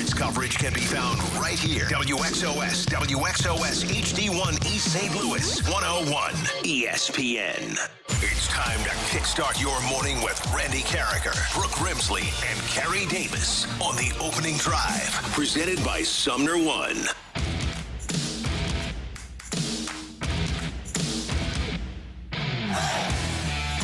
Cards coverage can be found right here. WXOS HD1 East St. Louis, 101 ESPN. It's time to kickstart your morning with Randy Carricker, Brooke Grimsley, and Carey Davis on the opening drive. Presented by Sumner One.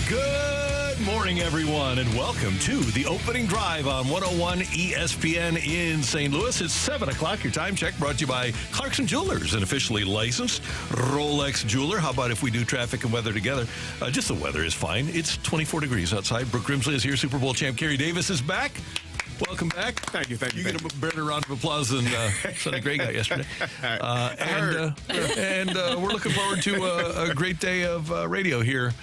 Good morning, everyone, and welcome to the opening drive on 101 ESPN in St. Louis. It's 7 o'clock. Your time check brought to you by Clarkson Jewelers, an officially licensed Rolex jeweler. How about if we do traffic and weather together? Just the weather is fine. It's 24 degrees outside. Brooke Grimsley is here. Super Bowl champ Carey Davis is back. Welcome back. Thank you. You get a better round of applause than Sonny Gray got yesterday. And we're looking forward to a great day of radio here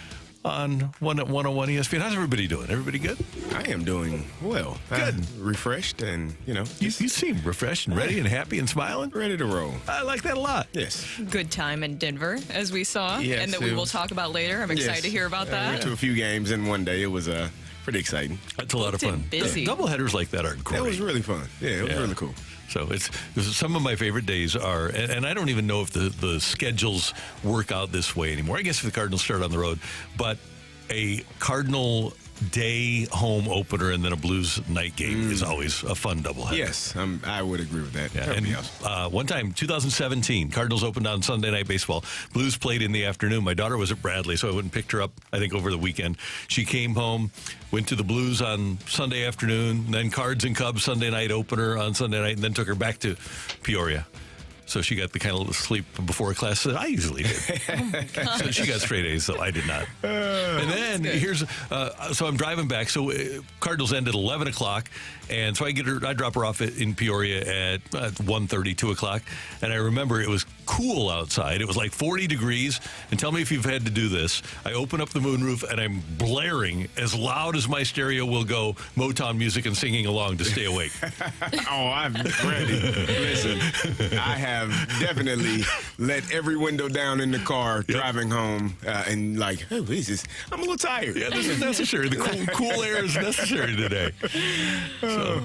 on 101 ESPN. How's everybody doing? Everybody good? I am doing well. Good. Refreshed and, You seem refreshed and ready and happy and smiling. ready to roll. I like that a lot. Yes. Good time in Denver, as we saw, Yes, and that we will talk about later. I'm excited to hear about I that. went to a few games in one day. It was pretty exciting. That's a lot of Booked fun. and busy. Doubleheaders like that are great. That was really fun. Yeah, it was really cool. So it's some of my favorite days are, and I don't even know if the schedules work out this way anymore. I guess if the Cardinals start on the road, but a Cardinal day home opener and then a Blues night game is always a fun doubleheader. Yes, I would agree with that. Yeah, and one time, 2017, Cardinals opened on Sunday Night Baseball. Blues played in the afternoon. My daughter was at Bradley, so I wouldn't pick her up, I think, over the weekend. She came home, went to the Blues on Sunday afternoon, then Cards and Cubs Sunday night opener on Sunday night, and then took her back to Peoria. So she got the kind of sleep before class that I usually did. So she got straight A's, so I did not. And then so I'm driving back. So Cardinals end at 11 o'clock. And so I drop her off in Peoria at 1:30, 2 o'clock. And I remember it was cool outside. It was like 40 degrees. And tell me if you've had to do this. I open up the moonroof and I'm blaring as loud as my stereo will go Motown music and singing along to stay awake. I'm ready. Listen, I have definitely let every window down in the car driving home and like, oh, Jesus, I'm a little tired. Yeah, this is necessary. The cool air is necessary today. So,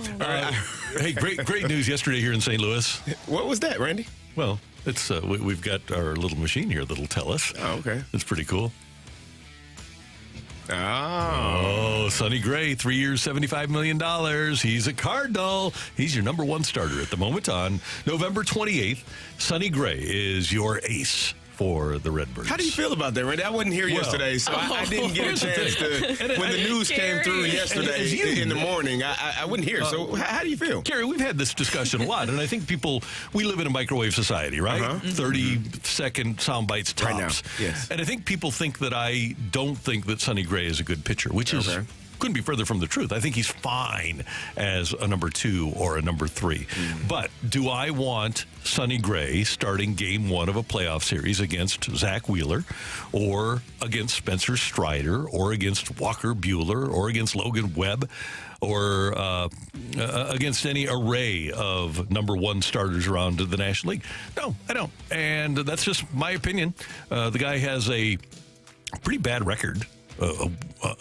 hey, great news yesterday here in St. Louis. What was that, Randy? Well, it's we've got our little machine here that'll tell us. Oh, okay. It's pretty cool. Oh, Sonny Gray, 3 years, $75 million. He's a Cardinal. He's your number one starter at the moment. On November 28th, Sonny Gray is your ace for the Redbirds. How do you feel about that, Randy? I wasn't here yesterday, so I didn't get a chance to. When the news came through yesterday in the morning, I wasn't here. So how do you feel? Carey, we've had this discussion a lot, and I think we live in a microwave society, right? 30-second sound bites tops. Right now, yes. And I think people think that I don't think that Sonny Gray is a good pitcher, which is couldn't be further from the truth. I think he's fine as a number 2 or a number 3. But do I want Sonny Gray starting game 1 of a playoff series against Zach Wheeler or against Spencer Strider or against Walker Buehler or against Logan Webb or against any array of number 1 starters around the National League? No, I don't. And that's just my opinion. The guy has a pretty bad record.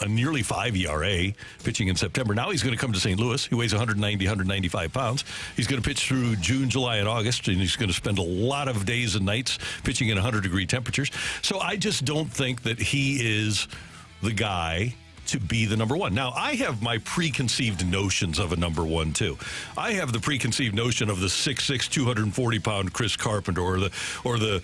A nearly 5 ERA pitching in September. Now he's going to come to St. Louis. He weighs 195 pounds. He's going to pitch through June, July, and August, and he's going to spend a lot of days and nights pitching in 100-degree temperatures. So I just don't think that he is the guy to be the number 1. Now, I have my preconceived notions of a number 1, too. I have the preconceived notion of the 6'6", 240-pound Chris Carpenter or the 6'4",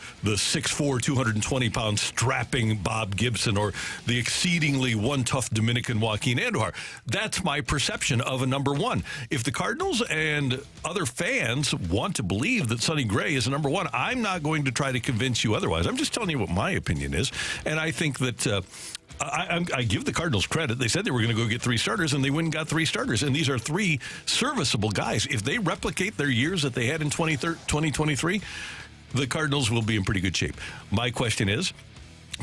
220-pound strapping Bob Gibson or the exceedingly one-tough Dominican Joaquin Andujar. That's my perception of a number 1. If the Cardinals and other fans want to believe that Sonny Gray is a number 1, I'm not going to try to convince you otherwise. I'm just telling you what my opinion is, and I think that I give the Cardinals credit. They said they were going to go get 3 starters, and they went and got 3 starters. And these are 3 serviceable guys. If they replicate their years that they had in 2023, the Cardinals will be in pretty good shape. My question is,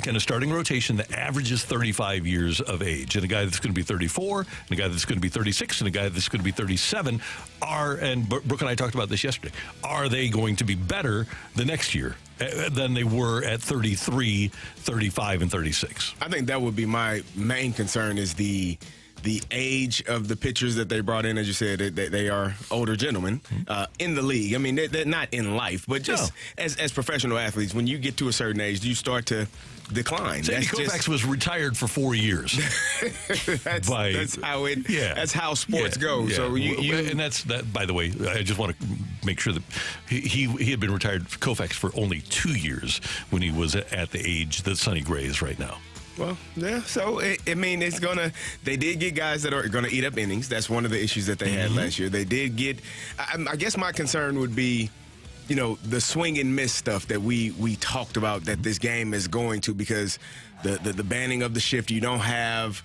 can a starting rotation that averages 35 years of age, and a guy that's going to be 34, and a guy that's going to be 36, and a guy that's going to be 37, and Brooke and I talked about this yesterday, are they going to be better the next year than they were at 33, 35, and 36? I think that would be my main concern is the the age of the pitchers that they brought in, as you said, they are older gentlemen in the league. I mean, they're not in life, but just as professional athletes, when you get to a certain age, you start to decline. Sandy Koufax was retired for 4 years. that's how sports go. Yeah. So and that's that. By the way, I just want to make sure that he had been retired, Koufax, for only 2 years when he was at the age that Sonny Gray is right now. Well, yeah. So it's gonna. They did get guys that are gonna eat up innings. That's one of the issues that they had last year. They did get. I guess my concern would be, the swing and miss stuff that we talked about that this game is going to, because the banning of the shift, you don't have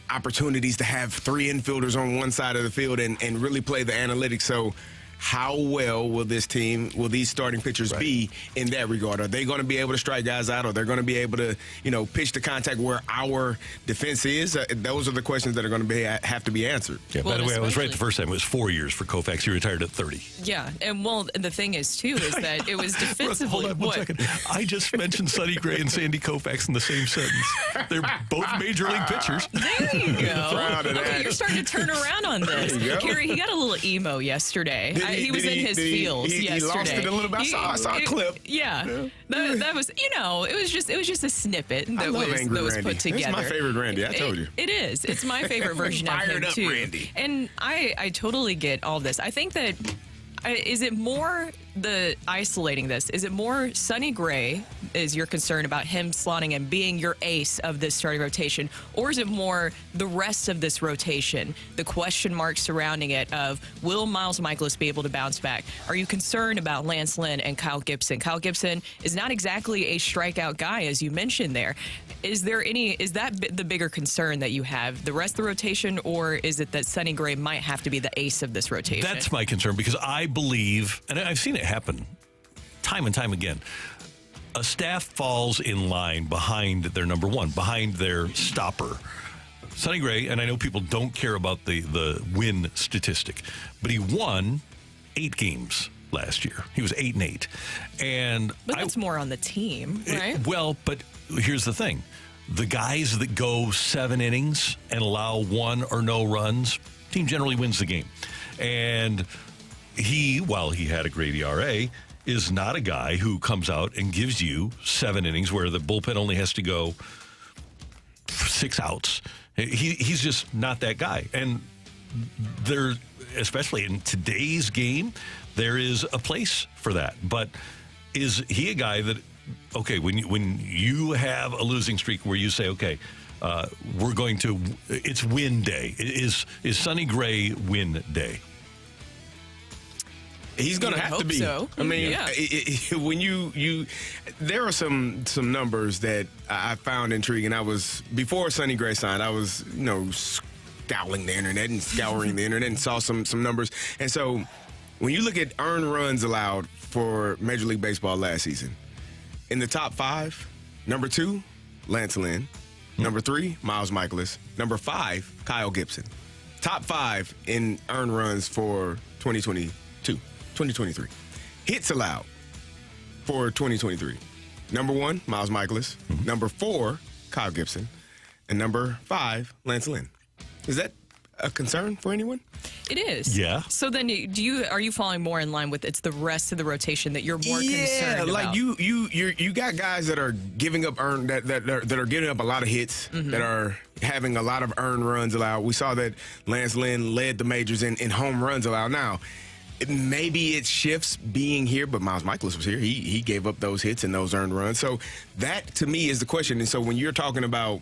opportunities to have 3 infielders on one side of the field and really play the analytics. So how well will these starting pitchers be in that regard? Are they going to be able to strike guys out? Are they going to be able to, pitch to contact where our defense is? Those are the questions that are going to have to be answered. Yeah, by the way, I was right the first time. It was 4 years for Koufax. He retired at 30. Yeah, and the thing is, too, is that it was defensively. Hold on 1 second. I just mentioned Sonny Gray and Sandy Koufax in the same sentence. They're both major league pitchers. There you go. Proud of Okay, that. you're starting to turn around on this. Carey, he got a little emo yesterday. He was in his feels yesterday. He lost it a little bit. I saw a clip. Yeah. That was, it was just a snippet that was put together. It's my favorite Randy, I told you. It is. It's my favorite version of him, Fired up too. Randy. And I totally get all this. I think that, is it more isolating this? Is it more Sonny Gray is your concern about him slotting and being your ace of this starting rotation? Or is it more the rest of this rotation, the question marks surrounding it of, will Miles Mikolas be able to bounce back? Are you concerned about Lance Lynn and Kyle Gibson? Kyle Gibson is not exactly a strikeout guy, as you mentioned there. Is that the bigger concern that you have, the rest of the rotation, or is it that Sonny Gray might have to be the ace of this rotation? That's my concern, because I believe, and I've seen it happen time and time again, a staff falls in line behind their number one, behind their stopper. Sonny Gray, and I know people don't care about the win statistic, but he won 8 games last year. He was 8-8. But that's more on the team, right? But here's the thing. The guys that go 7 innings and allow 1 or no runs, team generally wins the game. And he, while he had a great ERA, is not a guy who comes out and gives you 7 innings where the bullpen only has to go 6 outs. He's just not that guy. And there, especially in today's game, there is a place for that. But is he a guy that, okay, when you have a losing streak where you say, okay, it's win day. Is Sonny Gray win day? He's going to have to be. So. I mean, when you there are some numbers that I found intriguing. Before Sonny Gray signed, I was, scouring the internet and saw some numbers. And so when you look at earned runs allowed for Major League Baseball last season, in the top 5, number 2, Lance Lynn. Number 3, Miles Mikolas. Number 5, Kyle Gibson. Top 5 in earned runs for 2023. Hits allowed for 2023. Number 1, Miles Mikolas. Number 4, Kyle Gibson. And number 5, Lance Lynn. Is that a concern for anyone? It is. Yeah. So then, are you falling more in line with it's the rest of the rotation that you're more concerned about? You got guys that are giving up that are giving up a lot of hits, that are having a lot of earned runs allowed. We saw that Lance Lynn led the majors in home runs allowed. Now, maybe it shifts being here, but Miles Mikolas was here. He gave up those hits and those earned runs. So that, to me, is the question. And so when you're talking about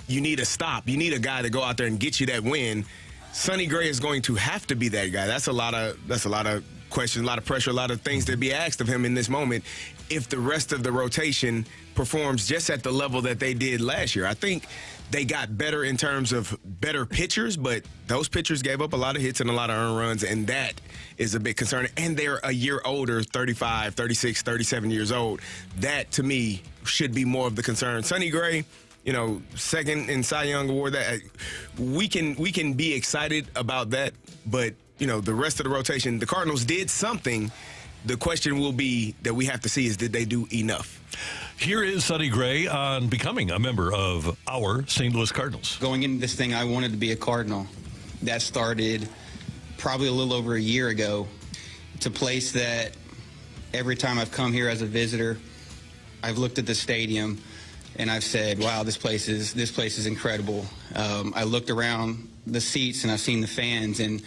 you need a stop, you need a guy to go out there and get you that win, Sonny Gray is going to have to be that guy. That's a lot of questions, a lot of pressure, a lot of things to be asked of him in this moment if the rest of the rotation performs just at the level that they did last year. I think they got better in terms of better pitchers, but those pitchers gave up a lot of hits and a lot of earned runs, and that is a big concern. And they're a year older, 35, 36, 37 years old. That, to me, should be more of the concern. Sonny Gray, second in Cy Young Award, that we can be excited about that, but the rest of the rotation, the Cardinals did something. The question will be that we have to see is, did they do enough? Here is Sonny Gray on becoming a member of our St. Louis Cardinals. Going into this thing, I wanted to be a Cardinal. That started probably a little over a year ago. It's a place that every time I've come here as a visitor, I've looked at the stadium and I've said, wow, this place is incredible. I looked around the seats and I've seen the fans, and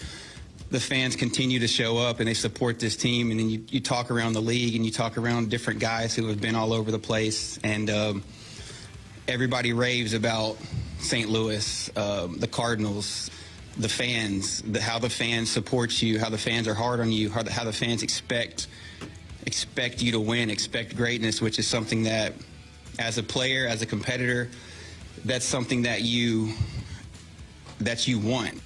the fans continue to show up and they support this team. And then you talk around the league and you talk around different guys who have been all over the place, and everybody raves about St. Louis, the Cardinals, the fans, how the fans support you, how the fans are hard on you, how the fans expect you to win, expect greatness, which is something that, as a player, as a competitor, that's something that you want.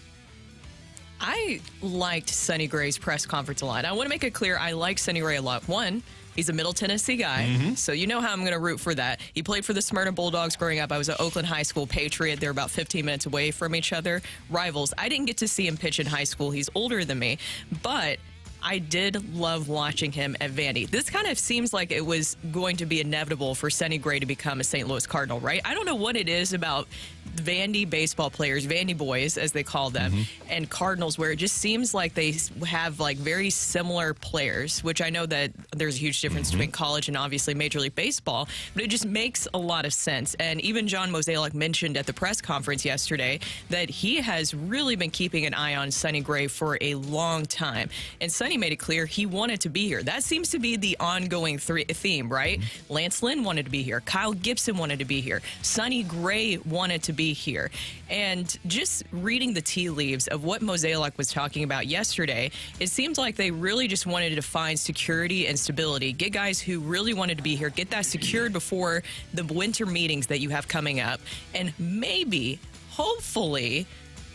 I liked Sonny Gray's press conference a lot. I want to make it clear, I like Sonny Gray a lot. One, he's a Middle Tennessee guy, so you know how I'm going to root for that. He played for the Smyrna Bulldogs growing up. I was an Oakland High School Patriot. They're about 15 minutes away from each other, rivals. I didn't get to see him pitch in high school. He's older than me, but I did love watching him at Vandy. This kind of seems like it was going to be inevitable for Sonny Gray to become a St. Louis Cardinal, right? I don't know what it is about Vandy baseball players, Vandy boys, as they call them, and Cardinals, where it just seems like they have like very similar players, which I know that there's a huge difference between college and obviously Major League Baseball, but it just makes a lot of sense. And even John Mozeliak mentioned at the press conference yesterday that he has really been keeping an eye on Sonny Gray for a long time. And Sonny made it clear he wanted to be here. That seems to be the ongoing theme, right? Lance Lynn wanted to be here. Kyle Gibson wanted to be here. Sonny Gray wanted to be here. And just reading the tea leaves of what Mozeliak was talking about yesterday, it seems like they really just wanted to find security and stability, get guys who really wanted to be here, get that secured before the winter meetings that you have coming up, and maybe, hopefully,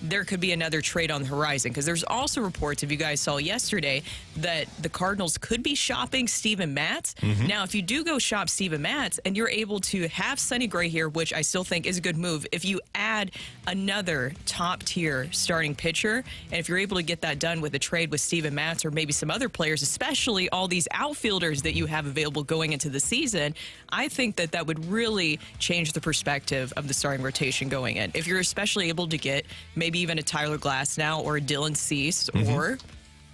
there could be another trade on the horizon, because there's also reports, if you guys saw yesterday, that the Cardinals could be shopping Steven Matz. Now, if you do go shop Steven Matz and you're able to have Sonny Gray here, which I still think is a good move, if you add another top-tier starting pitcher, and if you're able to get that done with a trade with Steven Matz or maybe some other players, especially all these outfielders that you have available going into the season, I think that that would really change the perspective of the starting rotation going in. If you're especially able to get maybe even a Tyler Glasnow or a Dylan Cease or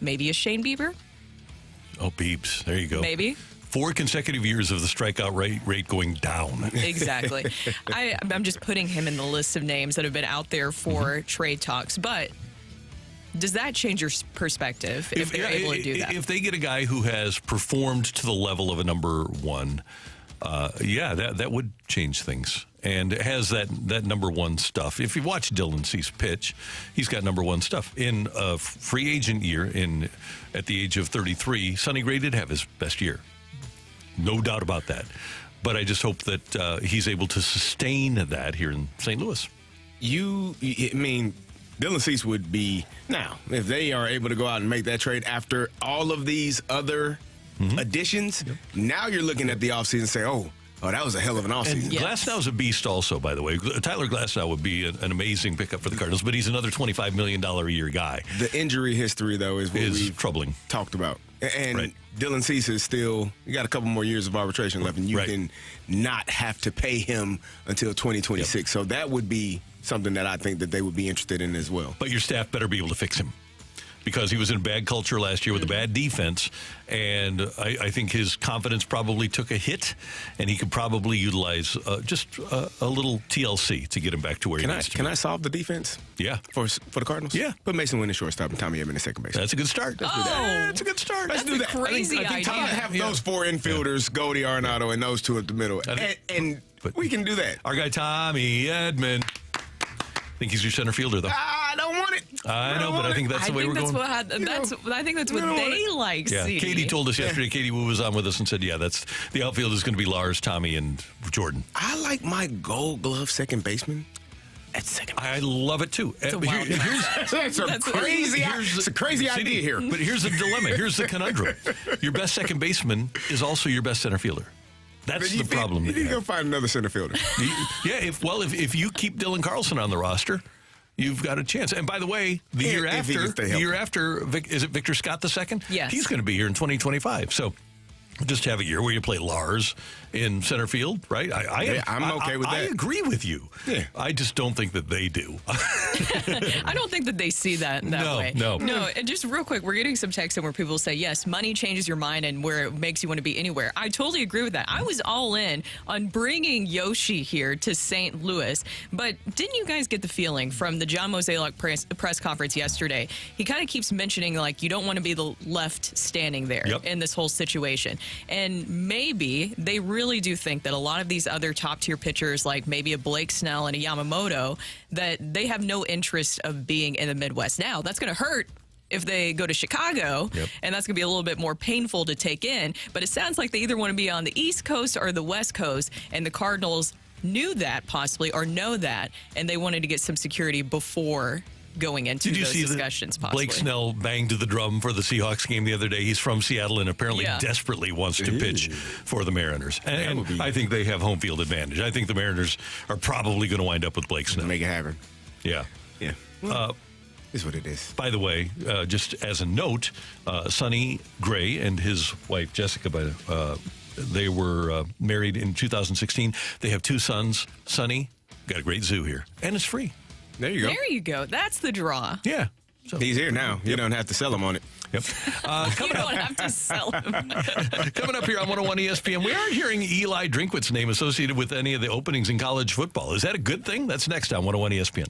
maybe a Shane Bieber. Oh, Biebs. There you go. Maybe. 4 consecutive years of the strikeout rate going down. Exactly. I'm just putting him in the list of names that have been out there for trade talks. But does that change your perspective if they're able to do that? If they get a guy who has performed to the level of a number one, that would change things. And it has that number one stuff. If you watch Dylan Cease pitch, he's got number one stuff. In a free agent year, at the age of 33, Sonny Gray did have his best year. No doubt about that. But I just hope that he's able to sustain that here in St. Louis. Dylan Cease would be, now, if they are able to go out and make that trade after all of these other additions, now you're looking at the offseason and say, oh, that was a hell of an offseason. Glasnow's a beast also, by the way. Tyler Glasnow would be an amazing pickup for the Cardinals, but he's another $25 million a year guy. The injury history, though, is what we've troubling. Talked about. And Dylan Cease is still, you got a couple more years of arbitration left, and you can not have to pay him until 2026. So that would be something that I think that they would be interested in as well. But your staff better be able to fix him, because he was in bad culture last year with a bad defense, and I think his confidence probably took a hit, and he could probably utilize just a little TLC to get him back to where he needs to be. Can I solve the defense? Yeah. For the Cardinals? Yeah. Put Mason Wynn in shortstop and Tommy Edman in second base. That's a good start. Let's do that. That's a good start. Let's do that. Crazy I think Tom idea. have those 4 infielders, Goldie, Arenado, and those 2 at the middle. And we can do that. Our guy Tommy Edman. I think he's your center fielder, though. I don't want it. I know, but I think that's the way we're going. I think that's what they like. Yeah, seeing. Katie told us yesterday. Katie Wu was on with us and said, that's the outfield is going to be Lars, Tommy, and Jordan. I like my Gold Glove second baseman at second base. I love it, too. It's a wild It's a crazy idea here. But here's the dilemma. Here's the conundrum. Your best second baseman is also your best center fielder. That's the problem. You need to go find another center fielder. If you keep Dylan Carlson on the roster, you've got a chance. And by the way, the year after, is it Victor Scott II? Yes. He's going to be here in 2025. So Just have a year where you play Lars in center field, right? I'm okay with that. I agree with you. Yeah. I just don't think that they do. I don't think that they see that way. No. And just real quick, we're getting some text in where people say, yes, money changes your mind and where it makes you want to be anywhere. I totally agree with that. I was all in on bringing Yoshi here to St. Louis, but didn't you guys get the feeling from the John Mozeliak press conference yesterday? He kind of keeps mentioning, like, you don't want to be the left standing there in this whole situation. And maybe they really do think that a lot of these other top-tier pitchers, like maybe a Blake Snell and a Yamamoto, that they have no interest of being in the Midwest. Now, that's going to hurt if they go to Chicago, and that's going to be a little bit more painful to take in. But it sounds like they either want to be on the East Coast or the West Coast, and the Cardinals knew that possibly or know that, and they wanted to get some security before going into those discussions, possibly. Blake Snell banged to the drum for the Seahawks game the other day. He's from Seattle and apparently desperately wants to pitch for the Mariners. And I think they have home field advantage. I think the Mariners are probably going to wind up with Blake Snell. Make it happen. Yeah. Is what it is. By the way, just as a note, Sonny Gray and his wife, Jessica, they were married in 2016. They have 2 sons. Sonny, got a great zoo here. And it's free. There you go. There you go. That's the draw. Yeah. So, he's here now. You don't have to sell him on it. You don't have to sell him. Coming up here on 101 ESPN, we aren't hearing Eli Drinkwitz's name associated with any of the openings in college football. Is that a good thing? That's next on 101 ESPN.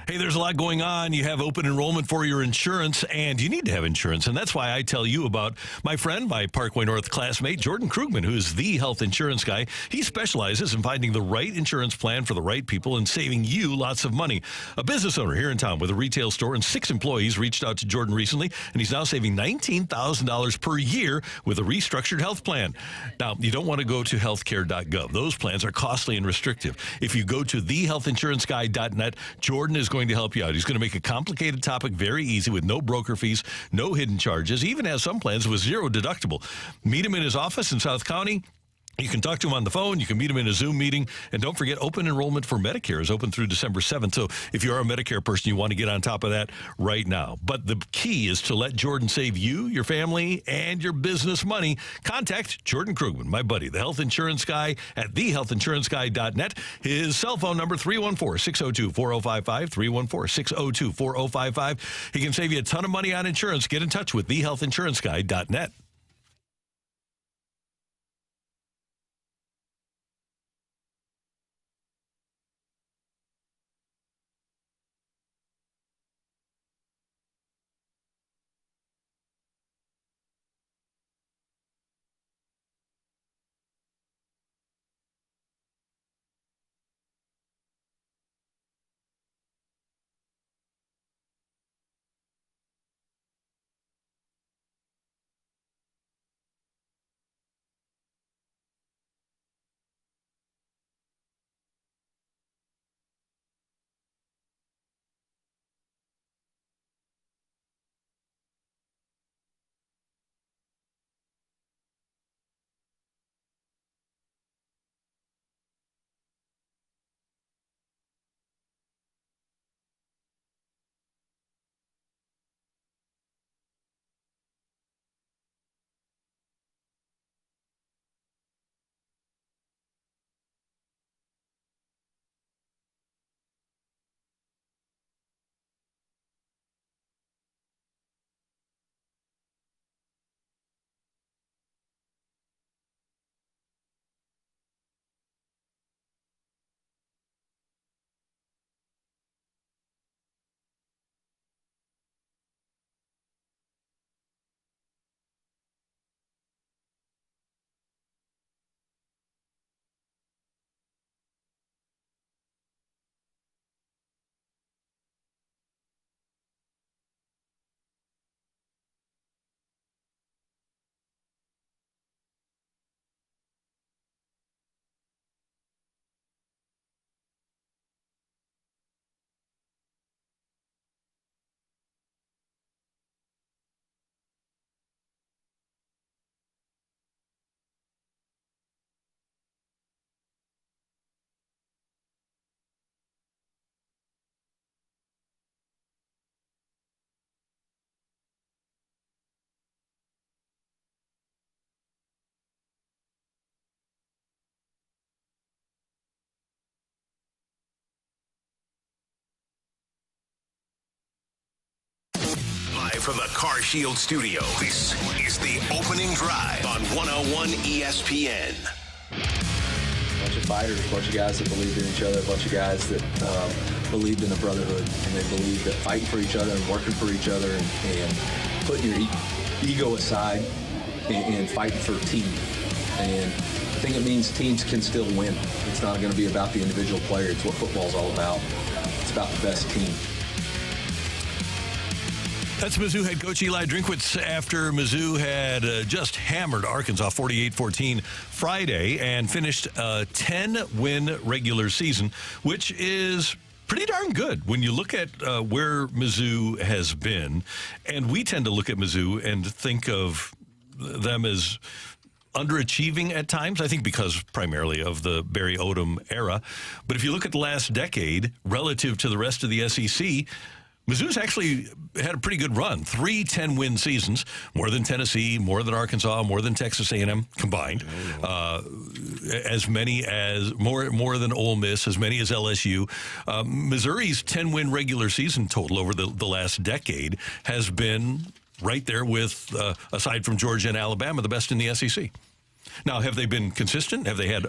Hey, there's a lot going on. You have open enrollment for your insurance, and you need to have insurance. And that's why I tell you about my friend, my Parkway North classmate, Jordan Krugman, who's the health insurance guy. He specializes in finding the right insurance plan for the right people and saving you lots of money. A business owner here in town with a retail store and 6 employees reached out to Jordan recently, and he's now saving $19,000 per year with a restructured health plan. Now, you don't want to go to healthcare.gov. Those plans are costly and restrictive. If you go to thehealthinsuranceguy.net, Jordan is going to help you out. He's going to make a complicated topic very easy with no broker fees, no hidden charges. He even has some plans with 0 deductible. Meet him in his office in South County. You can talk to him on the phone. You can meet him in a Zoom meeting. And don't forget, open enrollment for Medicare is open through December 7th. So if you are a Medicare person, you want to get on top of that right now. But the key is to let Jordan save you, your family, and your business money. Contact Jordan Krugman, my buddy, the health insurance guy at thehealthinsuranceguy.net. His cell phone number, 314-602-4055, 314-602-4055. He can save you a ton of money on insurance. Get in touch with thehealthinsuranceguy.net. from the Car Shield studio, this is the opening drive on 101 ESPN. A bunch of fighters, a bunch of guys that believed in each other, a bunch of guys that believed in the brotherhood, and they believed that fighting for each other and working for each other and putting your ego aside and fighting for a team. And I think it means teams can still win. It's not going to be about the individual player. It's what football's all about. It's about the best team. That's Mizzou head coach Eli Drinkwitz after Mizzou had just hammered Arkansas 48-14 Friday and finished a 10-win regular season, which is pretty darn good when you look at where Mizzou has been. And we tend to look at Mizzou and think of them as underachieving at times, I think because primarily of the Barry Odom era. But if you look at the last decade relative to the rest of the SEC, Mizzou's actually had a pretty good run. 3 10-win seasons, more than Tennessee, more than Arkansas, more than Texas A&M combined. As many as more than Ole Miss, as many as LSU. Missouri's 10-win regular season total over the last decade has been right there with, aside from Georgia and Alabama, the best in the SEC. Now, have they been consistent? Have they had,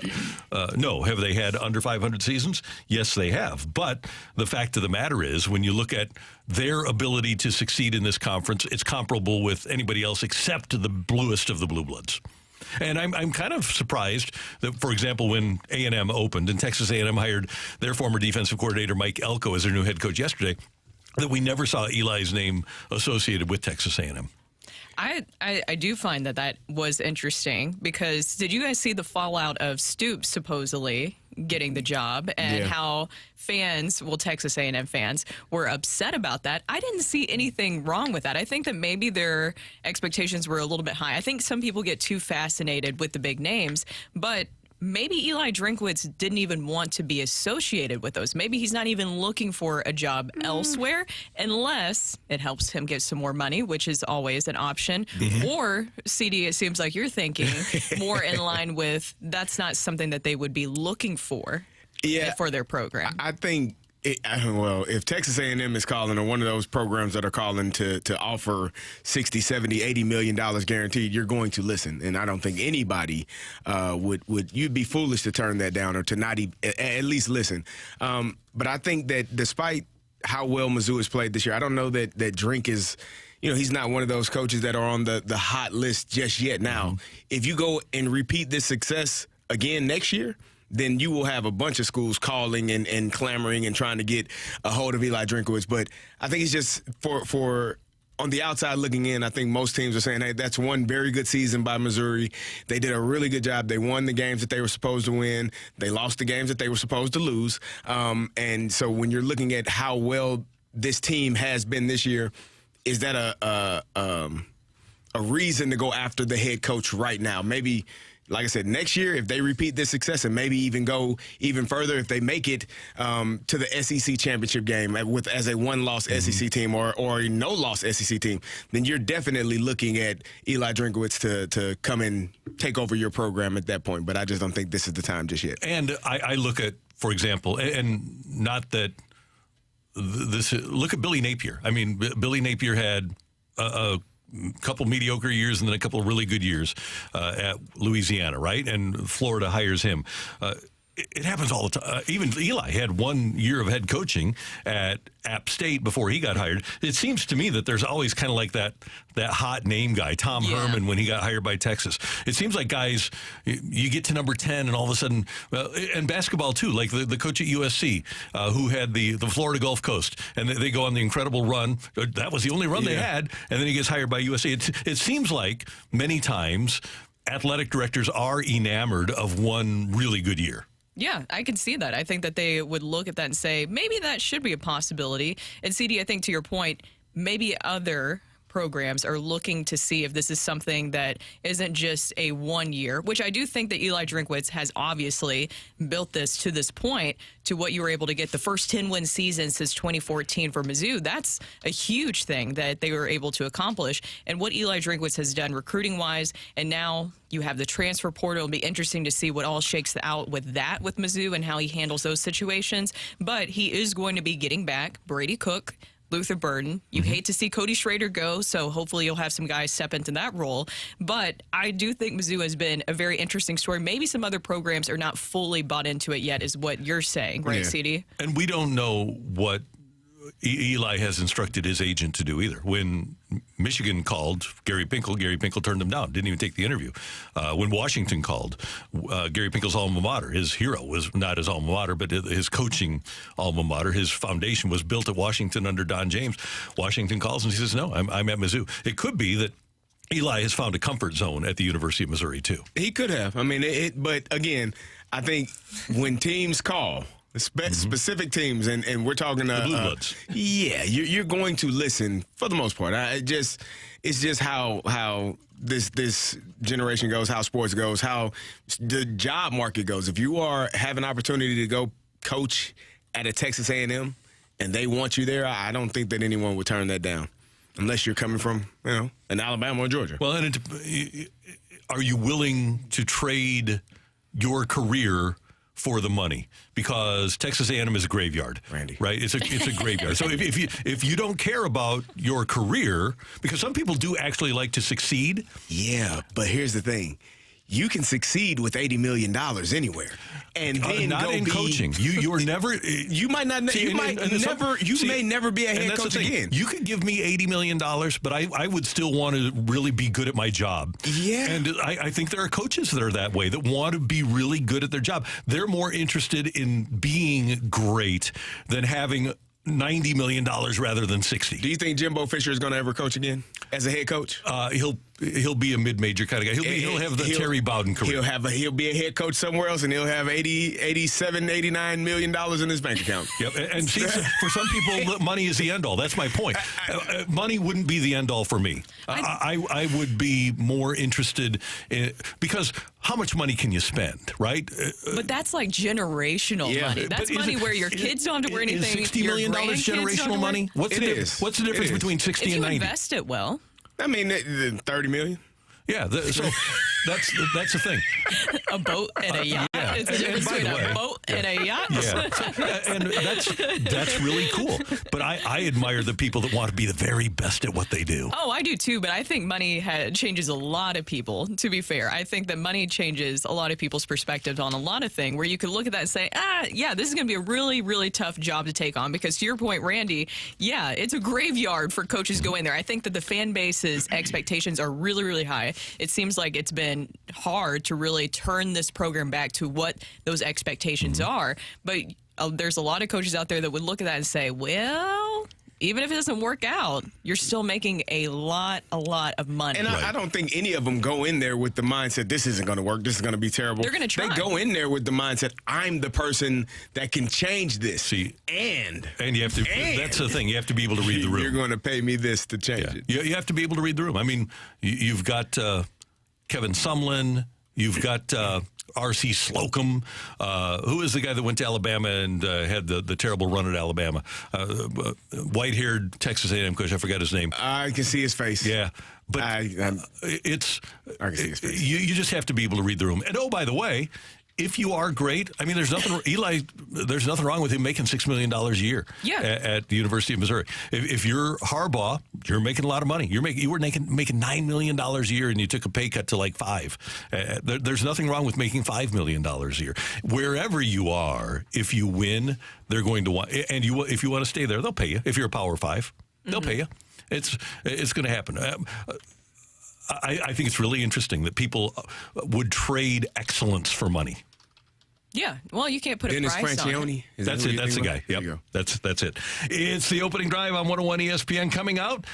no. Have they had under 500 seasons? Yes, they have. But the fact of the matter is, when you look at their ability to succeed in this conference, it's comparable with anybody else except the bluest of the blue bloods. And I'm kind of surprised that, for example, when A&M opened and Texas A&M hired their former defensive coordinator, Mike Elko, as their new head coach yesterday, that we never saw Eli's name associated with Texas A&M. I do find that was interesting because did you guys see the fallout of Stoops supposedly getting the job and how fans, well, Texas A&M fans, were upset about that? I didn't see anything wrong with that. I think that maybe their expectations were a little bit high. I think some people get too fascinated with the big names, but maybe Eli Drinkwitz didn't even want to be associated with those. Maybe he's not even looking for a job elsewhere unless it helps him get some more money, which is always an option. Or, CD, it seems like you're thinking more in line with that's not something that they would be looking for for their program. I think, well, if Texas A&M is calling, or one of those programs that are calling to offer $60, $70, $80 million guaranteed, you're going to listen. And I don't think anybody would you'd be foolish to turn that down or to not even, at least listen. But I think that despite how well Mizzou has played this year, I don't know that Drink is, he's not one of those coaches that are on the hot list just yet. Now, if you go and repeat this success again next year, then you will have a bunch of schools calling and clamoring and trying to get a hold of Eli Drinkwitz. But I think it's just for on the outside looking in, I think most teams are saying, hey, that's one very good season by Missouri. They did a really good job. They won the games that they were supposed to win. They lost the games that they were supposed to lose. And so when you're looking at how well this team has been this year, is that a reason to go after the head coach right now? Maybe, like I said, next year, if they repeat this success and maybe even go even further, if they make it to the SEC championship game as a one-loss SEC team or a no-loss SEC team, then you're definitely looking at Eli Drinkwitz to come and take over your program at that point. But I just don't think this is the time just yet. And I look at, for example, and not that look at Billy Napier. I mean, Billy Napier had a couple mediocre years and then a couple of really good years at Louisiana, right? And Florida hires him. It happens all the time. Even Eli had 1 year of head coaching at App State before he got hired. It seems to me that there's always kind of like that hot name guy, Tom Herman, when he got hired by Texas. It seems like guys, you get to number 10 and all of a sudden, and basketball too, like the coach at USC who had the Florida Gulf Coast, and they go on the incredible run. That was the only run they had, and then he gets hired by USC. It seems like many times athletic directors are enamored of one really good year. Yeah, I can see that. I think that they would look at that and say, maybe that should be a possibility. And CD, I think to your point, maybe other programs are looking to see if this is something that isn't just a 1 year, which I do think that Eli Drinkwitz has obviously built this to this point to what you were able to get the first 10-win season since 2014 for Mizzou. That's a huge thing that they were able to accomplish. And what Eli Drinkwitz has done recruiting-wise, and now you have the transfer portal. It'll be interesting to see what all shakes out with that with Mizzou and how he handles those situations. But he is going to be getting back Brady Cook, Luther Burden. You hate to see Cody Schrader go, so hopefully you'll have some guys step into that role. But I do think Mizzou has been a very interesting story. Maybe some other programs are not fully bought into it yet, is what you're saying, right, CD? And we don't know what Eli has instructed his agent to do either. When Michigan called Gary Pinkel turned him down, didn't even take the interview. When Washington called, Gary Pinkel's alma mater, his hero was not his alma mater, but his coaching alma mater, his foundation was built at Washington under Don James. Washington calls and he says, no, I'm at Mizzou. It could be that Eli has found a comfort zone at the University of Missouri, too. He could have. I mean, but again, I think when teams call, specific teams, and we're talking the Blue Bloods. Yeah, you're going to listen for the most part. It's just how this generation goes, how sports goes, how the job market goes. If you have an opportunity to go coach at a Texas A&M and they want you there, I don't think that anyone would turn that down, unless you're coming from an Alabama or Georgia. Well, and are you willing to trade your career for the money? Because Texas A&M is a graveyard, Randy. Right? It's a graveyard. So if you don't care about your career, because some people do actually like to succeed. Yeah, but here's the thing. You can succeed with $80 million anywhere, and then not in coaching. You are never. You might not. See, you might never. You may never be a head coach again. You could give me $80 million, but I would still want to really be good at my job. Yeah, and I think there are coaches that are that way, that want to be really good at their job. They're more interested in being great than having $90 million rather than 60. Do you think Jimbo Fisher is going to ever coach again as a head coach? He'll be a mid-major kind of guy. He'll have the Terry Bowden career. He'll be a head coach somewhere else, and he'll have $89 million in his bank account. Yep. And see, for some people, money is the end all. That's my point. Money wouldn't be the end all for me. I would be more interested in, because how much money can you spend, right? But that's like generational money. That's money where your kids don't have to wear anything. Is $60 million generational money? What's the difference between 60 if and 90? If you invest it well. I mean, $30 million. Yeah, so that's the thing. A boat and a yacht. Yeah. It's a difference between a boat and a yacht. Yeah, and that's really cool. But I admire the people that want to be the very best at what they do. Oh, I do too. But I think money changes a lot of people. To be fair, I think that money changes a lot of people's perspectives on a lot of things. Where you could look at that and say, yeah, this is going to be a really, really tough job to take on. Because to your point, Randy, yeah, it's a graveyard for coaches going there. I think that the fan base's expectations are really, really high. It seems like it's been hard to really turn this program back to what those expectations are. But there's a lot of coaches out there that would look at that and say, well, even if it doesn't work out, you're still making a lot of money. And I don't think any of them go in there with the mindset, this isn't going to work, this is going to be terrible. They're going to try. They go in there with the mindset, I'm the person that can change this. See, and you have to. That's the thing. You have to be able to read the room. You're going to pay me this to change it. You have to be able to read the room. I mean, you've got Kevin Sumlin. You've got R.C. Slocum, who is the guy that went to Alabama and had the terrible run at Alabama. White-haired Texas A&M coach. I forgot his name. I can see his face. Yeah. But I can see his face. You just have to be able to read the room. And, oh, by the way, if you are great, I mean, there's nothing wrong with him making $6 million a year at the University of Missouri. If you're Harbaugh, you're making a lot of money. You were making $9 million a year, and you took a pay cut to like $5 million. There's nothing wrong with making $5 million a year. Wherever you are, if you win, they're going to want, and if you want to stay there, they'll pay you. If you're a Power 5, they'll pay you. It's going to happen. I think it's really interesting that people would trade excellence for money. Yeah, well, you can't put a Dennis price on it. That's it. That's the guy. Yep. That's it. It's the opening drive on 101 ESPN coming up.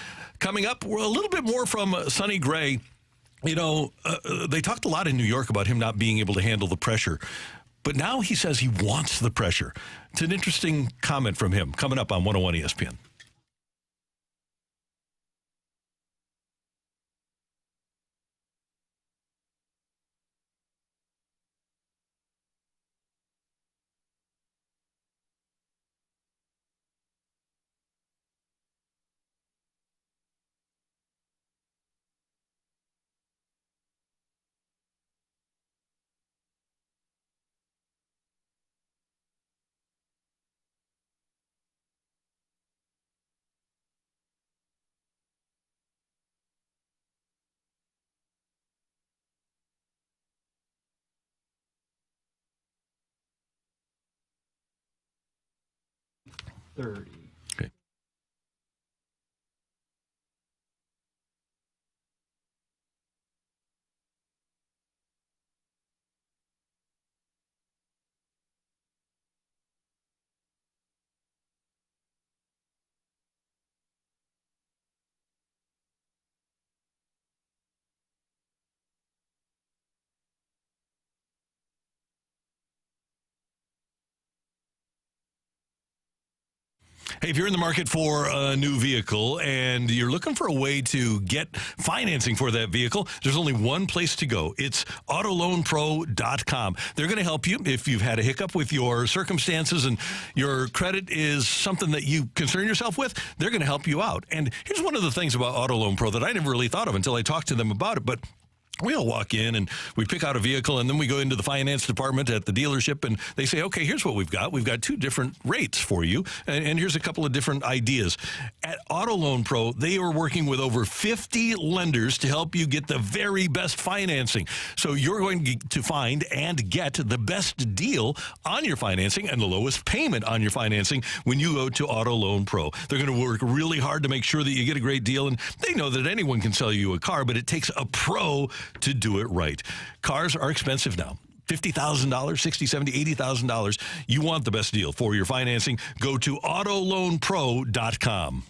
We're a little bit more from Sonny Gray. You know, they talked a lot in New York about him not being able to handle the pressure. But now he says he wants the pressure. It's an interesting comment from him coming up on 101 ESPN. 6:30. Okay. Hey, if you're in the market for a new vehicle and you're looking for a way to get financing for that vehicle, there's only one place to go. It's autoloanpro.com. They're going to help you if you've had a hiccup with your circumstances and your credit is something that you concern yourself with. They're going to help you out. And here's one of the things about Auto Loan Pro that I never really thought of until I talked to them about it, but we all walk in and we pick out a vehicle and then we go into the finance department at the dealership and they say, okay, here's what we've got. We've got two different rates for you. And here's a couple of different ideas. At Auto Loan Pro, they are working with over 50 lenders to help you get the very best financing. So you're going to find and get the best deal on your financing and the lowest payment on your financing when you go to Auto Loan Pro. They're going to work really hard to make sure that you get a great deal. And they know that anyone can sell you a car, but it takes a pro to do it right. Cars are expensive now. $50,000, $60,000, $70,000, $80,000. You want the best deal for your financing. Go to autoloanpro.com.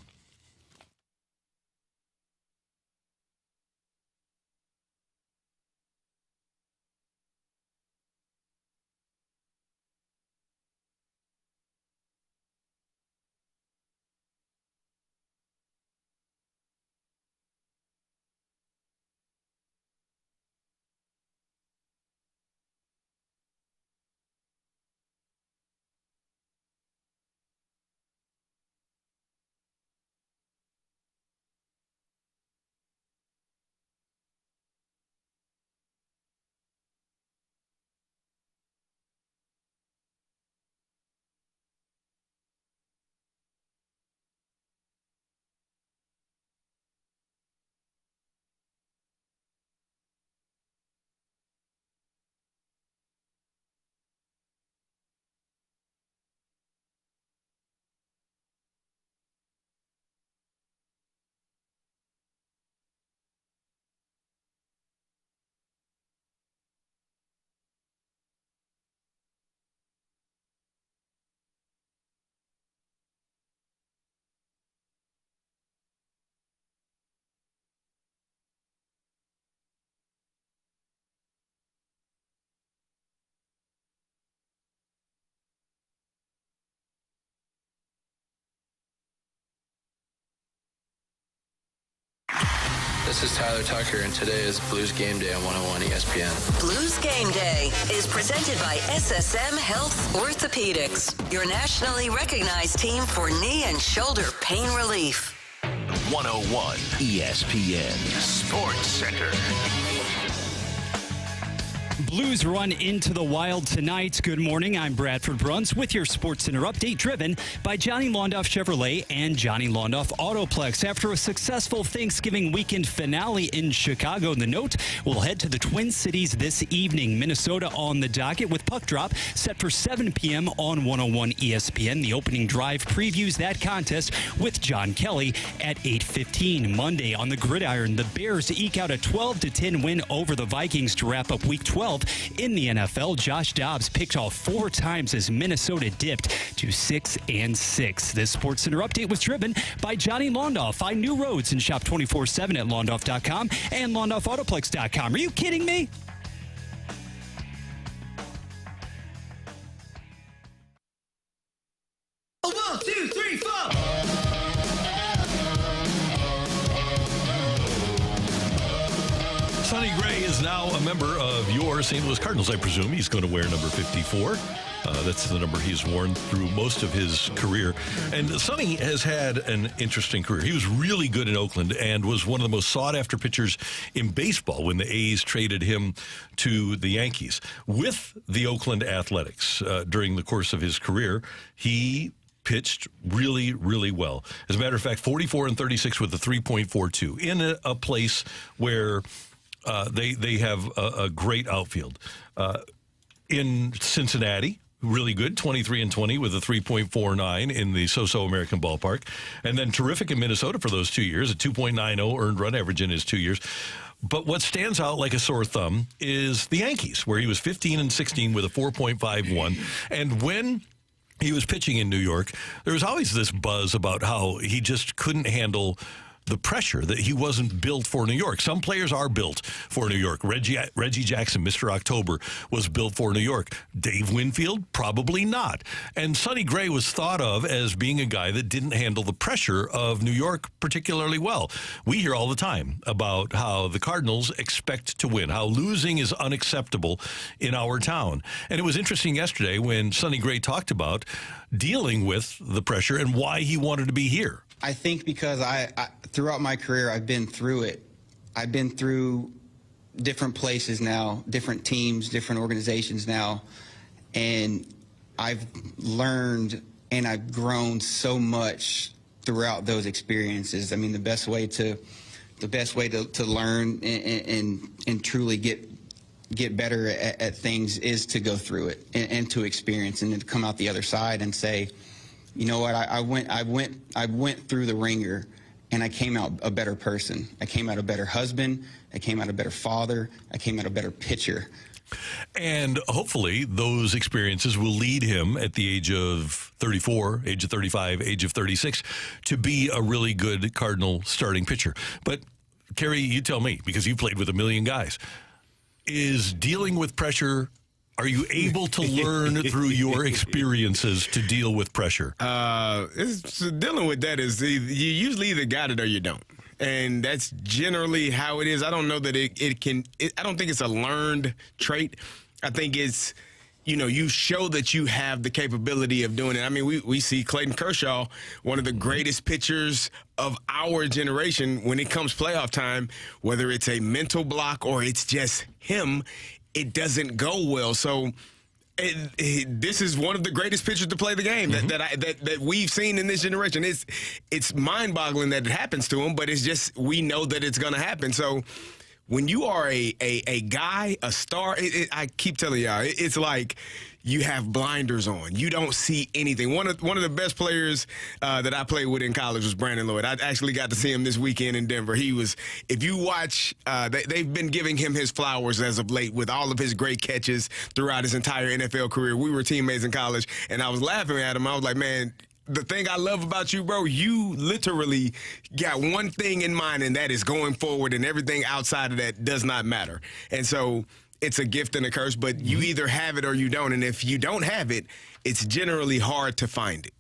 This is Tyler Tucker, and today is Blues Game Day on 101 ESPN. Blues Game Day is presented by SSM Health Orthopedics, your nationally recognized team for knee and shoulder pain relief. 101 ESPN Sports Center. Blues run into the Wild tonight. Good morning. I'm Bradford Bruns with your Sports Center update, driven by Johnny Londoff Chevrolet and Johnny Londoff Autoplex. After a successful Thanksgiving weekend finale in Chicago, the Note will head to the Twin Cities this evening. Minnesota on the docket with puck drop set for 7 p.m. on 101 ESPN. The opening drive previews that contest with John Kelly at 8:15. Monday on the gridiron, the Bears eke out a 12-10 win over the Vikings to wrap up Week 12 in the NFL. Josh Dobbs picked off 4 times as Minnesota dipped to 6-6. This Sports Center update was driven by Johnny Londoff. Find new roads and shop 24/7 at londoff.com and londoffautoplex.com. Are you kidding me? Oh, 1, 2, 3, 4. Sonny Gray is now a member of your St. Louis Cardinals, I presume. He's going to wear number 54. That's the number he's worn through most of his career. And Sonny has had an interesting career. He was really good in Oakland and was one of the most sought-after pitchers in baseball when the A's traded him to the Yankees. With the Oakland Athletics during the course of his career, he pitched really, really well. As a matter of fact, 44-36 with a 3.42 in a place where they have a great outfield. In Cincinnati, really good, 23-20 with a 3.49 in the so-so American ballpark. And then terrific in Minnesota for those 2 years, a 2.90 earned run average in his 2 years. But what stands out like a sore thumb is the Yankees, where he was 15-16 with a 4.51. And when he was pitching in New York, there was always this buzz about how he just couldn't handle the pressure, that he wasn't built for New York. Some players are built for New York. Reggie Jackson, Mr. October, was built for New York. Dave Winfield, probably not. And Sonny Gray was thought of as being a guy that didn't handle the pressure of New York particularly well. We hear all the time about how the Cardinals expect to win, how losing is unacceptable in our town. And it was interesting yesterday when Sonny Gray talked about dealing with the pressure and why he wanted to be here. I think because I throughout my career, I've been through it. I've been through different places now, different teams, different organizations now, and I've learned and I've grown so much throughout those experiences. I mean, the best way to learn and truly get better at things is to go through it and to experience and then to come out the other side and say, you know what, I went through the ringer and I came out a better person. I came out a better husband. I came out a better father. I came out a better pitcher. And hopefully those experiences will lead him at the age of 34, age of 35, age of 36 to be a really good Cardinal starting pitcher. But Carey, you tell me, because you played with a million guys, is dealing with pressure, are you able to learn through your experiences to deal with pressure? Dealing with that is you usually either got it or you don't. And that's generally how it is. I don't know that I don't think it's a learned trait. I think it's, you show that you have the capability of doing it. I mean, we see Clayton Kershaw, one of the greatest pitchers of our generation when it comes playoff time, whether it's a mental block or it's just him, it doesn't go well. So this is one of the greatest pitchers to play the game that we've seen in this generation. It's mind-boggling that it happens to him, but it's just we know that it's going to happen. So when you are a guy, a star, I keep telling y'all, it's like you have blinders on. You don't see anything. One of the best players that I played with in college was Brandon Lloyd. I actually got to see him this weekend in Denver. He was, if you watch, they've been giving him his flowers as of late with all of his great catches throughout his entire NFL career. We were teammates in college, and I was laughing at him. I was like, man, the thing I love about you, bro, you literally got one thing in mind, and that is going forward, and everything outside of that does not matter. And so it's a gift and a curse, but you either have it or you don't. And if you don't have it, it's generally hard to find it.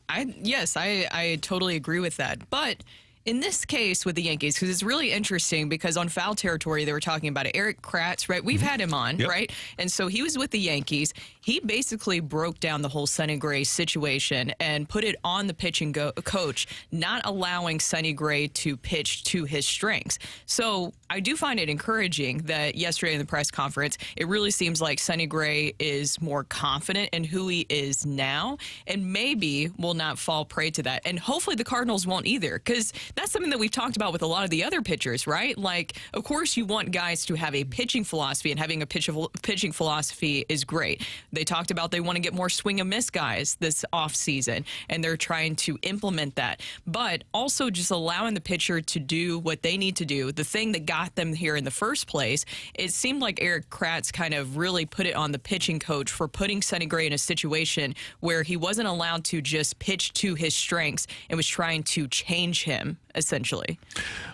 I totally agree with that. But in this case with the Yankees, because it's really interesting because on Foul Territory, they were talking about it. Eric Kratz, right? We've had him on, right? And so he was with the Yankees. He basically broke down the whole Sonny Gray situation and put it on the pitching coach, not allowing Sonny Gray to pitch to his strengths. So I do find it encouraging that yesterday in the press conference, it really seems like Sonny Gray is more confident in who he is now and maybe will not fall prey to that. And hopefully the Cardinals won't either, because that's something that we've talked about with a lot of the other pitchers, right? Like, of course, you want guys to have a pitching philosophy, and having a pitching philosophy is great. They talked about they want to get more swing and miss guys this offseason, and they're trying to implement that. But also just allowing the pitcher to do what they need to do, the thing that got them here in the first place. It seemed like Eric Kratz kind of really put it on the pitching coach for putting Sonny Gray in a situation where he wasn't allowed to just pitch to his strengths and was trying to change him, essentially.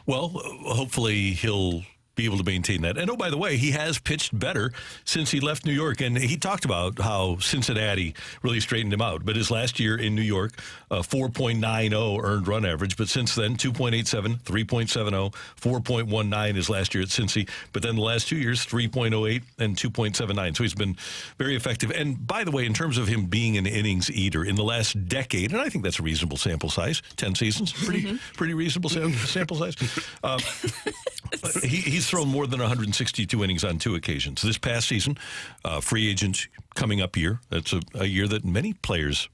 Well, hopefully he'll be able to maintain that. And, oh, by the way, he has pitched better since he left New York. And he talked about how Cincinnati really straightened him out. But his last year in New York, 4.90 earned run average. But since then, 2.87, 3.70, 4.19 his last year at Cincy. But then the last 2 years, 3.08 and 2.79. So he's been very effective. And, by the way, in terms of him being an innings eater in the last decade, and I think that's a reasonable sample size, 10 seasons, pretty reasonable sample size. He's thrown more than 162 innings on 2 occasions. This past season, free agent coming up year. That's a year that many players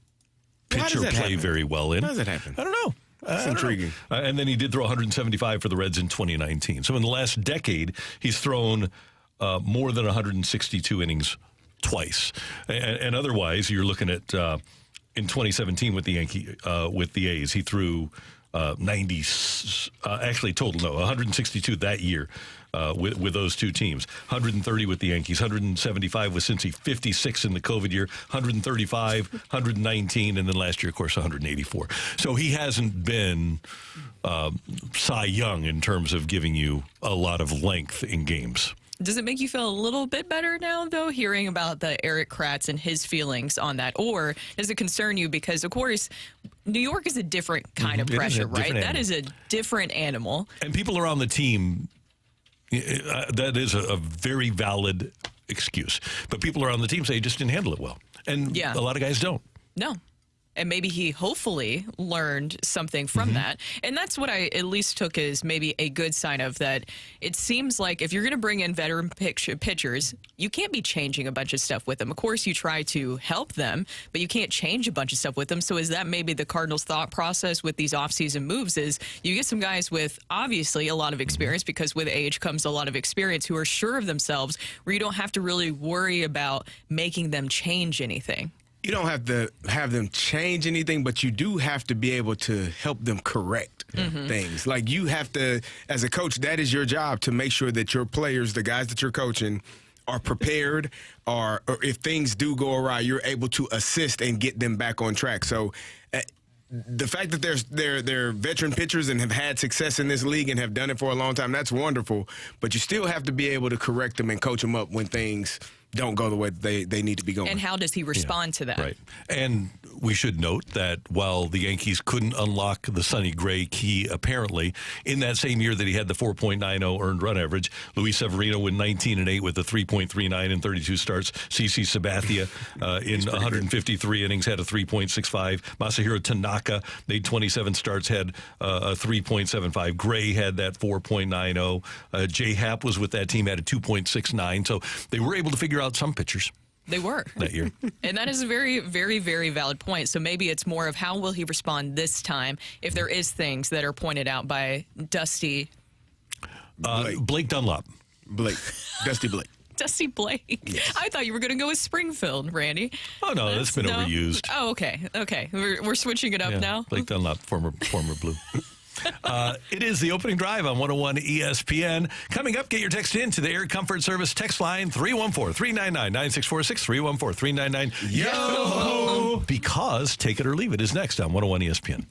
pitch or play very well in. How does that happen? I don't know. That's intriguing. And then he did throw 175 for the Reds in 2019. So in the last decade, he's thrown more than 162 innings twice. And otherwise, you're looking at in 2017 with the A's, he threw 90, actually total, 162 that year with those two teams. 130 with the Yankees, 175 with Cincy, 56 in the COVID year, 135, 119, and then last year, of course, 184. So he hasn't been Cy Young in terms of giving you a lot of length in games. Does it make you feel a little bit better now, though, hearing about the Eric Kratz and his feelings on that? Or does it concern you because, of course, New York is a different kind of pressure, right? That is a different animal. And people around the team, that is a very valid excuse. But people around the team say he just didn't handle it well. And a lot of guys don't. No. And maybe he hopefully learned something from that. And that's what I at least took as maybe a good sign of that. It seems like if you're going to bring in veteran pitchers, you can't be changing a bunch of stuff with them. Of course, you try to help them, but you can't change a bunch of stuff with them. So is that maybe the Cardinals' thought process with these offseason moves is you get some guys with obviously a lot of experience, because with age comes a lot of experience, who are sure of themselves, where you don't have to really worry about making them change anything. You don't have to have them change anything, but you do have to be able to help them correct things. Like, you have to, as a coach, that is your job, to make sure that your players, the guys that you're coaching, are prepared, or if things do go awry, you're able to assist and get them back on track. So the fact that they're veteran pitchers and have had success in this league and have done it for a long time, that's wonderful. But you still have to be able to correct them and coach them up when things don't go the way they need to be going. And how does he respond to that? Right. And we should note that while the Yankees couldn't unlock the Sonny Gray key, apparently, in that same year that he had the 4.90 earned run average, Luis Severino went 19-8 with a 3.39 in 32 starts. CC Sabathia in 153 innings had a 3.65. Masahiro Tanaka made 27 starts, had a 3.75. Gray had that 4.90. J. Happ was with that team, had a 2.69. So they were able to figure out some pitchers. They were. That year. And that is a very, very, very valid point. So maybe it's more of how will he respond this time if there is things that are pointed out by Dusty. Blake Dunlop. Dusty Blake. Dusty Blake. Yes. I thought you were going to go with Springfield, Randy. Oh, no, that's been overused. Oh, okay. We're switching it up now. Blake Dunlop, former Blue. It is the opening drive on 101 ESPN. Coming up, get your text in to the Air Comfort Service text line 314-399-9646, 314-399-YO! Because Take It or Leave It is next on 101 ESPN.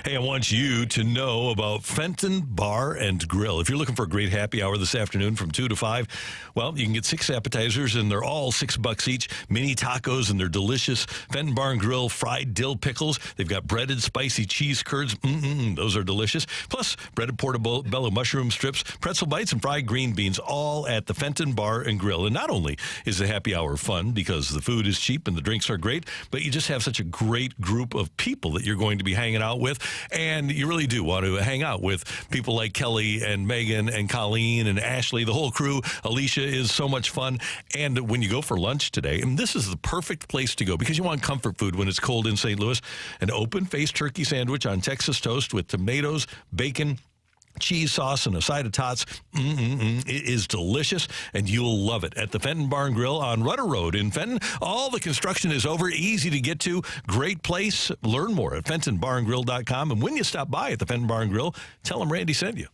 Hey, I want you to know about Fenton Bar and Grill. If you're looking for a great happy hour this afternoon from 2 to 5, well, you can get 6 appetizers, and they're all $6 each. Mini tacos, and they're delicious. Fenton Bar and Grill fried dill pickles. They've got breaded spicy cheese curds. Those are delicious. Plus, breaded portobello mushroom strips, pretzel bites, and fried green beans, all at the Fenton Bar and Grill. And not only is the happy hour fun because the food is cheap and the drinks are great, but you just have such a great group of people that you're going to be hanging out with. And you really do want to hang out with people like Kelly and Megan and Colleen and Ashley, the whole crew. Alicia is so much fun. And when you go for lunch today, and this is the perfect place to go because you want comfort food when it's cold in St. Louis, an open-faced turkey sandwich on Texas toast with tomatoes, bacon, cheese sauce, and a side of tots. It is delicious, and you'll love it at the Fenton Bar and Grill on Rudder Road in Fenton. All the construction is over, easy to get to, great place. Learn more at FentonBarandGrill.com. And when you stop by at the Fenton Bar and Grill, tell them Randy sent you.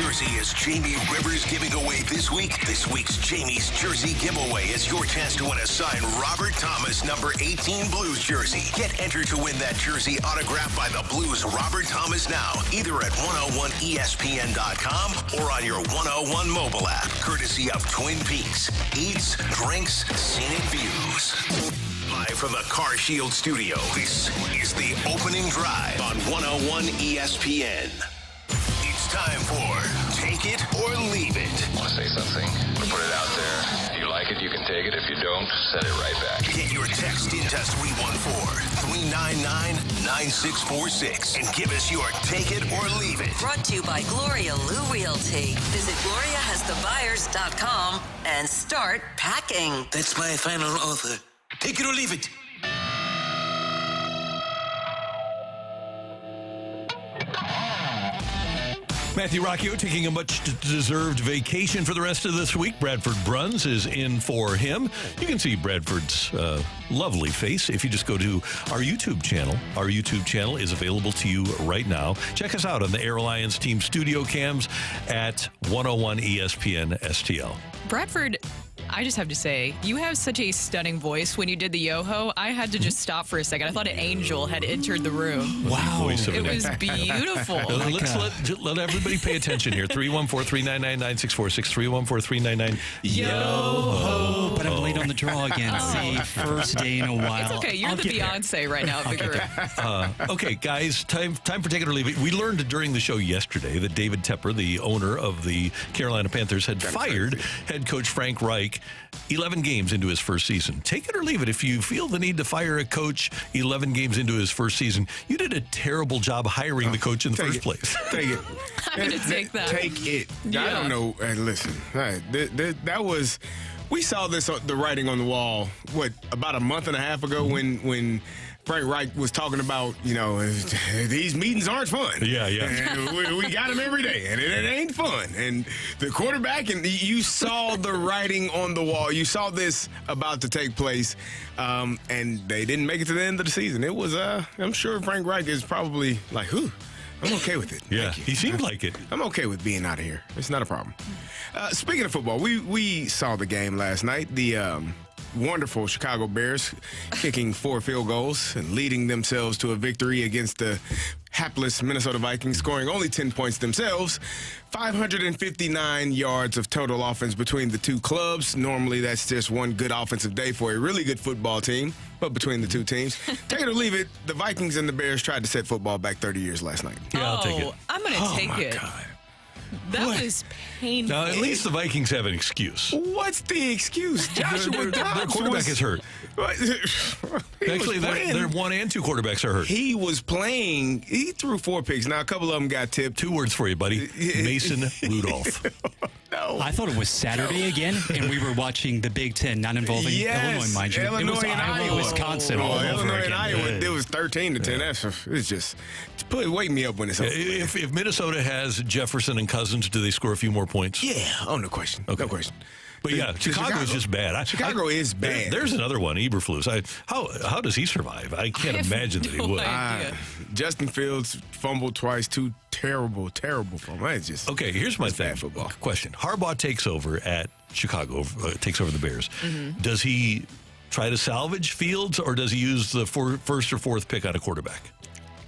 jersey is Jamie Rivers giving away this week? This week's Jamie's Jersey giveaway is your chance to win a signed Robert Thomas number 18 Blues jersey. Get entered to win that jersey autographed by the Blues Robert Thomas now, either at 101ESPN.com or on your 101 mobile app, courtesy of Twin Peaks. Eats, drinks, scenic views. Live from the Car Shield studio, this is the opening drive on 101 ESPN. It's time for Take It or Leave It. Want to say something? Put it out there. If you like it, you can take it. If you don't, send it right back. Get your text into 314-399-9646 and give us your Take It or Leave It. Brought to you by Gloria Lou Realty. Visit GloriaHasTheBuyers.com and start packing. That's my final offer. Take it or leave it. Matthew Rocchio taking a much-deserved vacation for the rest of this week. Bradford Bruns is in for him. You can see Bradford's lovely face if you just go to our YouTube channel. Our YouTube channel is available to you right now. Check us out on the Air Alliance Team studio cams at 101 ESPN STL. Bradford, I just have to say, you have such a stunning voice. When you did the yo-ho, I had to just stop for a second. I thought an angel had entered the room. Wow. It was beautiful. Let's let everybody pay attention here. 314-399-9646. 314-399. Yo-ho. But I'm late on the draw again. See, first day in a while. It's okay. You're the Beyonce right now of the group. Okay, guys, time for Take It or Leave It. We learned during the show yesterday that David Tepper, the owner of the Carolina Panthers, had fired head coach Frank Reich 11 games into his first season. Take it or leave it. If you feel the need to fire a coach 11 games into his first season, you did a terrible job hiring the coach in the first place. Take it. I'm going to take that. Take it. Yeah. I don't know. And listen, that was... We saw this, the writing on the wall, about a month and a half ago when Frank Reich was talking about, these meetings aren't fun. Yeah. And we got them every day, and it ain't fun. And the quarterback, and you saw the writing on the wall. You saw this about to take place, and they didn't make it to the end of the season. It was, I'm sure Frank Reich is probably like, I'm okay with it. Yeah, he seemed like it. I'm okay with being out of here. It's not a problem. Speaking of football, we saw the game last night. The wonderful Chicago Bears kicking 4 field goals and leading themselves to a victory against the hapless Minnesota Vikings, scoring only 10 points themselves. 559 yards of total offense between the two clubs. Normally, that's just one good offensive day for a really good football team. But between the two teams, take it or leave it, the Vikings and the Bears tried to set football back 30 years last night. Yeah, I'll take it. I'm going to take it. God. That was painful. Now, at least the Vikings have an excuse. What's the excuse? Joshua Their quarterback is hurt. Actually, their 1 and 2 quarterbacks are hurt. He was playing. He threw 4 picks. Now, a couple of them got tipped. 2 words for you, buddy. Mason Rudolph. No. I thought it was Saturday again, and we were watching the Big Ten, not involving Illinois, mind you. Illinois it was and Iowa, Wisconsin all over Illinois again. and Iowa, it was 13-10. It's just, wake me up when it's over. If Minnesota has Jefferson and Cousins, do they score a few more points? Yeah, no question. Okay. No question. But yeah, Chicago is just bad. Chicago is bad. There's another one, Eberflus. How does he survive? I can't imagine that he would. Justin Fields fumbled twice. 2 terrible fumbles. It's just okay. Here's my thing. bad football. Question: Harbaugh takes over at Chicago, takes over the Bears. Mm-hmm. Does he try to salvage Fields, or does he use the first or fourth pick on a quarterback?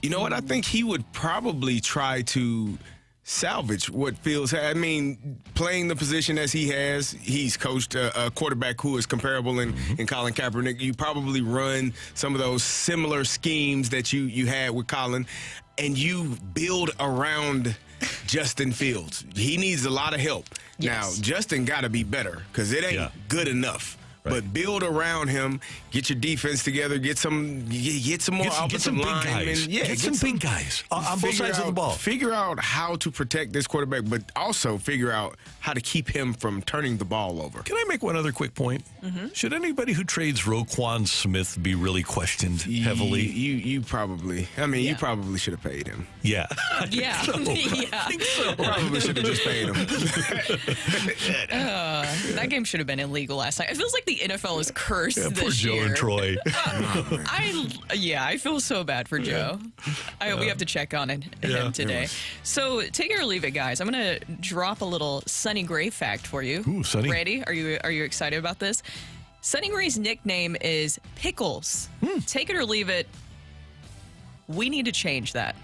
You know what? I think he would probably try to salvage what Fields had. I mean, playing the position as he has, he's coached a quarterback who is comparable in Colin Kaepernick. You probably run some of those similar schemes that you had with Colin, and you build around Justin Fields. He needs a lot of help. Yes. Now, Justin got to be better because it ain't good enough. Right. But build around him, get your defense together, get some more offensive linemen. Yeah, get some big guys on both sides of the ball. Figure out how to protect this quarterback, but also figure out how to keep him from turning the ball over. Can I make one other quick point? Mm-hmm. Should anybody who trades Roquan Smith be really questioned heavily? You probably. I mean, you probably should have paid him. Yeah. Yeah. I think so. Probably should have just paid him. That game should have been illegal last night. It feels like the the NFL is cursed Yeah, this poor Joe year. and Troy. I feel so bad for Joe. We have to check on him today. So take it or leave it, guys. I'm going to drop a little Sonny Gray fact for you. Ooh, Sonny. Ready? Are you excited about this? Sonny Gray's nickname is Pickles. Take it or leave it. We need to change that.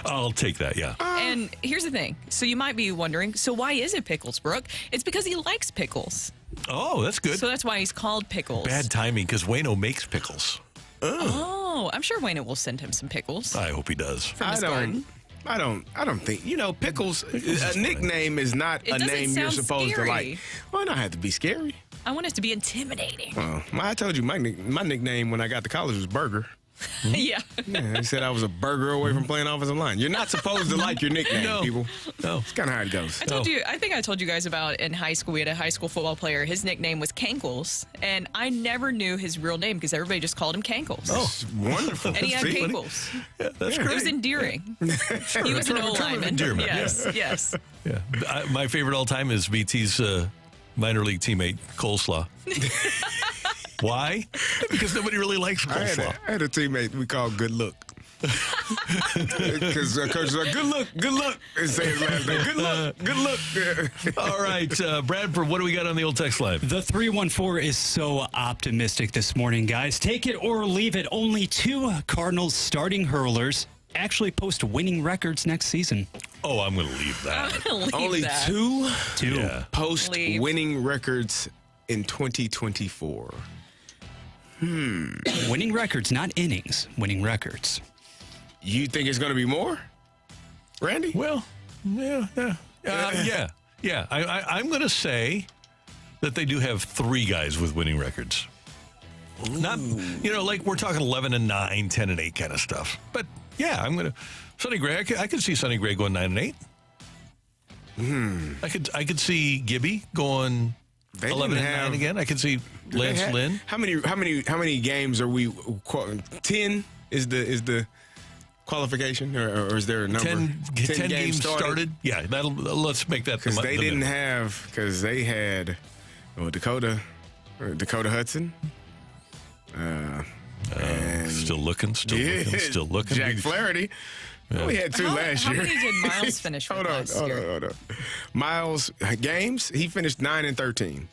I'll take that, yeah. And here's the thing. So you might be wondering, so why is it Pickles, Brooke? It's because he likes pickles. Oh, that's good. So that's why he's called Pickles. Bad timing because Wayno makes pickles. Oh, I'm sure Wayno will send him some pickles. I hope he does. From his garden. I don't think, Pickles, a nickname is not a doesn't name you're sound supposed scary. to like. Why not have to be scary? I want it to be intimidating. I told you my nickname when I got to college was Burger. Yeah. They said I was a burger away from playing offensive line. You're not supposed to like your nickname, people. No. It's kind of how it goes. I think I told you guys about in high school, we had a high school football player. His nickname was Cankles, and I never knew his real name because everybody just called him Cankles. Oh, wonderful. And he had See? Cankles. Yeah, that's It great. was endearing. He was an O-lineman. endearment, Yes. Yeah. My favorite all time is BT's minor league teammate, Coleslaw. Why? Because nobody really likes coleslaw. I had a teammate we called Good Look. Because coach was like, good look. And say his last name, good look. All right, Bradford, what do we got on the old text line? The 314 is so optimistic this morning, guys. Take it or leave it. Only 2 Cardinals starting hurlers actually post winning records next season. Oh, I'm going to leave that. I'm gonna leave Only that. 2 Yeah. post Leave. winning records in 2024. Winning records, not innings. Winning records. You think it's going to be more, Randy? Well, yeah. I'm going to say that they do have 3 guys with winning records. Not, like we're talking 11-9, 10-8 kind of stuff. But yeah, Sonny Gray. I could see Sonny Gray going 9-8. I could see Gibby going 11-9 again. I could see Lance Lynn. How many games are we? 10 is the qualification, or is there a number? 10 games started. Yeah, let's make that because they didn't have they had Dakota Hudson. Still looking. Jack Flaherty. Yeah. We had 2 last year. How many did Miles finish with last year? Hold on. Miles games, he finished 9-13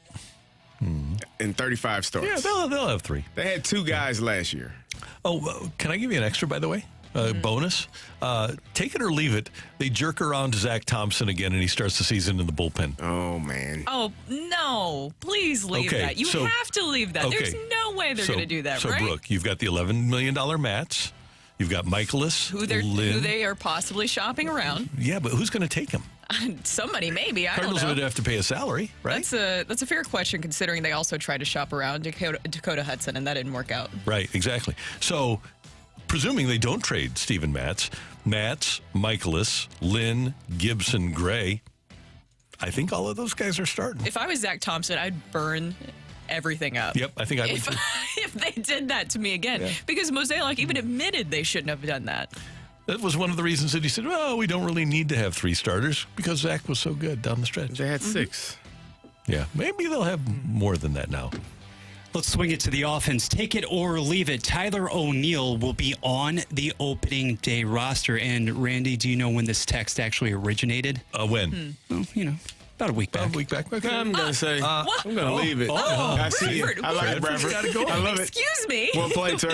in 35 starts. Yeah, they'll have 3. They had 2 guys last year. Oh, can I give you an extra, by the way? Bonus. Take it or leave it. They jerk around to Zach Thompson again, and he starts the season in the bullpen. Oh, man. Oh, no. Please leave that. You have to leave that. Okay. There's no way they're going to do that, right? So, Brooke, you've got the $11 million Mats. You've got Michaelis, who they are possibly shopping around. Yeah, but who's going to take him? Somebody, maybe. I Cardinals don't know. would have to pay a salary, right? That's a fair question, considering they also tried to shop around Dakota Hudson, and that didn't work out. Right, exactly. So, presuming they don't trade Steven Matz, Michaelis, Lynn, Gibson, Gray, I think all of those guys are starting. If I was Zach Thompson, I'd burn everything up. Yep, I think I would too. If they did that to me again. Because Mosaic even admitted they shouldn't have done that. That was one of the reasons that he said, well, we don't really need to have 3 starters because Zach was so good down the stretch. They had 6. Yeah, maybe they'll have more than that now. Let's swing it to the offense. Take it or leave it. Tyler O'Neill will be on the opening day roster. And Randy, do you know when this text actually originated? When? Well, about a week back. Okay. I'm going to say, I'm going to leave it. I see it. I like it, Bradford. I love it. Excuse me. Well played, sir.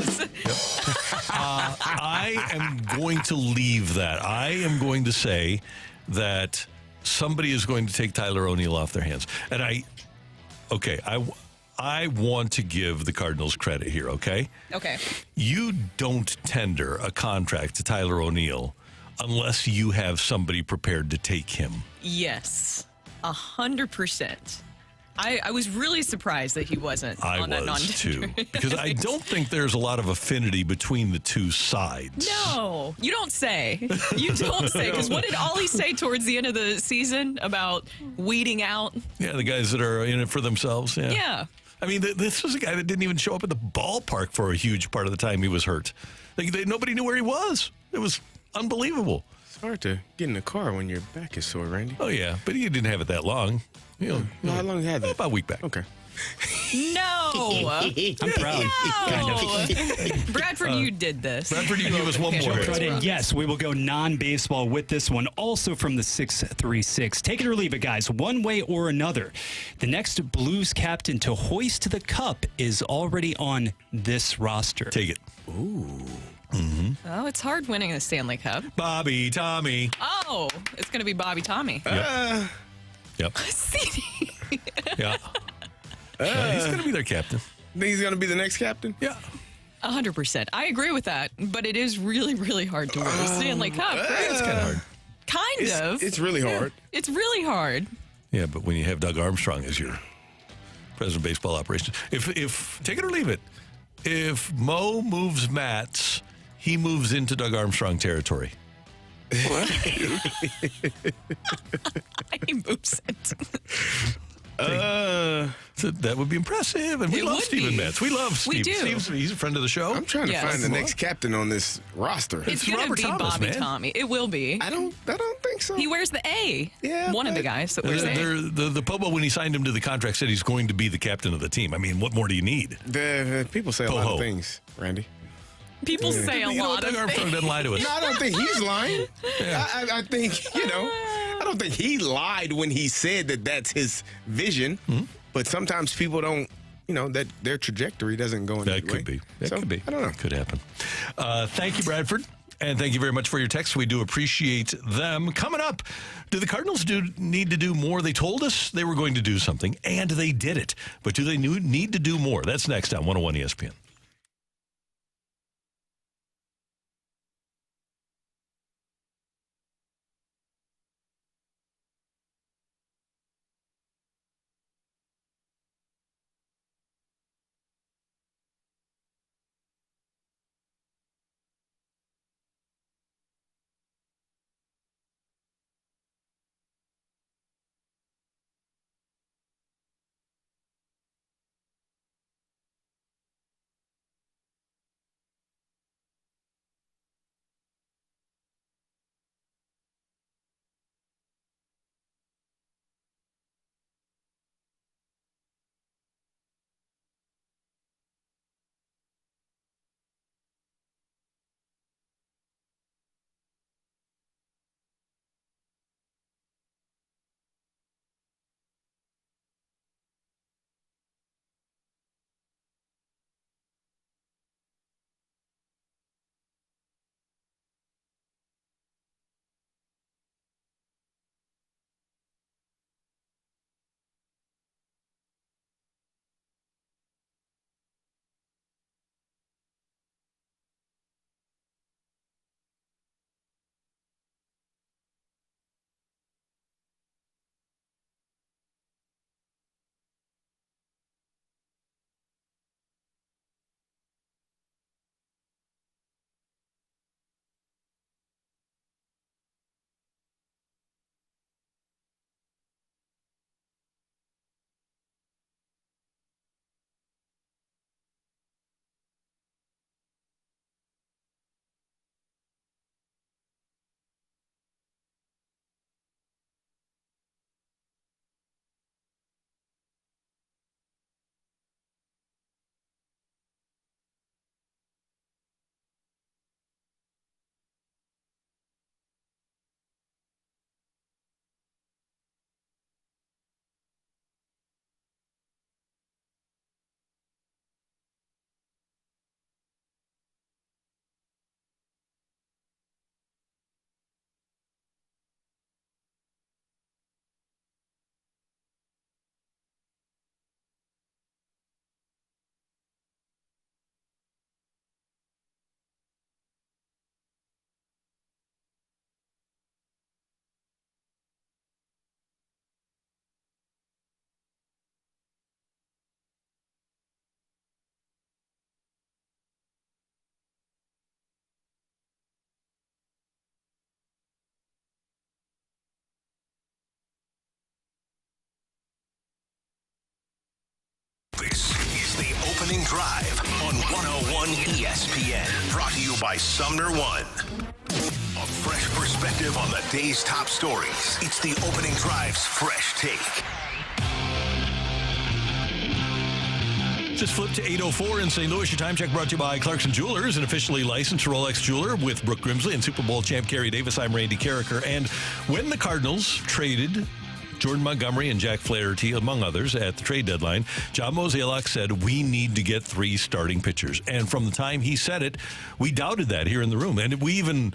I am going to leave that. I am going to say that somebody is going to take Tyler O'Neill off their hands. And I want to give the Cardinals credit here, okay? Okay. You don't tender a contract to Tyler O'Neill unless you have somebody prepared to take him. Yes. 100%. I was really surprised that he wasn't on that non-tender. I was too. Because I don't think there's a lot of affinity between the 2 sides. No, you don't say. You don't say. Because what did Ollie say towards the end of the season about weeding out? Yeah, the guys that are in it for themselves. Yeah. I mean, this was a guy that didn't even show up at the ballpark for a huge part of the time he was hurt. Nobody knew where he was. It was unbelievable. It's hard to get in the car when your back is sore, Randy. Oh, yeah, but he didn't have it that long. How long had that? About a week back. Okay. No. I'm proud. Kind of. Bradford, you did this. Bradford, you give us one more. And yes, we will go non-baseball with this one, also from the 636. Take it or leave it, guys, one way or another. The next Blues captain to hoist the cup is already on this roster. Take it. Ooh. Mm-hmm. Oh, it's hard winning the Stanley Cup. Bobby Tommy. Oh, it's going to be Bobby Tommy. Yep. CD. Yeah. He's going to be their captain. Think he's going to be the next captain? Yeah. 100%. I agree with that, but it is really, really hard to win the Stanley Cup. Right? It's kind of hard. Kind of. It's really hard. It's really hard. Yeah, but when you have Doug Armstrong as your president of baseball operations, if take it or leave it, if Mo moves Mats, he moves into Doug Armstrong territory. What? He moves it. So that would be impressive, and we love Steven Matz. We love Steve. We do. He's a friend of the show. I'm trying to find the next captain on this roster. It's going to be Thomas, Bobby man. Tommy. It will be. I don't think so. He wears the A. Yeah, One of the guys that wears the A. The Pobo, when he signed him to the contract, said he's going to be the captain of the team. I mean, what more do you need? The people say a lot of things, Randy. People say a lot Doug of Armstrong things. doesn't lie to us. No, I don't think he's lying. I think, I don't think he lied when he said that that's his vision. Mm-hmm. But sometimes people don't, that their trajectory doesn't go in that way. Could be. That could be. I don't know. That could happen. Thank you, Bradford. And thank you very much for your texts. We do appreciate them. Coming up, do the Cardinals need to do more? They told us they were going to do something, and they did it. But do they need to do more? That's next on 101 ESPN. This is the opening drive on 101 ESPN. Brought to you by Sumner One. A fresh perspective on the day's top stories. It's the opening drive's fresh take. Just flip to 8:04 in St. Louis. Your time check brought to you by Clarkson Jewelers, an officially licensed Rolex jeweler with Brooke Grimsley and Super Bowl champ Carey Davis. I'm Randy Carricker. And when the Cardinals traded Jordan Montgomery and Jack Flaherty, among others, at the trade deadline, John Mozeliak said, we need to get 3 starting pitchers. And from the time he said it, we doubted that here in the room. And we even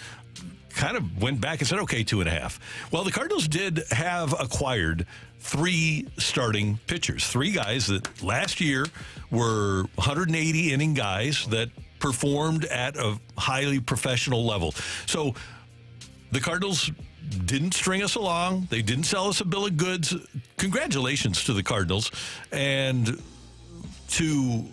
kind of went back and said, okay, 2.5. Well, the Cardinals did have acquired 3 starting pitchers, 3 guys that last year were 180 inning guys that performed at a highly professional level. So the Cardinals didn't string us along. They didn't sell us a bill of goods. Congratulations to the Cardinals and to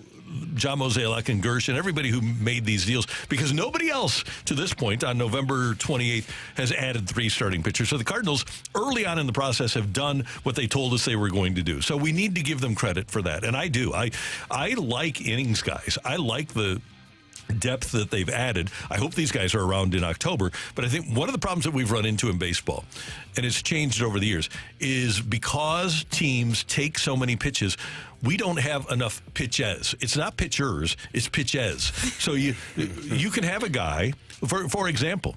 John Mozeliak and Gersh and everybody who made these deals, because nobody else to this point on November 28th has added 3 starting pitchers. So the Cardinals early on in the process have done what they told us they were going to do. So we need to give them credit for that. And I do. I like innings guys. I like the depth that they've added. I hope these guys are around in October. But I think one of the problems that we've run into in baseball, and it's changed over the years, is because teams take so many pitches, we don't have enough pitches. It's not pitchers, it's pitches. So you can have a guy, for example,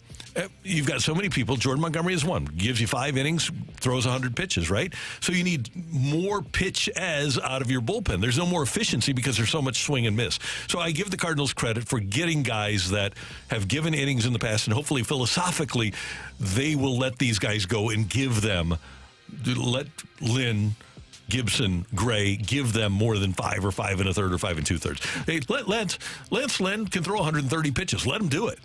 you've got so many people. Jordan Montgomery is one. Gives you 5 innings, throws 100 pitches, right? So you need more pitches out of your bullpen. There's no more efficiency because there's so much swing and miss. So I give the Cardinals credit for getting guys that have given innings in the past, and hopefully philosophically they will let these guys go and let Lynn, Gibson, Gray, give them more than 5 or 5 1/3 or 5 2/3. Hey, Lance Lynn can throw 130 pitches. Let him do it.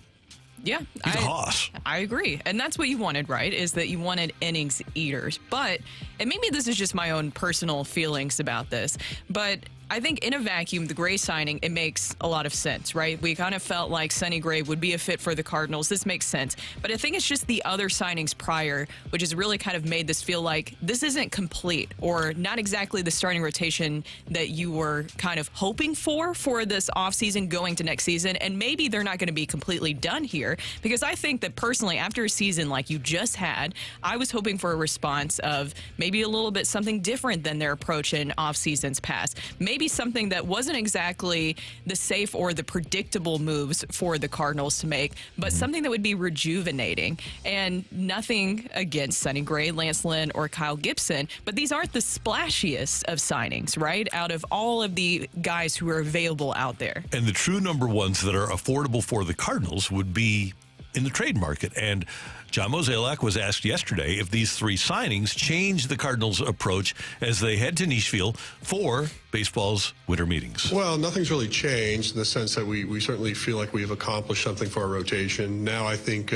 Yeah. He's a hoss. I agree. And that's what you wanted, right? Is that you wanted innings eaters. But, and maybe this is just my own personal feelings about this, but I think in a vacuum, the Gray signing, it makes a lot of sense, right? We kind of felt like Sonny Gray would be a fit for the Cardinals. This makes sense. But I think it's just the other signings prior, which has really kind of made this feel like this isn't complete, or not exactly the starting rotation that you were kind of hoping for this offseason going to next season. And maybe they're not going to be completely done here, because I think that personally, after a season like you just had, I was hoping for a response of maybe a little bit something different than their approach in off seasons past. Maybe something that wasn't exactly the safe or the predictable moves for the Cardinals to make, but something that would be rejuvenating. And nothing against Sonny Gray, Lance Lynn, or Kyle Gibson, but these aren't the splashiest of signings, right? Out of all of the guys who are available out there. And the true number ones that are affordable for the Cardinals would be in the trade market. And John Mozeliak was asked yesterday if these 3 signings change the Cardinals' approach as they head to Nashville for baseball's winter meetings. Well, nothing's really changed in the sense that we certainly feel like we have accomplished something for our rotation. Now I think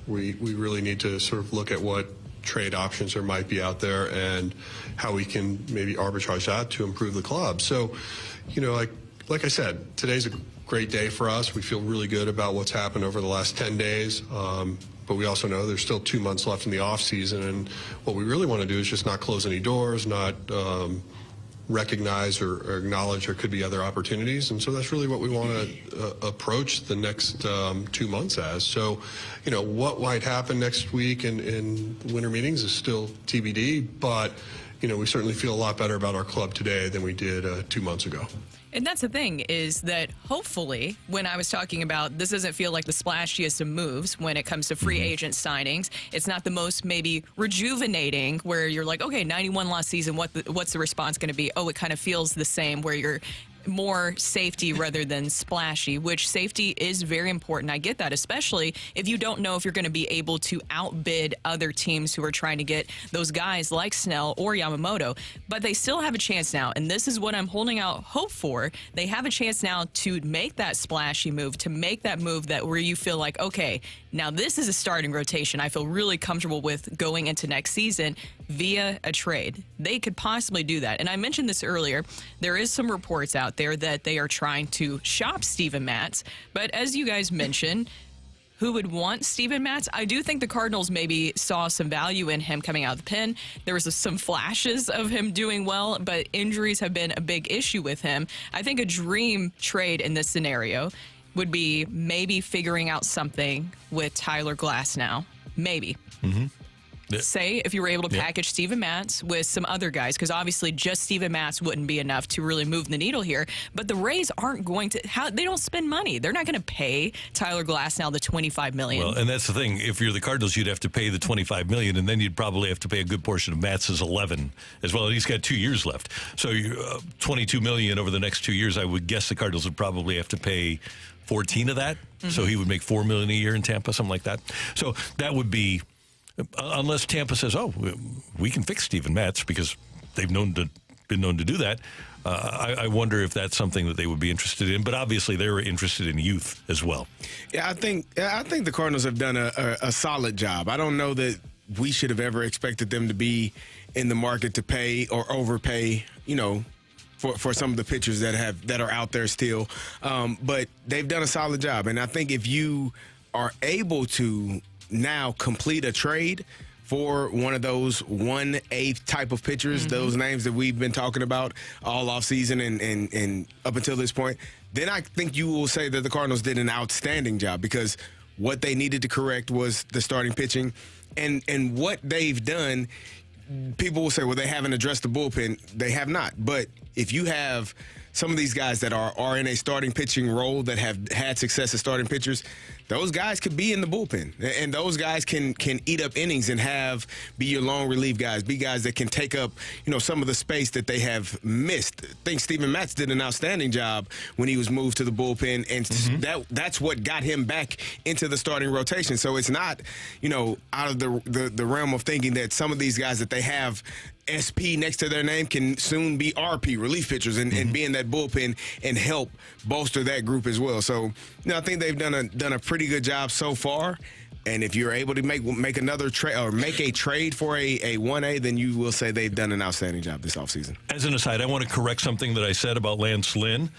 we really need to sort of look at what trade options there might be out there and how we can maybe arbitrage that to improve the club. So, like I said, today's a great day for us. We feel really good about what's happened over the last 10 days. But we also know there's still 2 months left in the off season, and what we really want to do is just not close any doors, not recognize or acknowledge there could be other opportunities. And so that's really what we want to approach the next 2 months as. So, what might happen next week in winter meetings is still TBD, but we certainly feel a lot better about our club today than we did 2 months ago. And that's the thing, is that hopefully, when I was talking about this doesn't feel like the splashiest of moves when it comes to free agent signings, it's not the most maybe rejuvenating where you're like, okay, 91 last season, what's the response going to be? Oh, it kind of feels the same, where you're more safety rather than splashy, which safety is very important. I get that, especially if you don't know if you're going to be able to outbid other teams who are trying to get those guys like Snell or Yamamoto. But they still have a chance now, and this is what I'm holding out hope for. They have a chance now to make that splashy move, to make that move that where you feel like, okay, now this is a starting rotation I feel really comfortable with going into next season via a trade. They could possibly do that. And I mentioned this earlier. There is some reports out there that they are trying to shop Steven Matz. But as you guys mentioned, who would want Steven Matz? I do think the Cardinals maybe saw some value in him coming out of the pen. There was some flashes of him doing well, but injuries have been a big issue with him. I think a dream trade in this scenario would be maybe figuring out something with Tyler Glasnow. Maybe. say if you were able to package Steven Matz with some other guys, because obviously just Steven Matz wouldn't be enough to really move the needle here. But the Rays aren't going to. They don't spend money. They're not going to pay Tyler Glasnow the $25 million. Well, and that's the thing. If you're the Cardinals, you'd have to pay the $25 million, and then you'd probably have to pay a good portion of Matz's $11 as well. And he's got 2 years left, so $22 million over the next 2 years. I would guess the Cardinals would probably have to pay 14 of that. So he would make $4 million a year in Tampa, something like that. So that would be. Unless Tampa says, "Oh, we can fix Steven Matz," because they've been known to do that. I wonder if that's something that they would be interested in. But obviously, they're interested in youth as well. Yeah, I think the Cardinals have done a solid job. I don't know that we should have ever expected them to be in the market to pay or overpay. For some of the pitchers that are out there still, but they've done a solid job. And I think if you are able to now complete a trade for one of those 1/8 type of pitchers, those names that we've been talking about all offseason and up until this point, then I think you will say that the Cardinals did an outstanding job, because what they needed to correct was the starting pitching. And what they've done, people will say, well, they haven't addressed the bullpen. They have not. But if you have some of these guys that are in a starting pitching role that have had success as starting pitchers, those guys could be in the bullpen, and those guys can eat up innings and be your long relief guys, be guys that can take up some of the space that they have missed. I think Steven Matz did an outstanding job when he was moved to the bullpen, and that's what got him back into the starting rotation. So it's not out of the realm of thinking that some of these guys that they have SP next to their name can soon be RP, relief pitchers, and be in that bullpen and help bolster that group as well. So, I think they've done a pretty good job so far. And if you're able to make another trade or make a trade for a 1A, then you will say they've done an outstanding job this offseason. As an aside, I want to correct something that I said about Lance Lynn.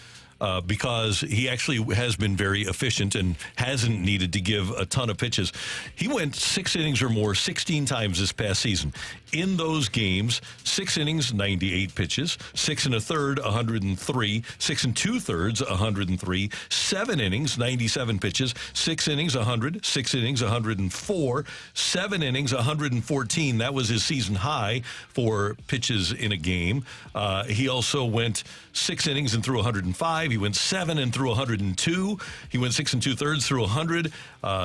Because he actually has been very efficient and hasn't needed to give a ton of pitches. He went 6 innings or more 16 times this past season. In those games, 6 innings, 98 pitches, 6 1/3, 103, 6 2/3, 103, 7 innings, 97 pitches, 6 innings, 100, 6 innings, 104, 7 innings, 114. That was his season high for pitches in a game. He also went 6 innings and threw 105. He went 7 and threw 102. He went 6 2/3 through 100.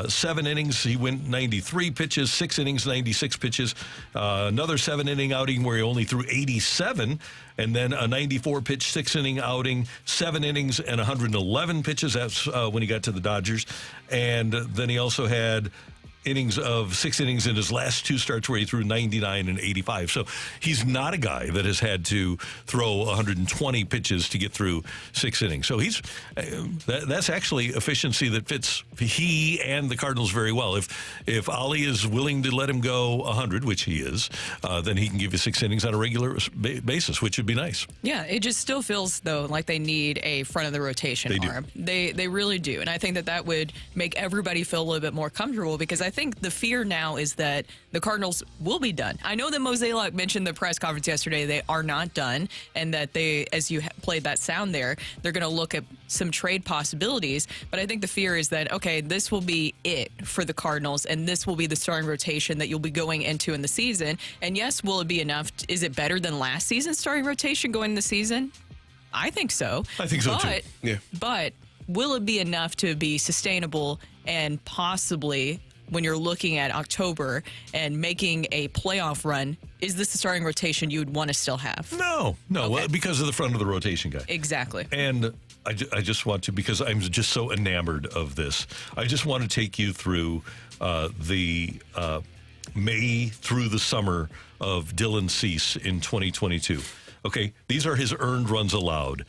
7 innings, he went 93 pitches. 6 innings, 96 pitches. Another 7-inning outing where he only threw 87. And then a 94-pitch 6-inning outing, 7 innings and 111 pitches. That's when he got to the Dodgers. And then he also had 6 innings in his last 2 starts where he threw 99 and 85. So he's not a guy that has had to throw 120 pitches to get through 6 innings. So that's actually efficiency that fits he and the Cardinals very well. If Ollie is willing to let him go 100, which he is, then he can give you 6 innings on a regular basis, which would be nice. Yeah, it just still feels, though, like they need a front of the rotation arm. They really do. And I think that would make everybody feel a little bit more comfortable, because I think the fear now is that the Cardinals will be done. I know that Mozeliak mentioned in the press conference yesterday they are not done, and that they, as you played that sound there, they're going to look at some trade possibilities. But I think the fear is that, okay, this will be it for the Cardinals, and this will be the starting rotation that you'll be going into in the season. And yes, will it be enough? Is it better than last season's starting rotation going into the season? I think so. I think so, too. Yeah. But will it be enough to be sustainable and possibly, when you're looking at October and making a playoff run, is this the starting rotation you would want to still have? No, Okay. Because of the front of the rotation guy. Exactly. And I just want to, because I'm just so enamored of this, I just want to take you through the May through the summer of Dylan Cease in 2022. Okay, these are his earned runs allowed.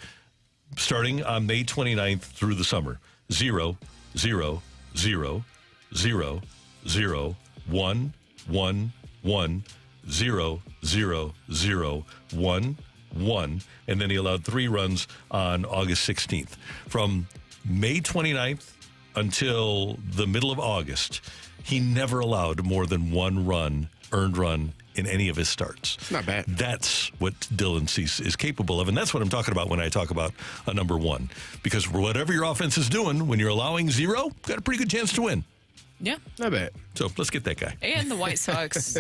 Starting on May 29th through the summer, 0, 0, 0, 0, 0, 1, 1, 1, 0, 0, 0, 1, 1, and then he allowed 3 runs on August 16th. From May 29th until the middle of August, he never allowed more than 1 earned run in any of his starts. It's not bad. That's what Dylan Cease is capable of, and that's what I'm talking about when I talk about a number 1. Because whatever your offense is doing, when you're allowing 0, you've got a pretty good chance to win. Yeah. Not bad. So let's get that guy. And the White Sox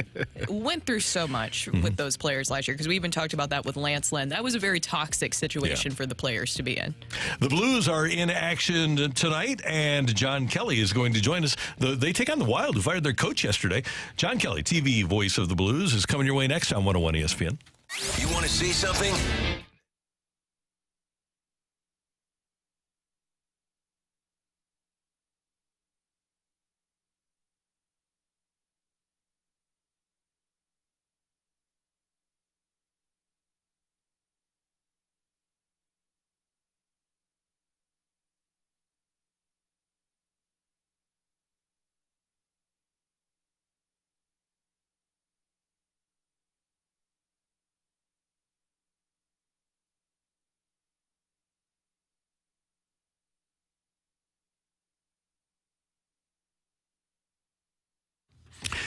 went through so much with those players last year, because we even talked about that with Lance Lynn. That was a very toxic situation for the players to be in. The Blues are in action tonight, and John Kelly is going to join us. They take on the Wild, who fired their coach yesterday. John Kelly, TV voice of the Blues, is coming your way next on 101 ESPN. You want to see something?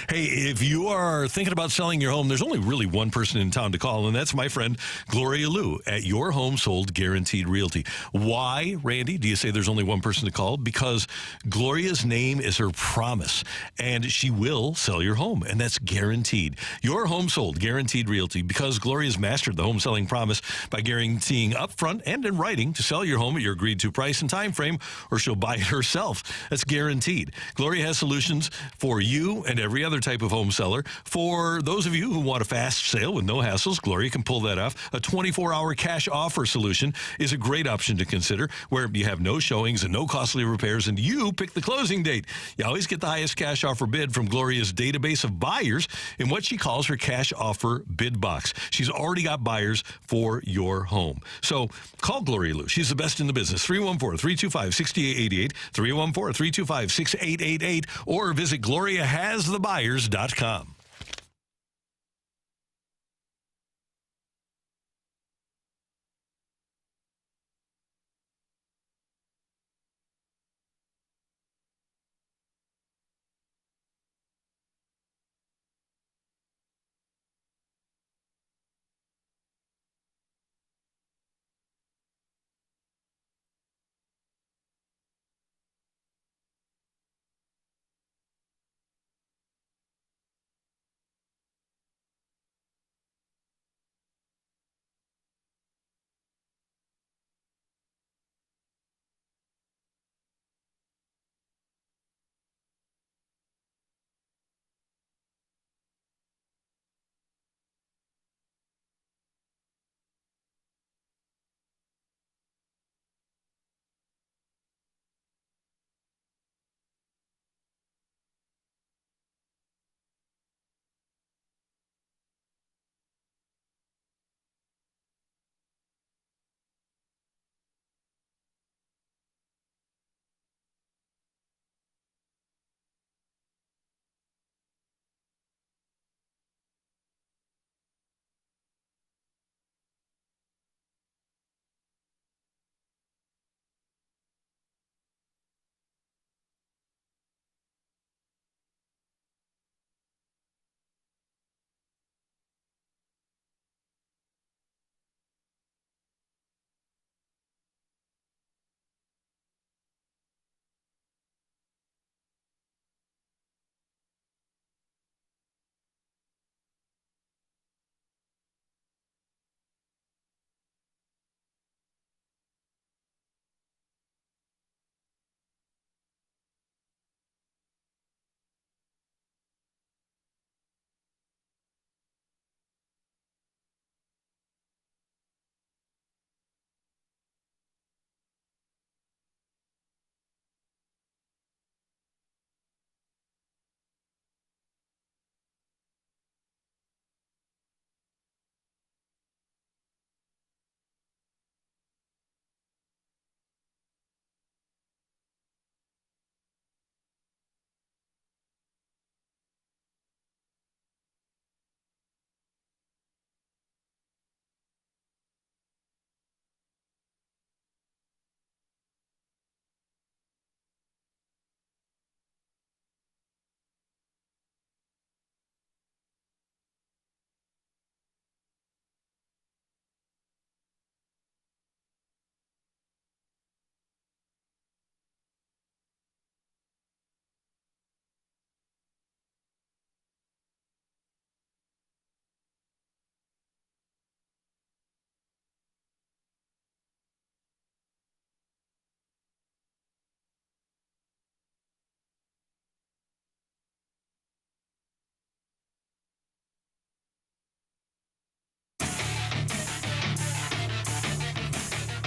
Hey, if you are thinking about selling your home, there's only really one person in town to call, and that's my friend Gloria Liu at Your Home Sold Guaranteed Realty. Why, Randy, do you say there's only one person to call? Because Gloria's name is her promise, and she will sell your home, and that's guaranteed. Your Home Sold Guaranteed Realty, because Gloria's mastered the home selling promise by guaranteeing upfront and in writing to sell your home at your agreed to price and time frame, or she'll buy it herself. That's guaranteed. Gloria has solutions for you and every other type of home seller. For those of you who want a fast sale with no hassles, Gloria can pull that off. A 24-hour cash offer solution is a great option to consider, where you have no showings and no costly repairs, and you pick the closing date. You always get the highest cash offer bid from Gloria's database of buyers in what she calls her cash offer bid box. She's already got buyers for your home. So call Gloria Liu. She's the best in the business. 314-325-6888, 314-325-6888, or visit GloriaHasTheBuyers.com.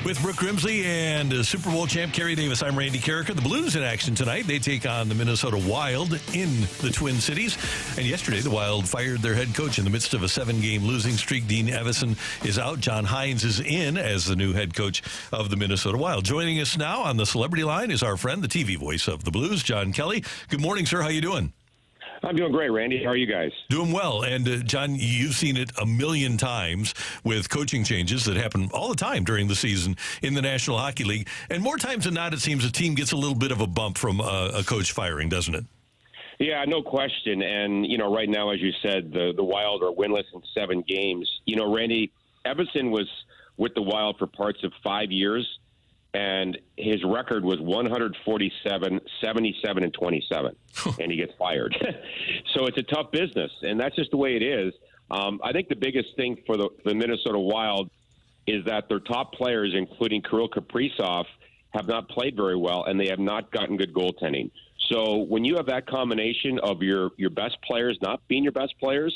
With Brooke Grimsley and Super Bowl champ Carey Davis, I'm Randy Carricker. The Blues in action tonight. They take on the Minnesota Wild in the Twin Cities. And yesterday, the Wild fired their head coach in the midst of a 7-game losing streak. Dean Evison is out. John Hines is in as the new head coach of the Minnesota Wild. Joining us now on the celebrity line is our friend, the TV voice of the Blues, John Kelly. Good morning, sir. How you doing? I'm doing great, Randy. How are you guys? Doing well. And, John, you've seen it a million times with coaching changes that happen all the time during the season in the National Hockey League. And more times than not, it seems a team gets a little bit of a bump from a coach firing, doesn't it? Yeah, no question. And, right now, as you said, the Wild are winless in 7 games. Randy, Everson was with the Wild for parts of 5 years, and his record was 147, 77, and 27, and he gets fired. So it's a tough business, and that's just the way it is. I think the biggest thing for the Minnesota Wild is that their top players, including Kirill Kaprizov, have not played very well, and they have not gotten good goaltending. So when you have that combination of your best players not being your best players,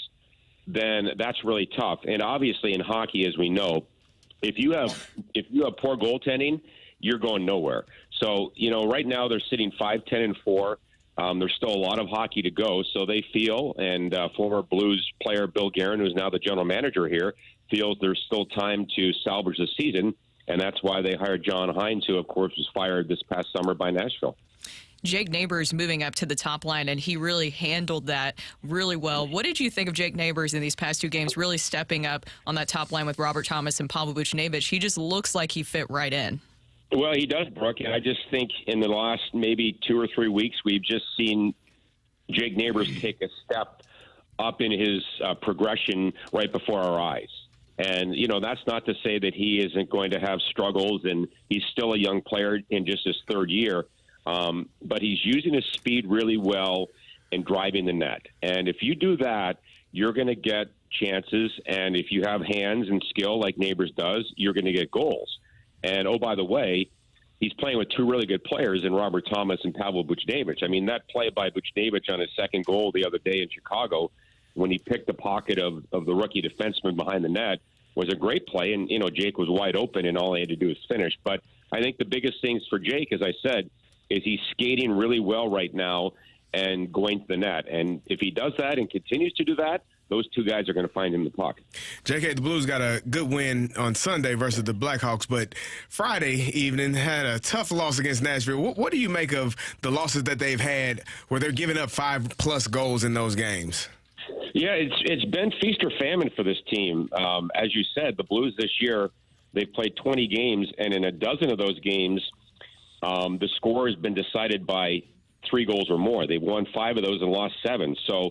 then that's really tough. And obviously in hockey, as we know, if you have poor goaltending, you're going nowhere. So, right now they're sitting 5-10-4. There's still a lot of hockey to go. So they feel, and former Blues player Bill Guerin, who's now the general manager here, feels there's still time to salvage the season. And that's why they hired John Hines, who, of course, was fired this past summer by Nashville. Jake Neighbors moving up to the top line, and he really handled that really well. What did you think of Jake Neighbors in these past 2 games, really stepping up on that top line with Robert Thomas and Pavel Buchnevich? He just looks like he fit right in. Well, he does, Brooke, and I just think in the last maybe 2 or 3 weeks, we've just seen Jake Neighbors take a step up in his progression right before our eyes. And, that's not to say that he isn't going to have struggles, and he's still a young player in just his 3rd year. But he's using his speed really well and driving the net. And if you do that, you're going to get chances. And if you have hands and skill like Neighbors does, you're going to get goals. And, oh, by the way, he's playing with 2 really good players in Robert Thomas and Pavel Buchnevich. I mean, that play by Buchnevich on his second goal the other day in Chicago when he picked the pocket of the rookie defenseman behind the net was a great play. And, Jake was wide open, and all he had to do was finish. But I think the biggest things for Jake, as I said, is he's skating really well right now and going to the net. And if he does that and continues to do that, those 2 guys are going to find him the puck. JK, the Blues got a good win on Sunday versus the Blackhawks, but Friday evening had a tough loss against Nashville. What do you make of the losses that they've had where they're giving up 5+ goals in those games? Yeah, it's been feast or famine for this team. As you said, the Blues this year, they've played 20 games, and in a dozen of those games, the score has been decided by 3 goals or more. They've won 5 of those and lost 7. So,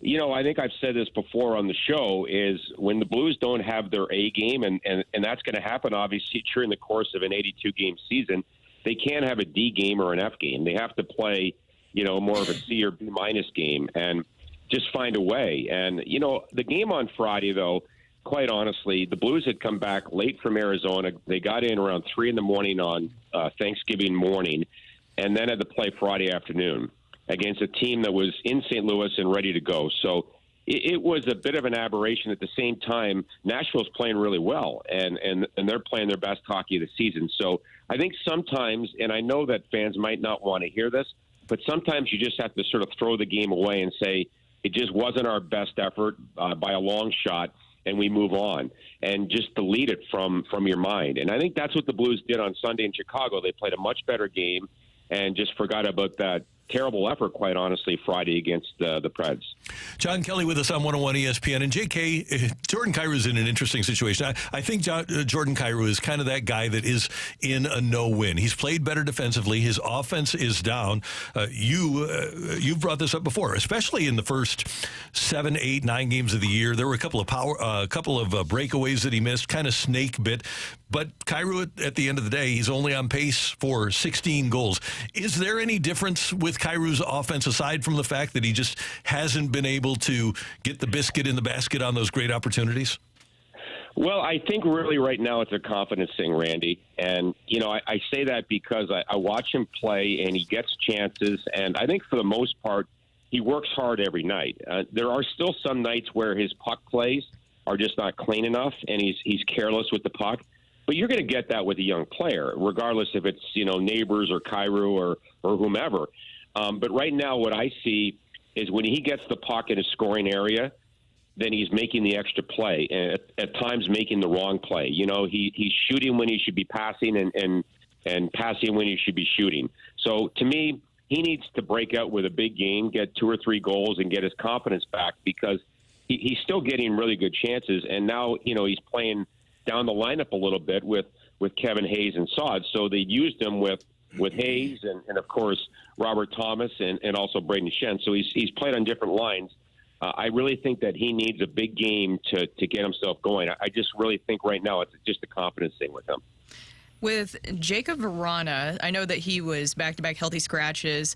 I think I've said this before on the show, is when the Blues don't have their A game, and that's going to happen, obviously, during the course of an 82-game season, they can't have a D game or an F game. They have to play, more of a C or B- game and just find a way. And, the game on Friday, though, quite honestly, the Blues had come back late from Arizona. They got in around 3 a.m. on Thanksgiving morning, and then had to play Friday afternoon against a team that was in St. Louis and ready to go. So it was a bit of an aberration. At the same time, Nashville's playing really well, and they're playing their best hockey of the season. So I think sometimes, and I know that fans might not want to hear this, but sometimes you just have to sort of throw the game away and say, it just wasn't our best effort by a long shot, and we move on, and just delete it from your mind. And I think that's what the Blues did on Sunday in Chicago. They played a much better game and just forgot about that terrible effort, quite honestly, Friday against the Preds. John Kelly with us on 101 ESPN. And JK, Jordan Kyrou is in an interesting situation. I think Jordan Kyrou is kind of that guy that is in a no-win. He's played better defensively. His offense is down. You've brought this up before, especially in the first 7, 8, 9 games of the year. There were a couple of breakaways that he missed, kind of snake bit. But Kyrou, at the end of the day, he's only on pace for 16 goals. Is there any difference with Kyrou's offense aside from the fact that he just hasn't been able to get the biscuit in the basket on those great opportunities? Well, I think really right now it's a confidence thing, Randy. And, I say that because I watch him play and he gets chances. And I think for the most part, he works hard every night. There are still some nights where his puck plays are just not clean enough and he's careless with the puck. But you're going to get that with a young player, regardless if it's, Neighbors or Kyrou or whomever. But right now what I see is when he gets the puck in a scoring area, then he's making the extra play, and at times making the wrong play. He's shooting when he should be passing and passing when he should be shooting. So to me, he needs to break out with a big game, get 2 or 3 goals, and get his confidence back, because he's still getting really good chances. And now, he's playing down the lineup a little bit with Kevin Hayes and Sod. So they used him with Hayes and of course, Robert Thomas and also Braden Shen. So he's played on different lines. I really think that he needs a big game to get himself going. I just really think right now it's just a confidence thing with him. With Jacob Vrana, I know that he was back-to-back healthy scratches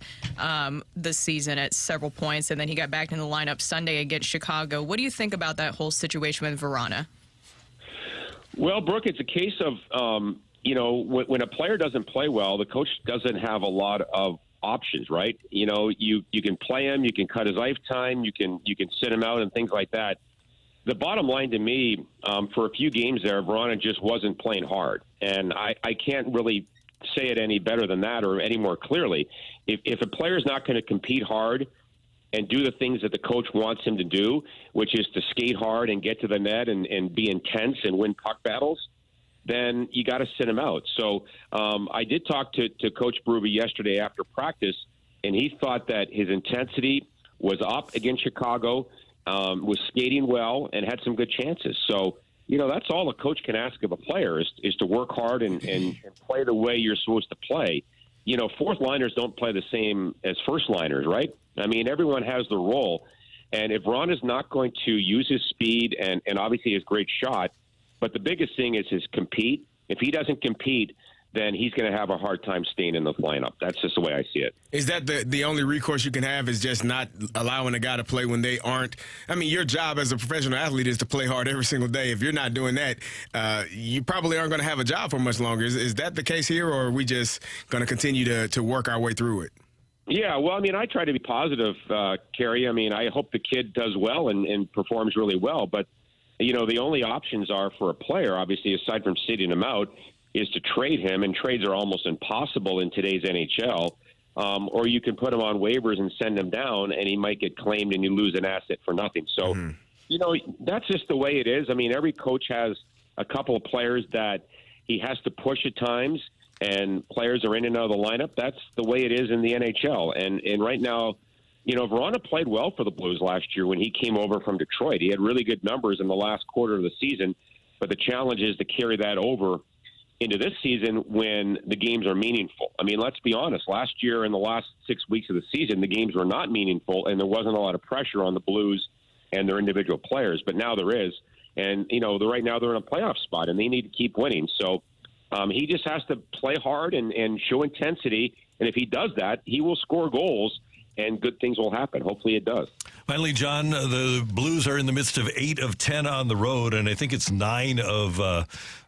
this season at several points, and then he got back in the lineup Sunday against Chicago. What do you think about that whole situation with Vrana? Well, Brooke, it's a case of, when a player doesn't play well, the coach doesn't have a lot of options, right? You can play him, you can cut his ice time, you can sit him out and things like that. The bottom line to me, for a few games there, Vrana just wasn't playing hard. And I can't really say it any better than that or any more clearly. If a player is not going to compete hard and do the things that the coach wants him to do, which is to skate hard and get to the net and be intense and win puck battles, then you got to sit him out. So I did talk to Coach Berube yesterday after practice, and he thought that his intensity was up against Chicago, was skating well, and had some good chances. So, that's all a coach can ask of a player is to work hard and play the way you're supposed to play. Fourth liners don't play the same as first liners, right? I mean, everyone has their role. And if Ron is not going to use his speed and obviously his great shot, but the biggest thing is his compete. If he doesn't compete, then he's going to have a hard time staying in the lineup. That's just the way I see it. Is that the only recourse you can have is just not allowing a guy to play when they aren't? I mean, your job as a professional athlete is to play hard every single day. If you're not doing that, you probably aren't going to have a job for much longer. Is that the case here, or are we just going to continue to work our way through it? Yeah, well, I mean, I try to be positive, Carey. I mean, I hope the kid does well and performs really well. But, the only options are for a player, obviously, aside from sitting him out, is to trade him, and trades are almost impossible in today's NHL. Or you can put him on waivers and send him down, and he might get claimed, and you lose an asset for nothing. So, that's just the way it is. I mean, every coach has a couple of players that he has to push at times, and players are in and out of the lineup. That's the way it is in the NHL. And right now, Vrana played well for the Blues last year when he came over from Detroit. He had really good numbers in the last quarter of the season, but the challenge is to carry that over into this season when the games are meaningful. I mean, let's be honest. Last year, in the last 6 weeks of the season, the games were not meaningful, and there wasn't a lot of pressure on the Blues and their individual players. But now there is. And, right now they're in a playoff spot, and they need to keep winning. So he just has to play hard and show intensity. And if he does that, he will score goals, and good things will happen. Hopefully it does. Finally, John, the Blues are in the midst of 8 of 10 on the road, and I think it's 9 of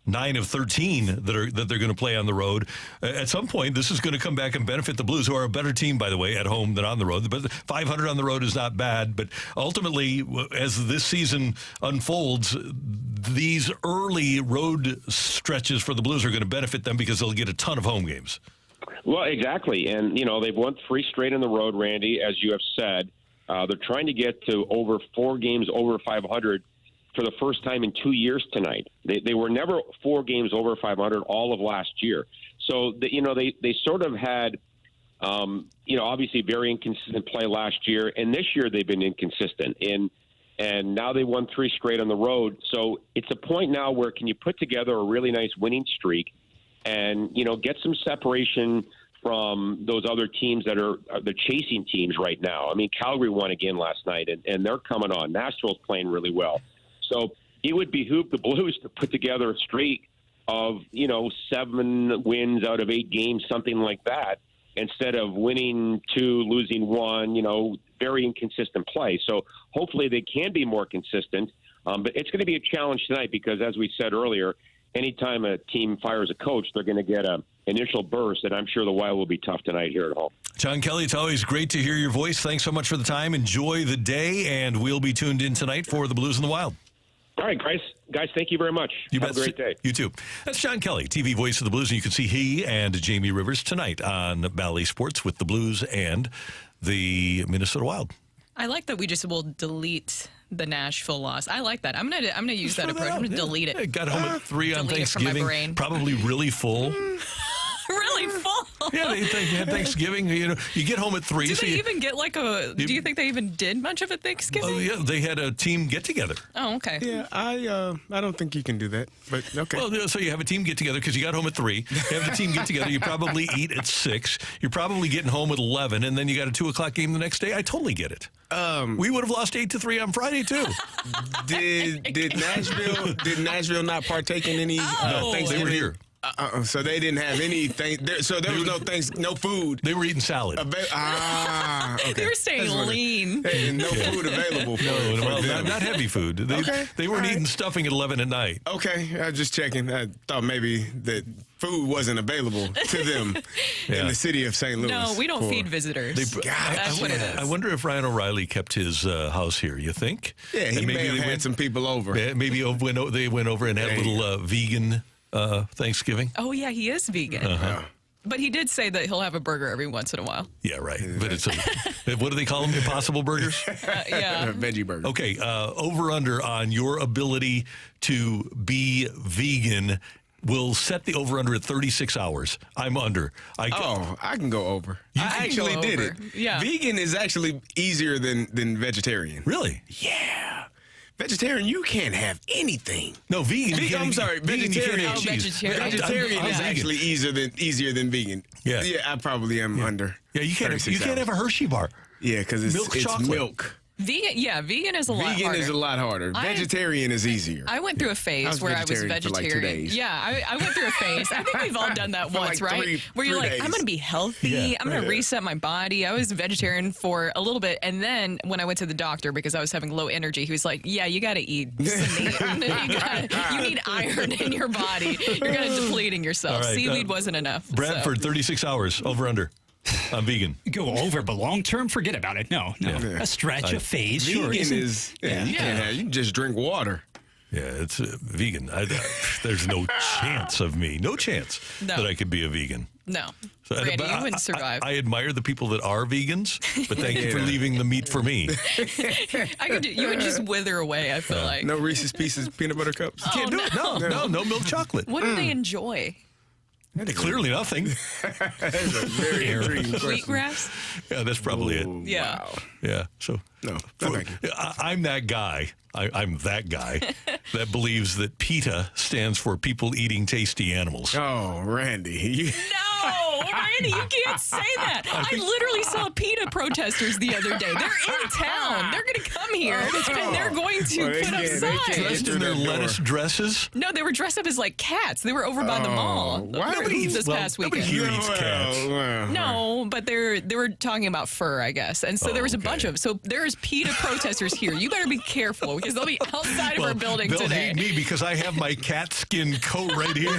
13 that they're going to play on the road. At some point, this is going to come back and benefit the Blues, who are a better team, by the way, at home than on the road. But 500 on the road is not bad. But ultimately, as this season unfolds, these early road stretches for the Blues are going to benefit them because they'll get a ton of home games. Well, exactly. And, they've won 3 straight on the road, Randy, as you have said. They're trying to get to over 4 games over 500 for the first time in 2 years tonight. They were never 4 games over 500 all of last year. So, they sort of had, obviously very inconsistent play last year. And this year they've been inconsistent. And now they won 3 straight on the road. So it's a point now where can you put together a really nice winning streak and, get some separation from those other teams that are the chasing teams right now. I mean, Calgary won again last night, and they're coming on. Nashville's playing really well. So it would behoove the Blues to put together a streak of, 7 wins out of 8 games, something like that, instead of winning 2, losing 1, very inconsistent play. So hopefully they can be more consistent. But it's going to be a challenge tonight because, as we said earlier, anytime a team fires a coach, they're going to get an initial burst, and I'm sure the Wild will be tough tonight here at home. John Kelly, it's always great to hear your voice. Thanks so much for the time. Enjoy the day, and we'll be tuned in tonight for the Blues and the Wild. All right, guys, thank you very much. Have a great day. You too. That's John Kelly, TV voice of the Blues, and you can see he and Jamie Rivers tonight on Bally Sports with the Blues and the Minnesota Wild. I like that we just will delete the Nashville loss. I like that. I'm gonna use that approach. I'm gonna delete it. I got home at 3 on Delete it from my Thanksgiving. brain. Probably really full. Really full. Yeah, they had Thanksgiving. You get home at 3. Do they even get like a? Do you think they even did much of a Thanksgiving? Oh yeah, they had a team get together. Oh, okay. Yeah, I don't think you can do that, but okay. Well, so you have a team get together because you got home at 3. You have the team get together. You probably eat at 6. You're probably getting home at 11, and then you got a 2:00 game the next day. I totally get it. We would have lost 8-3 on Friday too. Did Nashville not partake in any Thanksgiving? They were here. So they didn't have anything. So there was no food. They were eating salad. Okay. They were staying lean. And no food available. Not heavy food. They weren't eating stuffing at 11 at night. Okay, I was just checking. I thought maybe that food wasn't available to them in the city of St. Louis. No, we don't feed visitors. That's what it is. I wonder if Ryan O'Reilly kept his house here. You think? Yeah, he may have had some people over. Maybe they went over and had a little vegan Thanksgiving. Oh yeah, he is vegan. But he did say that he'll have a burger every once in a while. Yeah, right. But it's what do they call them? Impossible burgers? Yeah. Veggie burger. Okay, over under on your ability to be vegan. We'll set the over under at 36 hours. I'm under. I can go over. I actually did it. Yeah. Vegan is actually easier than vegetarian. Really? Yeah. Vegetarian, you can't have anything. No, vegan. I'm sorry, vegetarian. Vegetarian is actually easier than vegan. Yeah. Yeah, I probably am under. Yeah, you can't have a Hershey bar. Yeah, because it's milk. Vegan is a lot harder. Vegan is a lot harder. Vegetarian is easier. I went through a phase where I was vegetarian. For like 2 days. Yeah, I went through a phase. I think we've all done that once, like right? Where you're like, I'm going to be healthy. I'm going to reset my body. I was vegetarian for a little bit. And then when I went to the doctor because I was having low energy, he was like, yeah, you got to eat some meat. You need iron in your body. You're kind of depleting yourself. Right, Seaweed wasn't enough. Bradford, 36 hours, over under. I'm vegan. Go over, but long term, forget about it. No. Yeah. A stretch, a phase. Vegan sure. is you can just drink water. Yeah, it's vegan. There's no chance of me. No chance that I could be a vegan. No. Randy, you wouldn't survive. I admire the people that are vegans, but thank you for leaving the meat for me. You would just wither away, I feel like. No Reese's Pieces peanut butter cups. You can't do it. No milk chocolate. What do they enjoy? Clearly nothing. That's a very intriguing question. Wheatgrass? Yeah, that's probably it. Yeah. Wow. Yeah. So No, thank you. I'm that guy. I'm that guy that believes that PETA stands for people eating tasty animals. Oh, Randy. No, Randy, you can't say that. I literally saw PETA protesters the other day. They're in town. They're going to come here, and they're going to put up signs. Dressed in their lettuce dresses? No, they were dressed up as like cats. They were over by the mall this past weekend. Nobody here eats cats. No, but they were talking about fur, I guess. And so there was a bunch of. So there's PETA protesters here. You better be careful because they'll be outside of our building they'll today. hate me because I have my cat skin coat right here.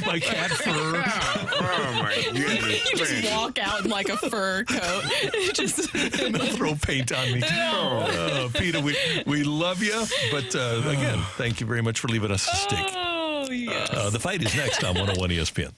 My cat fur. Oh my goodness. You just walk out in like a fur coat. Just They'll throw paint on me. PETA, we love you, but again, thank you very much for leaving us a steak. Oh, yes. The Fight is next on 101 ESPN.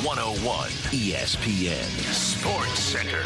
101 ESPN Sports Center.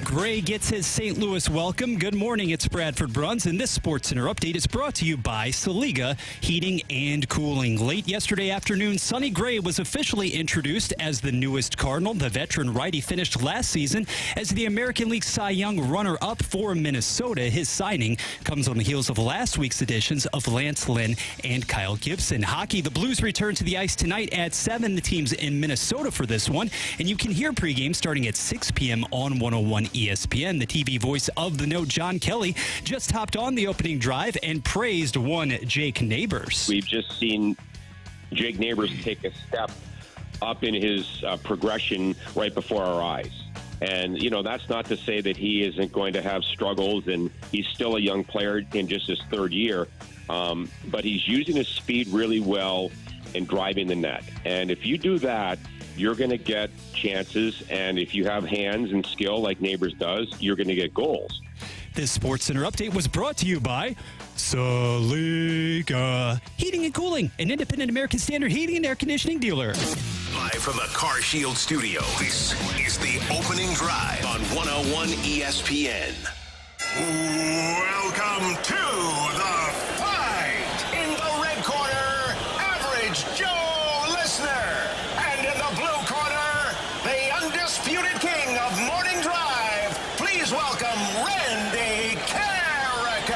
Gray gets his St. Louis welcome. Good morning, it's Bradford Bruns, and this Sports Center update is brought to you by Saliga Heating and Cooling. Late yesterday afternoon, Sonny Gray was officially introduced as the newest Cardinal. The veteran righty finished last season as the American League Cy Young runner-up for Minnesota. His signing comes on the heels of last week's editions of Lance Lynn and Kyle Gibson. Hockey, the Blues return to the ice tonight at 7. The team's in Minnesota for this one, and you can hear pregame starting at 6 p.m. on 101 ESPN. The TV voice of the note, John Kelly, just hopped on the opening drive and praised one Jake Neighbors. We've just seen Jake Neighbors take a step up in his progression right before our eyes. And, you know, that's not to say that he isn't going to have struggles, and he's still a young player in just his third year. But he's using his speed really well and driving the net. And if you do that, you're going to get chances, and if you have hands and skill like Neighbors does, you're going to get goals. This Sports Center update was brought to you by Saliga Heating and Cooling, an independent American Standard heating and air conditioning dealer. Live from the Car Shield studio, this is the opening drive on 101 ESPN. Welcome to the fight. In the red corner, Average Joe Listener. And in the blue corner, the undisputed king of morning drive. Please welcome Randy Carricker.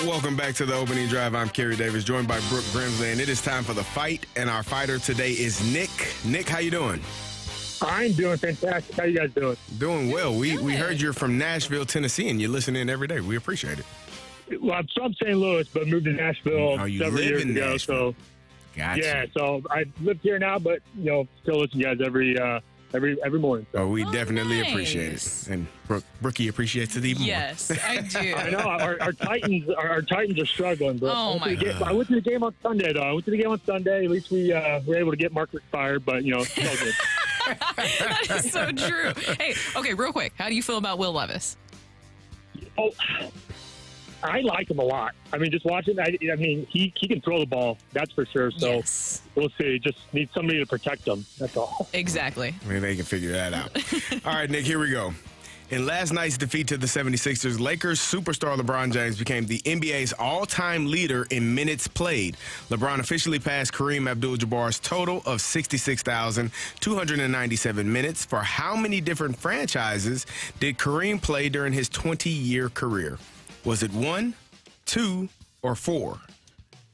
Welcome back to the opening drive. I'm Carey Davis, joined by Brooke Grimsley, and it is time for the fight. And our fighter today is Nick. Nick, how you doing? I'm doing fantastic. How you guys doing? Doing well. We heard you're from Nashville, Tennessee, and you listen in every day. We appreciate it. Well, I'm from St. Louis, but moved to Nashville several years ago. Nashville? So, gotcha. Yeah, so I live here now, but still listen to you guys every morning. So. Oh, we definitely appreciate it, and Brookie appreciates it even more. Yes, I do. I know our Titans are struggling. But Oh my God! I went to the game on Sunday, though. At least we were able to get Marcus fired, but still good. That is so true. Hey, okay, real quick. How do you feel about Will Levis? Oh, I like him a lot. I mean, just watching, he can throw the ball, that's for sure. So We'll see. Just need somebody to protect him. That's all. Exactly. Maybe they can figure that out. All right, Nick, here we go. In last night's defeat to the 76ers, Lakers superstar LeBron James became the NBA's all-time leader in minutes played. LeBron officially passed Kareem Abdul-Jabbar's total of 66,297 minutes. For how many different franchises did Kareem play during his 20-year career? Was it 1, 2, or 4?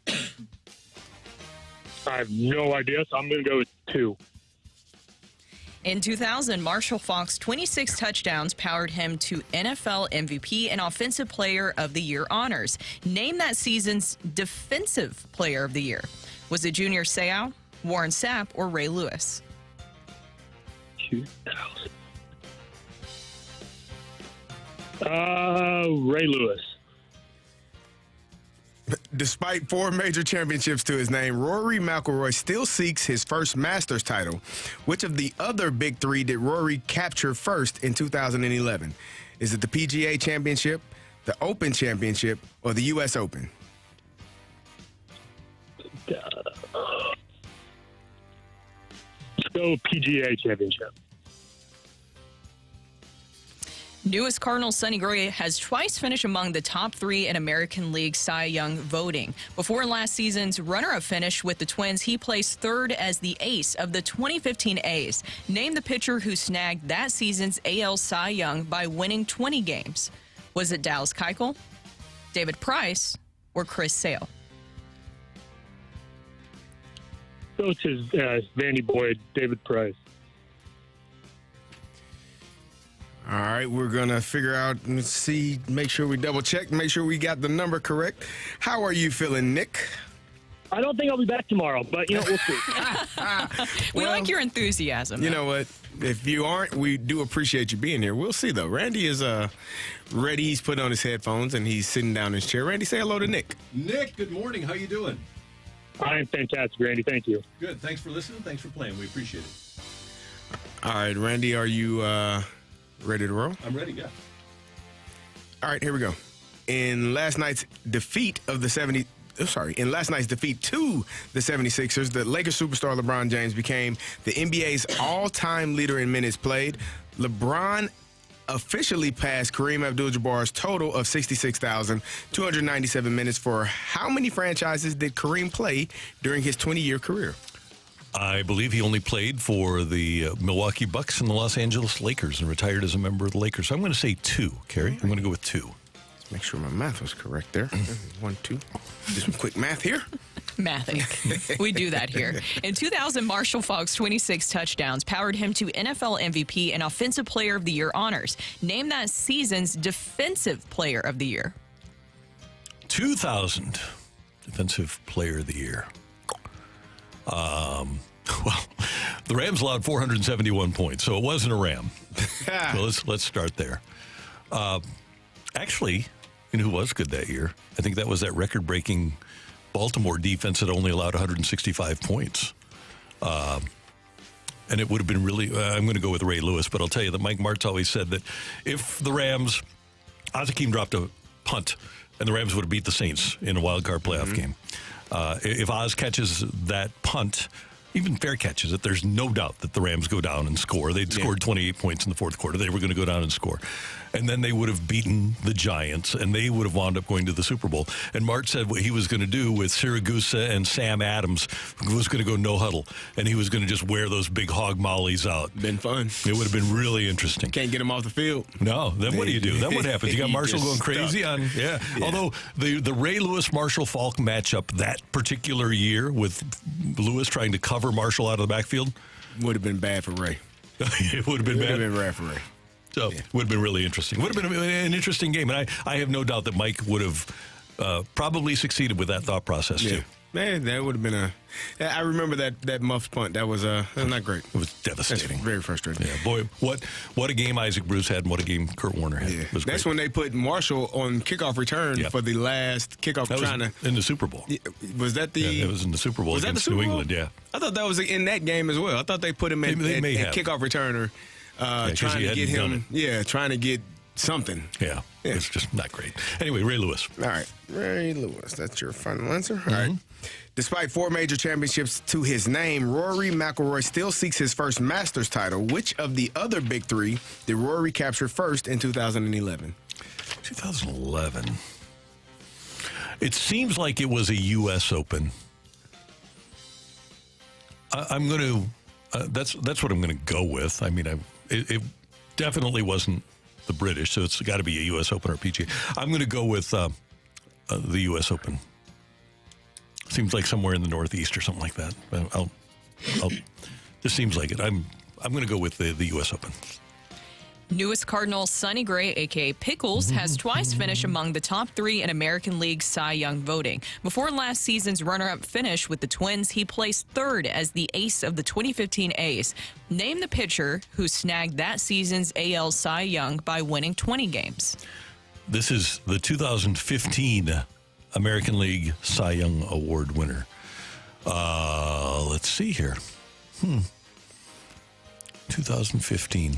I have no idea, so I'm going to go with 2. In 2000, Marshall Faulk's 26 touchdowns powered him to NFL MVP and Offensive Player of the Year honors. Name that season's Defensive Player of the Year. Was it Junior Seau, Warren Sapp, or Ray Lewis? 2000. Ray Lewis. Despite 4 major championships to his name, Rory McIlroy still seeks his first Masters title. Which of the other big 3 did Rory capture first in 2011? Is it the PGA Championship, the Open Championship, or the U.S. Open? Let's go PGA Championship. Newest Cardinals Sonny Gray has twice finished among the top 3 in American League Cy Young voting. Before last season's runner-up finish with the Twins, he placed 3rd as the ace of the 2015 A's. Name the pitcher who snagged that season's AL Cy Young by winning 20 games. Was it Dallas Keuchel, David Price, or Chris Sale? Coach is Vandy Boyd, David Price. All right, we're going to figure out and see, make sure we double check, make sure we got the number correct. How are you feeling, Nick? I don't think I'll be back tomorrow, but, we'll see. We like your enthusiasm. You know what? If you aren't, we do appreciate you being here. We'll see, though. Randy is ready. He's put on his headphones, and he's sitting down in his chair. Randy, say hello to Nick. Nick, good morning. How you doing? I'm fantastic, Randy. Thank you. Good. Thanks for listening. Thanks for playing. We appreciate it. All right, Randy, are you ready to roll? I'm ready, yeah. All right, here we go. in last night's defeat to the 76ers, the Lakers superstar LeBron James became the NBA's all-time leader in minutes played. LeBron officially passed Kareem Abdul-Jabbar's total of 66,297 minutes. For how many franchises did Kareem play during his 20-year career? I believe he only played for the Milwaukee Bucks and the Los Angeles Lakers and retired as a member of the Lakers. So I'm going to say 2, Carey. I'm going to go with 2. Let's make sure my math was correct there. 1, 2. Do some quick math here. Mathing. We do that here. In 2000, Marshall Faulk's 26 touchdowns powered him to NFL MVP and Offensive Player of the Year honors. Name that season's Defensive Player of the Year. 2000 Defensive Player of the Year. Well, the Rams allowed 471 points, so it wasn't a Ram. So let's start there. Actually, you know who was good that year? I think that was that record-breaking Baltimore defense that only allowed 165 points. And it would have been really, I'm going to go with Ray Lewis, but I'll tell you that Mike Martz always said that if the Rams, Hakeem dropped a punt, and the Rams would have beat the Saints in a wild card playoff game. If Oz catches that punt, even fair catches it, there's no doubt that the Rams go down and score. They'd scored 28 points in the fourth quarter. They were going to go down and score. And then they would have beaten the Giants, and they would have wound up going to the Super Bowl. And March said what he was going to do with Siragusa and Sam Adams was going to go no huddle, and he was going to just wear those big hog mollies out. Been fun. It would have been really interesting. Can't get him off the field. No. Then what do you do? Then what happens? You got Marshall going crazy on. Yeah. Although the Ray Lewis Marshall Faulk matchup that particular year with Lewis trying to cover Marshall out of the backfield would have been bad for Ray. It would have been bad. Would have been bad for Ray. So it would have been really interesting. Would have been an interesting game. And I have no doubt that Mike would have probably succeeded with that thought process, too. Man, that would have been I remember that muffed punt. That was not great. It was devastating. That's very frustrating. Yeah, boy, what a game Isaac Bruce had and what a game Kurt Warner had. Yeah. Was That's great. when they put Marshall on kickoff return for the last kickoff. That was in the Super Bowl. Was that the? Yeah, it was in the Super Bowl against New England. Yeah, I thought that was in that game as well. I thought they put him at kickoff returner, trying to get him. Yeah, trying to get something. Yeah, it's just not great. Anyway, Ray Lewis. All right, Ray Lewis. That's your final answer. All right. Despite 4 major championships to his name, Rory McIlroy still seeks his first Masters title. Which of the other big 3 did Rory capture first in 2011? 2011. It seems like it was a U.S. Open. I'm going to. That's what I'm going to go with. I mean, it definitely wasn't the British, so it's got to be a U.S. Open or PGA. I'm going to go with the U.S. Open. Seems like somewhere in the Northeast or something like that. This seems like it. I'm going to go with the U.S. Open. Newest Cardinal Sonny Gray, a.k.a. Pickles, has twice finished among the top 3 in American League Cy Young voting. Before last season's runner-up finish with the Twins, he placed 3rd as the ace of the 2015 A's. Name the pitcher who snagged that season's AL Cy Young by winning 20 games. This is the 2015 American League Cy Young Award winner. Let's see here. 2015.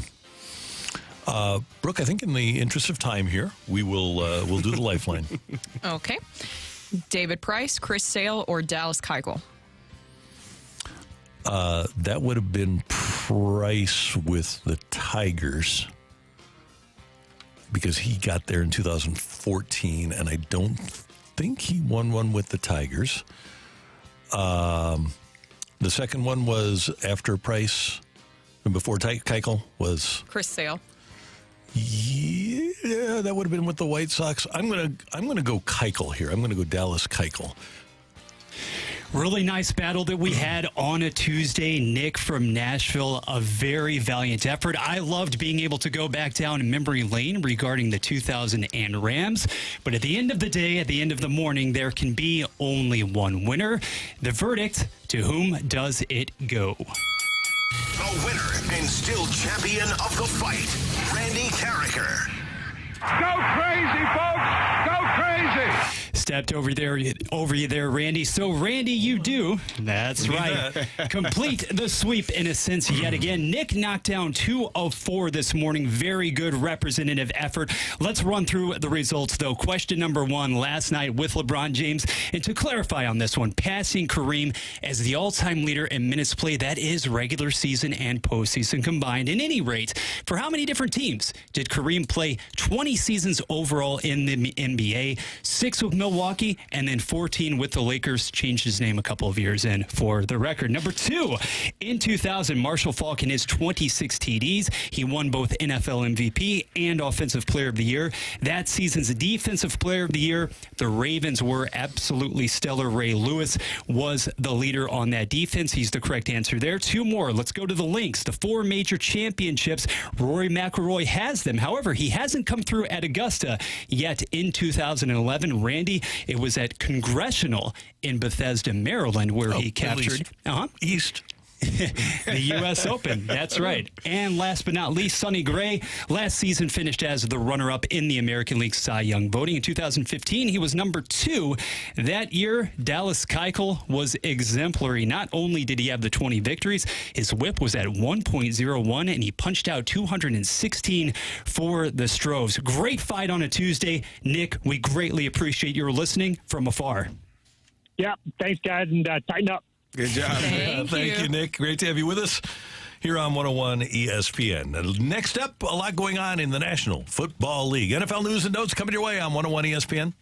Brooke, I think in the interest of time here, we'll do the lifeline. Okay. David Price, Chris Sale, or Dallas Keuchel? That would have been Price with the Tigers because he got there in 2014, and I don't think he won one with the Tigers. The second one was after Price, and before Keuchel was Chris Sale. Yeah, that would have been with the White Sox. I'm gonna go Keuchel here. I'm gonna go Dallas Keuchel. Really nice battle that we had on a Tuesday. Nick from Nashville, a very valiant effort. I loved being able to go back down memory lane regarding the 2000 and Rams. But at the end of the day, at the end of the morning, there can be only one winner. The verdict, to whom does it go? The winner and still champion of the fight, Randy Carricker. Go crazy, folks! Go crazy! Stepped over you there, Randy. So, Randy, you do. That's right. Complete the sweep in a sense yet again. Nick knocked down 2 of 4 this morning. Very good representative effort. Let's run through the results, though. Question number 1 last night with LeBron James. And to clarify on this one, passing Kareem as the all-time leader in minutes played. That is regular season and postseason combined. At any rate, for how many different teams did Kareem play? 20 seasons overall in the NBA, 6 with Milwaukee, and then 14 with the Lakers. Changed his name a couple of years in for the record. Number 2, in 2000, Marshall Faulk and his 26 TDs. He won both NFL MVP and Offensive Player of the Year. That season's Defensive Player of the Year, the Ravens were absolutely stellar. Ray Lewis was the leader on that defense. He's the correct answer there. 2 more. Let's go to the links. The 4 major championships. Rory McIlroy has them. However, he hasn't come through at Augusta yet in 2011. Randy, it was at Congressional in Bethesda, Maryland, where he captured East. the U.S. Open. That's right. And last but not least, Sonny Gray last season finished as the runner-up in the American League Cy Young voting. In 2015, he was number 2. That year, Dallas Keuchel was exemplary. Not only did he have the 20 victories, his whip was at 1.01, and he punched out 216 for the Strovs. Great fight on a Tuesday. Nick, we greatly appreciate your listening from afar. Yeah, thanks, guys, and tighten up. Good job. Thank you, Nick. Great to have you with us here on 101 ESPN. Next up, a lot going on in the National Football League. NFL news and notes coming your way on 101 ESPN.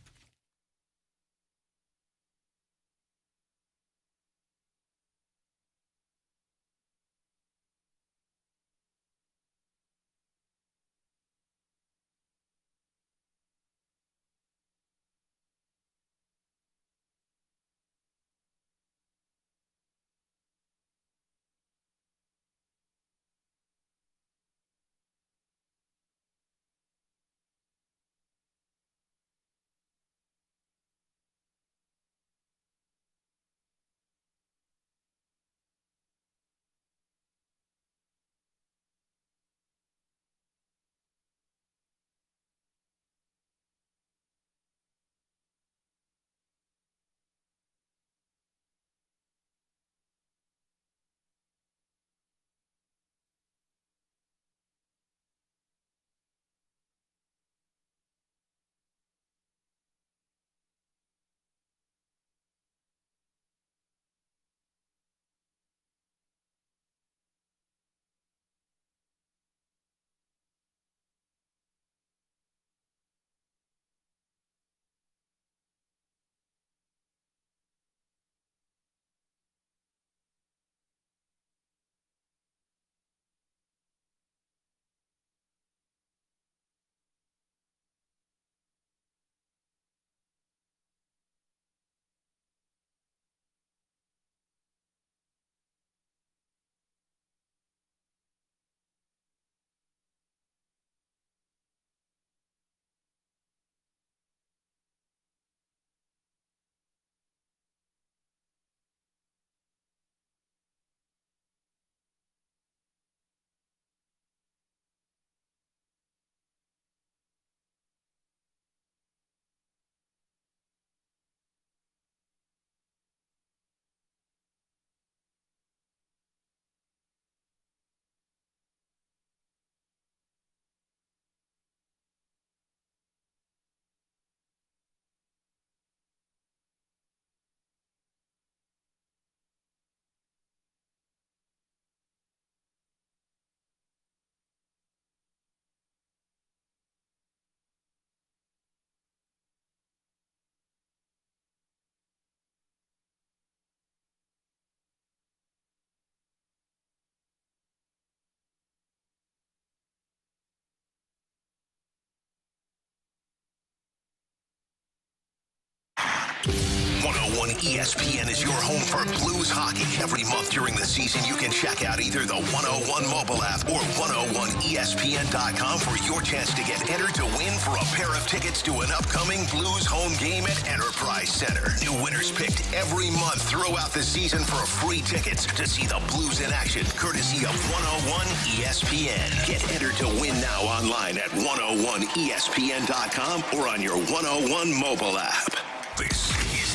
ESPN is your home for Blues hockey. Every month during the season, you can check out either the 101 mobile app or 101ESPN.com for your chance to get entered to win for a pair of tickets to an upcoming Blues home game at Enterprise Center. New winners picked every month throughout the season for free tickets to see the Blues in action, courtesy of 101 ESPN. Get entered to win now online at 101ESPN.com or on your 101 mobile app.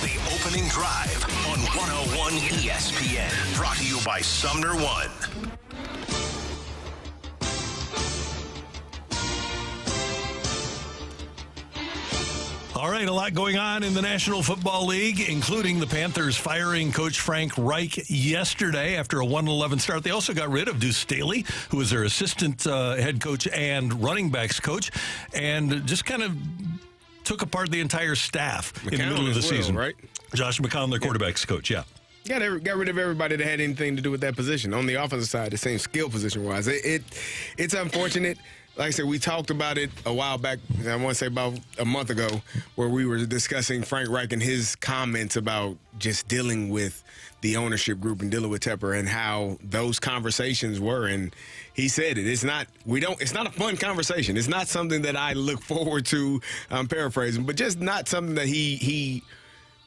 The Opening Drive on 101 ESPN. Brought to you by Sumner One. All right, a lot going on in the National Football League, including the Panthers firing Coach Frank Reich yesterday after a 1-11 start. They also got rid of Deuce Staley, who was their assistant head coach and running backs coach, and just kind of took apart the entire staff in the middle of the season. Right? Josh McCown, their quarterbacks coach, yeah. Got rid of everybody that had anything to do with that position. On the offensive side, the same skill position-wise. It's unfortunate. Like I said, we talked about it a while back, I want to say about a month ago, where we were discussing Frank Reich and his comments about just dealing with the ownership group and dealing with Tepper and how those conversations were. And he said it. It's not a fun conversation. It's not something that I look forward to, I'm paraphrasing, but just not something that he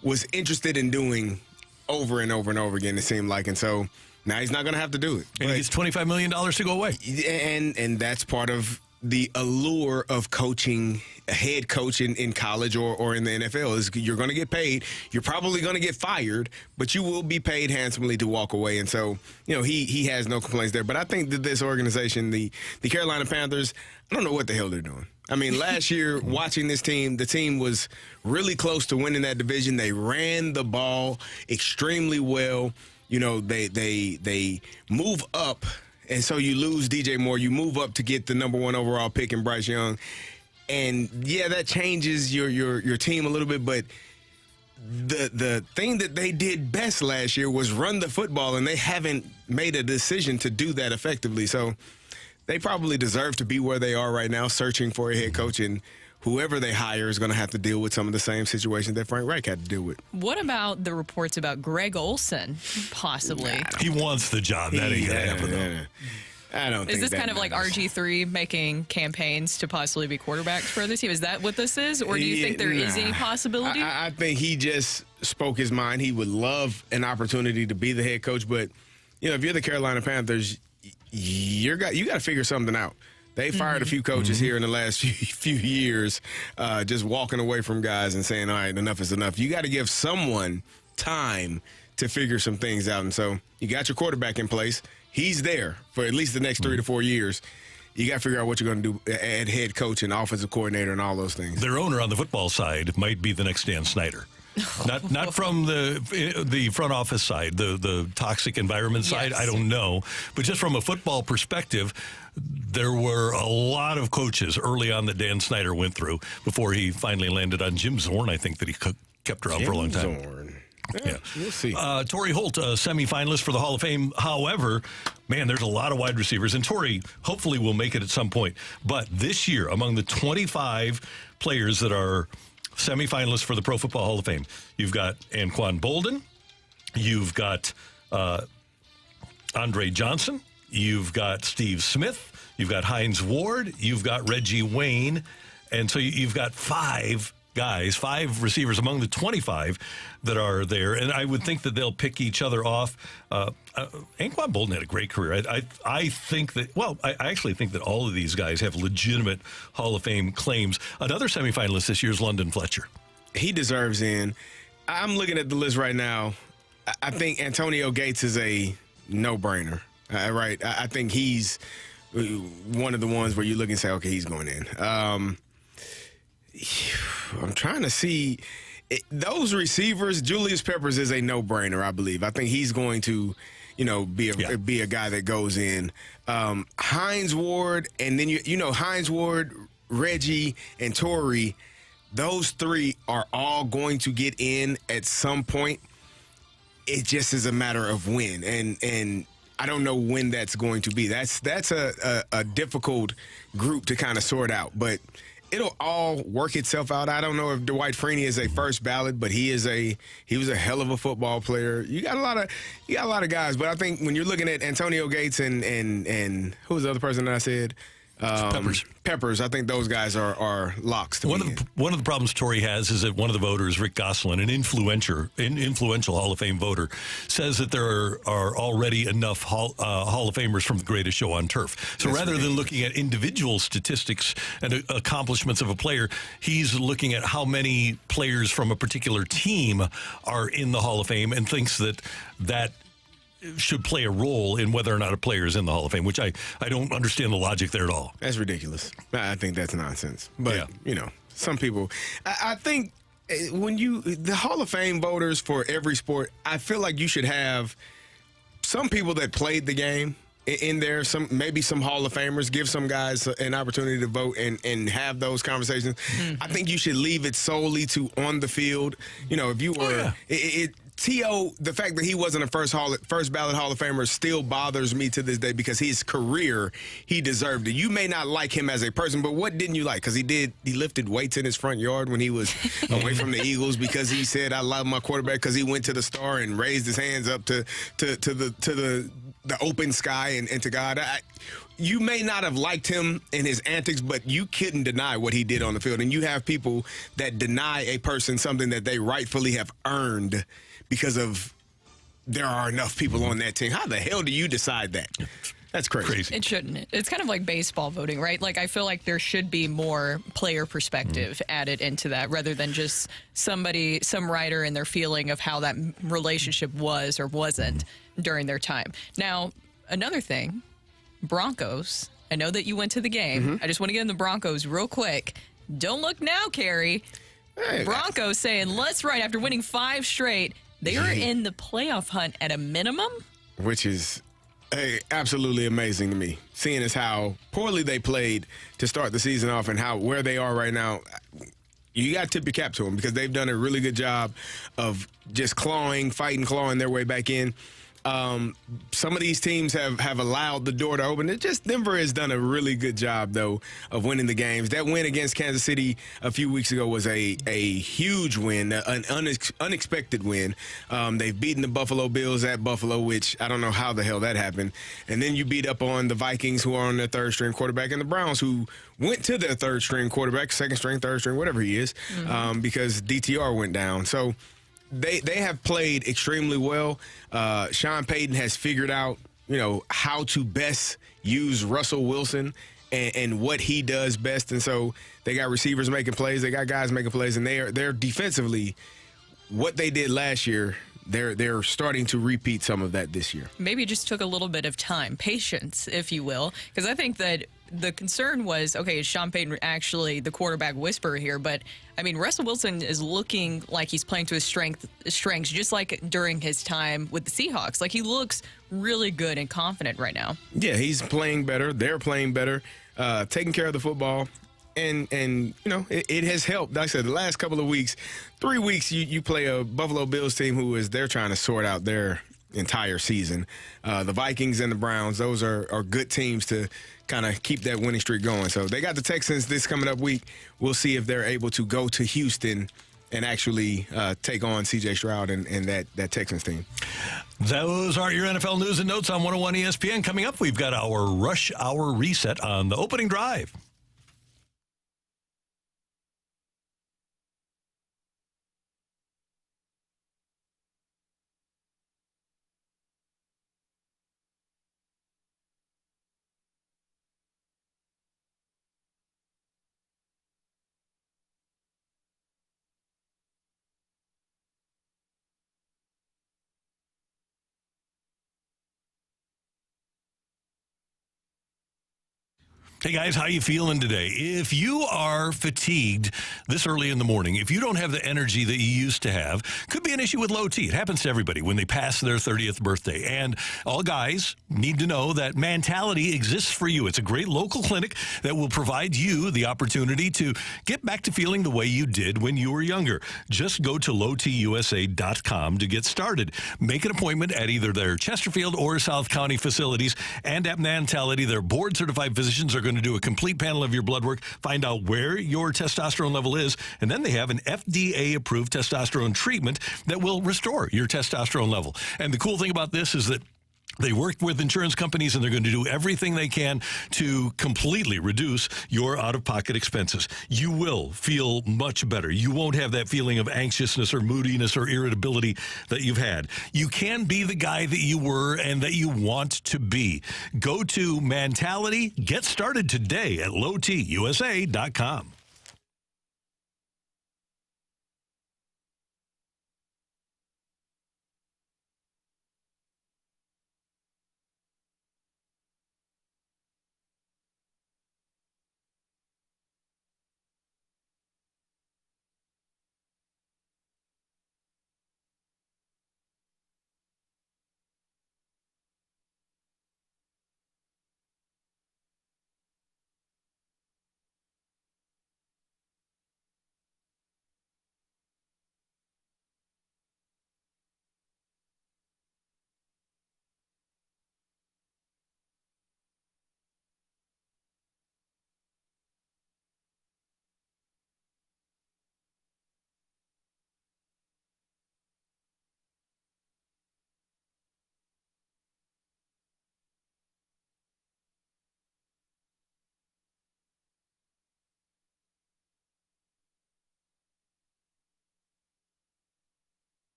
was interested in doing over and over and over again, it seemed like. And so now he's not going to have to do it. And he gets $25 million to go away. And that's part of the allure of coaching, head coach in college or in the NFL is you're going to get paid. You're probably going to get fired, but you will be paid handsomely to walk away. And so, he has no complaints there. But I think that this organization, the Carolina Panthers, I don't know what the hell they're doing. I mean, last year, watching this team, the team was really close to winning that division. They ran the ball extremely well. They move up, and so you lose DJ Moore. You move up to get the number 1 overall pick in Bryce Young. And, yeah, that changes your team a little bit, but the thing that they did best last year was run the football, and they haven't made a decision to do that effectively. So they probably deserve to be where they are right now, searching for a head coach, and whoever they hire is going to have to deal with some of the same situations that Frank Reich had to deal with. What about the reports about Greg Olsen, possibly? He wants the job. That ain't going to happen, though. I don't think Is this kind of like RG3 making campaigns to possibly be quarterbacks for this team? Is that what this is? Or do you think there is any possibility? I think he just spoke his mind. He would love an opportunity to be the head coach, but, if you're the Carolina Panthers, you got to figure something out. They fired a few coaches here in the last few years, just walking away from guys and saying, all right, enough is enough. You got to give someone time to figure some things out. And so you got your quarterback in place. He's there for at least the next 3 to 4 years. You got to figure out what you're going to do at head coach and offensive coordinator and all those things. Their owner on the football side might be the next Dan Snyder. Not from the front office side, the toxic environment side, I don't know. But just from a football perspective, there were a lot of coaches early on that Dan Snyder went through before he finally landed on Jim Zorn, I think, that he kept around for a long time. Zorn. Yeah, we'll see. Torrey Holt, a semifinalist for the Hall of Fame. However, man, there's a lot of wide receivers, and Torrey hopefully will make it at some point. But this year, among the 25 players that are semifinalists for the Pro Football Hall of Fame, you've got Anquan Bolden, you've got Andre Johnson, you've got Steve Smith, you've got Hines Ward, you've got Reggie Wayne, and so you've got 5 receivers among the 25 that are there, and I would think that they'll pick each other off. Anquan Bolden had a great career. I think that, I actually think that all of these guys have legitimate Hall of Fame claims. Another semifinalist this year is London Fletcher. He deserves in. I'm looking at the list right now. I think Antonio Gates is a no-brainer, right? I think he's one of the ones where you look and say, okay, he's going in. I'm trying to see those receivers. Julius Peppers is a no-brainer, I believe. I think he's going to, be a guy that goes in. Hines Ward, and then Hines Ward, Reggie, and Torrey. Those 3 are all going to get in at some point. It just is a matter of when, and I don't know when that's going to be. That's a difficult group to kind of sort out, but it'll all work itself out. I don't know if Dwight Freeney is a first ballot, but he was a hell of a football player. You got a lot of guys, but I think when you're looking at Antonio Gates and who was the other person that I said? Peppers. I think those guys are locks to One of the problems Torrey has is that one of the voters, Rick Gosselin, an influential Hall of Fame voter, says that there are already enough Hall of Famers from the Greatest Show on Turf. So rather than looking at individual statistics and accomplishments of a player, he's looking at how many players from a particular team are in the Hall of Fame and thinks that should play a role in whether or not a player is in the Hall of Fame, which I don't understand the logic there at all. That's ridiculous. I think that's nonsense. But, some people, I think the Hall of Fame voters for every sport, I feel like you should have some people that played the game in there, maybe some Hall of Famers, give some guys an opportunity to vote and have those conversations. Mm-hmm. I think you should leave it solely to on the field. If you were T.O., the fact that he wasn't a first ballot Hall of Famer still bothers me to this day because his career, he deserved it. You may not like him as a person, but what didn't you like? Because he lifted weights in his front yard when he was away from the Eagles because he said, I love my quarterback, because he went to the star and raised his hands up to the open sky and to God. You may not have liked him and his antics, but you couldn't deny what he did on the field. And you have people that deny a person something that they rightfully have earned because of there are enough people on that team. How the hell do you decide that? That's crazy. It shouldn't. It's kind of like baseball voting, right? Like, I feel like there should be more player perspective added into that rather than just some writer and their feeling of how that relationship was or wasn't during their time. Now, another thing, Broncos. I know that you went to the game. Mm-hmm. I just want to get in the Broncos real quick. Don't look now, Carey. Hey, Broncos saying, let's ride. After winning 5 straight, they are in the playoff hunt at a minimum. Which is absolutely amazing to me, seeing as how poorly they played to start the season off and where they are right now. You got to tip your cap to them because they've done a really good job of just clawing their way back in. Some of these teams have allowed the door to open. Denver has done a really good job, though, of winning the games. That win against Kansas City a few weeks ago was a huge win, an unexpected win. They've beaten the Buffalo Bills at Buffalo, which I don't know how the hell that happened. And then you beat up on the Vikings, who are on their third-string quarterback, and the Browns, who went to their third-string quarterback, second-string, third-string, whatever he is, because DTR went down. So They have played extremely well. Sean Payton has figured out, how to best use Russell Wilson and what he does best. And so they got receivers making plays. They got guys making plays. And they're defensively, what they did last year, they're starting to repeat some of that this year. Maybe it just took a little bit of time, patience, if you will, because I think that the concern was, okay, is Sean Payton actually the quarterback whisperer here? But, I mean, Russell Wilson is looking like he's playing to his strengths, just like during his time with the Seahawks. Like, he looks really good and confident right now. Yeah, he's playing better. They're playing better, taking care of the football. And it has helped. Like I said, the last couple of weeks, 3 weeks, you play a Buffalo Bills team they're trying to sort out their entire season. The Vikings and the Browns, those are good teams to kind of keep that winning streak going. So they got the Texans this coming up week. We'll see if they're able to go to Houston and actually take on C.J. Stroud and that Texans team. Those are your NFL news and notes on 101 ESPN. Coming up, we've got our Rush Hour Reset on the opening drive. Hey, guys, how you feeling today? If you are fatigued this early in the morning, if you don't have the energy that you used to have, could be an issue with low T. It happens to everybody when they pass their 30th birthday. And all guys need to know that Mentality exists for you. It's a great local clinic that will provide you the opportunity to get back to feeling the way you did when you were younger. Just go to lowtusa.com to get started. Make an appointment at either their Chesterfield or South County facilities. And at Mentality, their board-certified physicians are going to do a complete panel of your blood work, find out where your testosterone level is, and then they have an FDA-approved testosterone treatment that will restore your testosterone level. And the cool thing about this is that They work with insurance companies, and they're going to do everything they can to completely reduce your out-of-pocket expenses. You will feel much better. You won't have that feeling of anxiousness or moodiness or irritability that you've had. You can be the guy that you were and that you want to be. Go to Mentality. Get started today at lowtusa.com.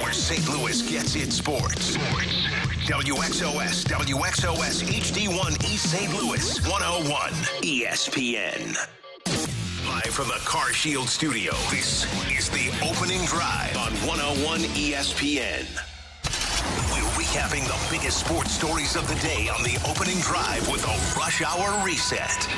Where St. Louis gets its sports. WXOS HD1 East St. Louis 101 ESPN. Live from the Car Shield studio, this is the opening drive on 101 ESPN. We're recapping the biggest sports stories of the day on the opening drive with a rush hour reset.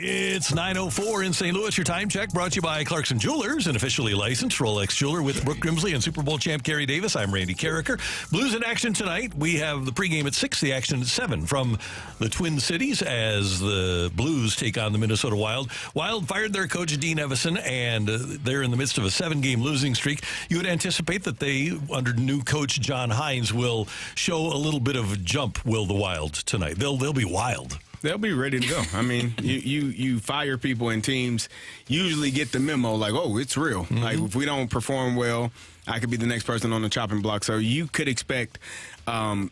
It's 9:04 in St. Louis. Your time check brought to you by Clarkson Jewelers, an officially licensed Rolex jeweler with Brooke Grimsley and Super Bowl champ Carey Davis. I'm Randy Carricker. Blues in action tonight. We have the pregame at 6, the action at 7 from the Twin Cities as the Blues take on the Minnesota Wild. Wild fired their coach, Dean Evison, and they're in the midst of a 7-game losing streak. You would anticipate that they, under new coach John Hines, will show a little bit of jump, will the Wild, tonight. They'll be wild. They'll be ready to go. I mean, you fire people and teams usually get the memo like, oh, it's real. Mm-hmm. Like, if we don't perform well, I could be the next person on the chopping block. So you could expect the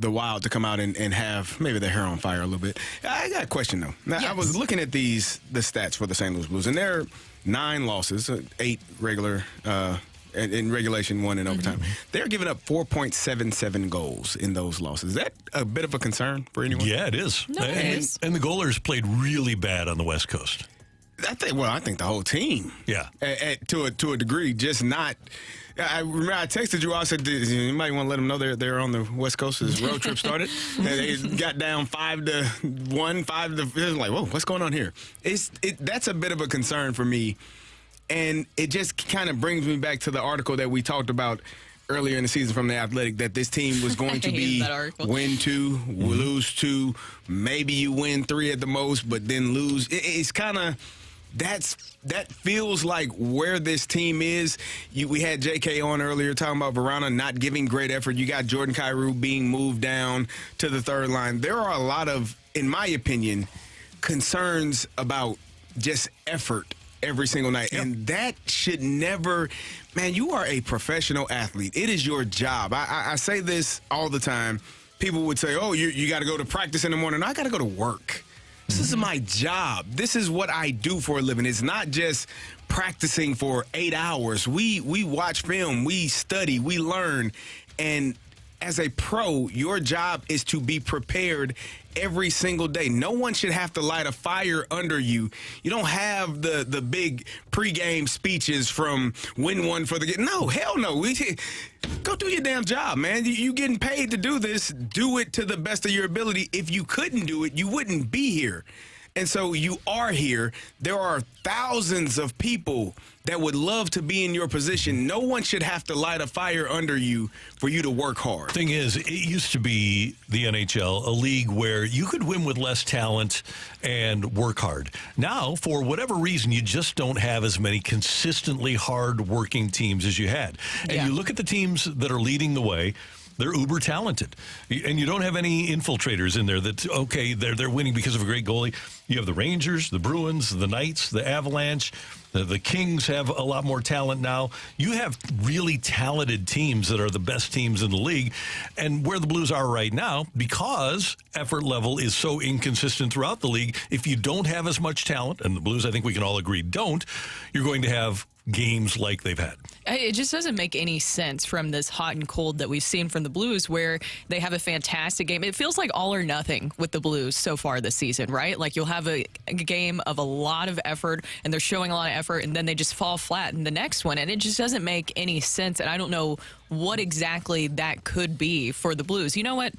Wild to come out and have maybe their hair on fire a little bit. I got a question, though. Now, yes. I was looking at the stats for the St. Louis Blues, and there are 9 losses, 8 regular in regulation, 1 in overtime. Mm-hmm. They're giving up 4.77 goals in those losses. Is that a bit of a concern for anyone? Yeah, it is. No, it is. And the goalers played really bad on the West Coast. I think the whole team. Yeah. To a degree, just not. I remember I texted you. I said, you might want to let them know they're on the West Coast as road trip started. And they got down 5-1, 5 to. It was like, whoa, what's going on here? That's a bit of a concern for me. And it just kind of brings me back to the article that we talked about earlier in the season from The Athletic, that this team was going to be win 2, lose 2, maybe you win 3 at the most, but then lose. It's kind of that feels like where this team is. We had JK on earlier talking about Verona not giving great effort. You got Jordan Kyrou being moved down to the third line. There are a lot of, in my opinion, concerns about just effort every single night. Yep. And that should never, man, you are a professional athlete. It is your job. I say this all the time. People would say, oh, you got to go to practice in the morning. I got to go to work. This is my job. This is what I do for a living. It's not just practicing for 8 hours. We watch film, we study, we learn. And as a pro, your job is to be prepared every single day. No one should have to light a fire under you. You don't have the big pregame speeches from win one for the game. No, hell no. Go do your damn job, man. You getting paid to do this. Do it to the best of your ability. If you couldn't do it, you wouldn't be here. And so you are here. There are thousands of people that would love to be in your position. No one should have to light a fire under you for you to work hard. Thing is, it used to be the NHL, a league where you could win with less talent and work hard. Now, for whatever reason, you just don't have as many consistently hard-working teams as you had. And you look at the teams that are leading the way, they're uber talented. And you don't have any infiltrators in there that, okay, they're winning because of a great goalie. You have the Rangers, the Bruins, the Knights, the Avalanche. The Kings have a lot more talent now. You have really talented teams that are the best teams in the league. And where the Blues are right now, because effort level is so inconsistent throughout the league, if you don't have as much talent, and the Blues, I think we can all agree, don't, you're going to have games like they've had. It just doesn't make any sense from this hot and cold that we've seen from the Blues, where they have a fantastic game. It feels like all or nothing with the Blues so far this season, right? Like you'll have a game of a lot of effort and they're showing a lot of effort, and then they just fall flat in the next one, and it just doesn't make any sense. And I don't know what exactly that could be for the Blues. You know what?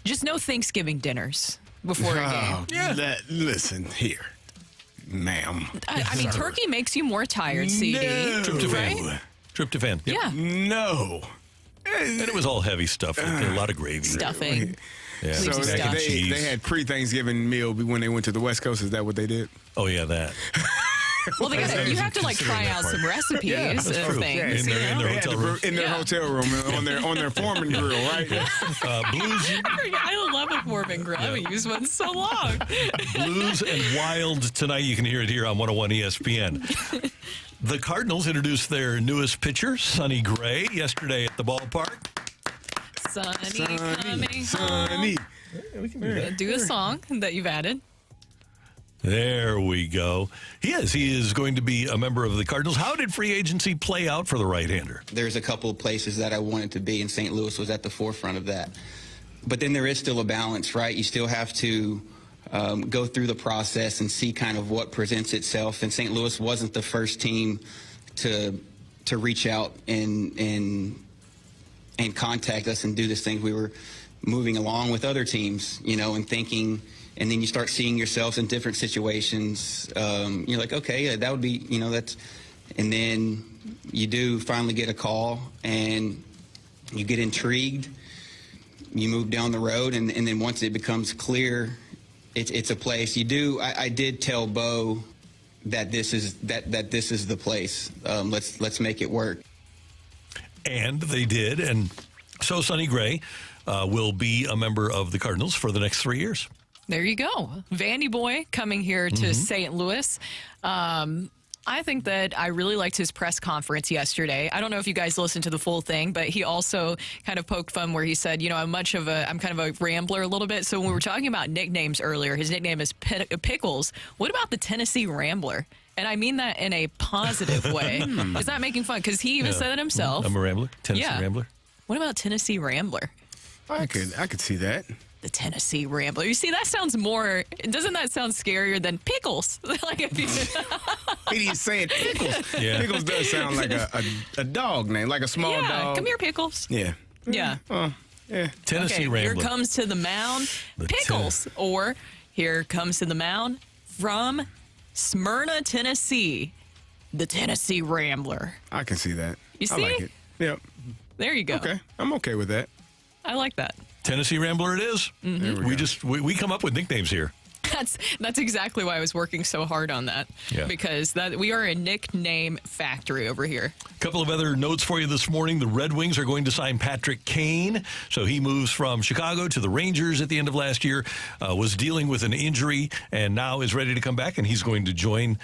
Just no Thanksgiving dinners before a game. Yeah. Listen here. Ma'am. I mean, turkey makes you more tired, CD. No. Tryptophan. Tryptophan. Yep. Yeah. No. And it was all heavy stuff. A lot of gravy. Stuffing. Yeah. So they had pre-Thanksgiving meal when they went to the West Coast. Is that what they did? Oh, yeah, that. Well, you have to try out some recipes and things. In their hotel room. In their hotel room, on their Foreman grill, right? Blues. I love a Foreman grill. I haven't used one in so long. Blues and Wild tonight. You can hear it here on 101 ESPN. The Cardinals introduced their newest pitcher, Sonny Gray, yesterday at the ballpark. Sonny coming home. We can do a song that you've added. There we go. He is going to be a member of the Cardinals. How did free agency play out for the right-hander? There's a couple of places that I wanted to be, and St. Louis was at the forefront of that. But then there is still a balance, right? You still have to go through the process and see kind of what presents itself. And St. Louis wasn't the first team to reach out and contact us and do this thing. We were moving along with other teams, and thinking. And then you start seeing yourselves in different situations. You're like, okay, that would be, that's. And then you do finally get a call, and you get intrigued. You move down the road, and then once it becomes clear, it's a place. I did tell Bo that this is the place. Let's make it work. And they did, and so Sonny Gray will be a member of the Cardinals for the next 3 years. There you go. Vandy boy coming here to St. Louis. I think that I really liked his press conference yesterday. I don't know if you guys listened to the full thing, but he also kind of poked fun where he said, I'm kind of a rambler a little bit. So when we were talking about nicknames earlier, his nickname is Pickles. What about the Tennessee Rambler? And I mean that in a positive way. Is that making fun? Because he even said it himself. I'm a Rambler? Tennessee Rambler? What about Tennessee Rambler? I could see that. The Tennessee Rambler. You see, that sounds more. Doesn't that sound scarier than Pickles? Like if he's saying Pickles. Yeah. Pickles does sound like a dog name, like a small dog. Come here, Pickles. Yeah. Yeah. Tennessee Rambler. Here comes to the mound, Pickles. Or here comes to the mound from Smyrna, Tennessee, the Tennessee Rambler. I can see that. You see? I like it. Yep. There you go. Okay. I'm okay with that. I like that. Tennessee Rambler it is. Mm-hmm. We come up with nicknames here. That's exactly why I was working so hard on that. Yeah. Because we are a nickname factory over here. A couple of other notes for you this morning. The Red Wings are going to sign Patrick Kane. So he moves from Chicago to the Rangers at the end of last year, was dealing with an injury, and now is ready to come back, and he's going to join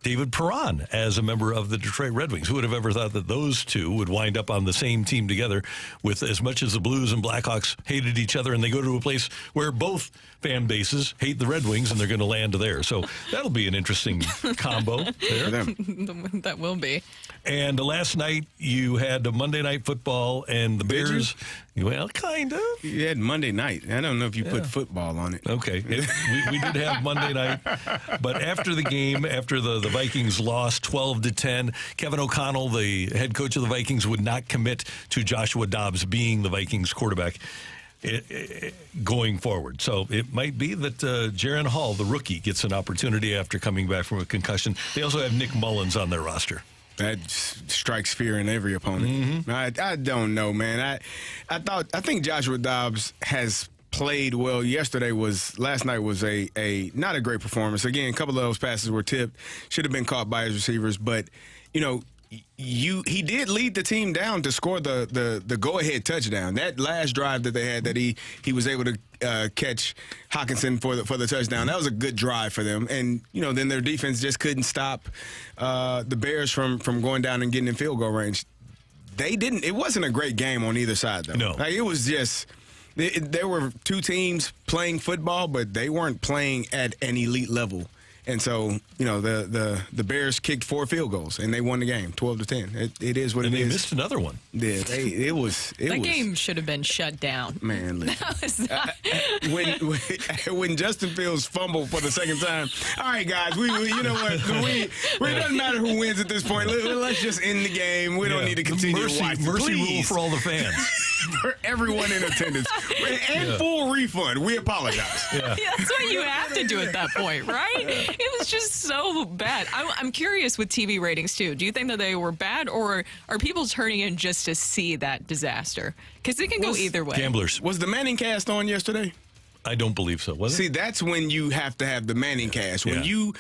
David Perron as a member of the Detroit Red Wings. Who would have ever thought that those two would wind up on the same team together? With as much as the Blues and Blackhawks hated each other, and they go to a place where both fan bases hate the Red Wings, and they're going to land there. So that'll be an interesting combo there. That will be. And last night you had the Monday Night Football and the Bears. Well, kind of. You had Monday night. I don't know if you put football on it. Okay. We did have Monday night. But after the game, after the Vikings lost 12-10, Kevin O'Connell, the head coach of the Vikings, would not commit to Joshua Dobbs being the Vikings quarterback going forward. So it might be that Jaron Hall, the rookie, gets an opportunity after coming back from a concussion. They also have Nick Mullins on their roster. That strikes fear in every opponent. Mm-hmm. I don't know, man. I think Joshua Dobbs has played well. Last night was a not a great performance. Again, a couple of those passes were tipped, should have been caught by his receivers, but he did lead the team down to score the go-ahead touchdown. That last drive that they had, that he was able to catch Hockenson for the touchdown. That was a good drive for them. And then their defense just couldn't stop the Bears from going down and getting in field goal range. It wasn't a great game on either side, though. No, it was just. There were two teams playing football, but they weren't playing at an elite level. And so, the Bears kicked 4 field goals, and they won the game, 12-10. It is what it is. And they missed another one. Yeah, that game should have been shut down. Man, when Justin Fields fumbled for the second time, all right, guys, you know what? It doesn't matter who wins at this point. Let's just end the game. We don't need to continue to watch. Mercy rule for all the fans. For everyone in attendance. And full refund. We apologize. Yeah, that's what you have to do at that point, right? It was just so bad. I'm curious with TV ratings, too. Do you think that they were bad, or are people turning in just to see that disaster? Because it can go either way. Gamblers. Was the Manning cast on yesterday? I don't believe so. Was it? See, that's when you have to have the Manning cast. When you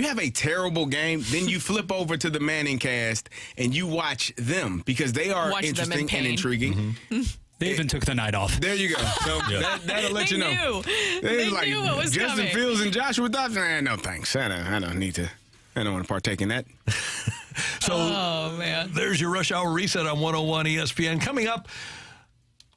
have a terrible game, then you flip over to the Manning cast and you watch them, because they are interesting and intriguing. Mm-hmm. They even took the night off. There you go. So that'll let you know. They knew what was Justin coming. Fields and Joshua Dobbs. No thanks. I don't need to. I don't want to partake in that. So, oh man, there's your Rush Hour Reset on 101 ESPN. Coming up,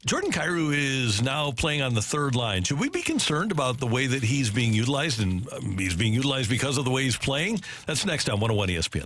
Jordan Kyrou is now playing on the third line. Should we be concerned about the way that he's being utilized, and he's being utilized because of the way he's playing? That's next on 101 ESPN.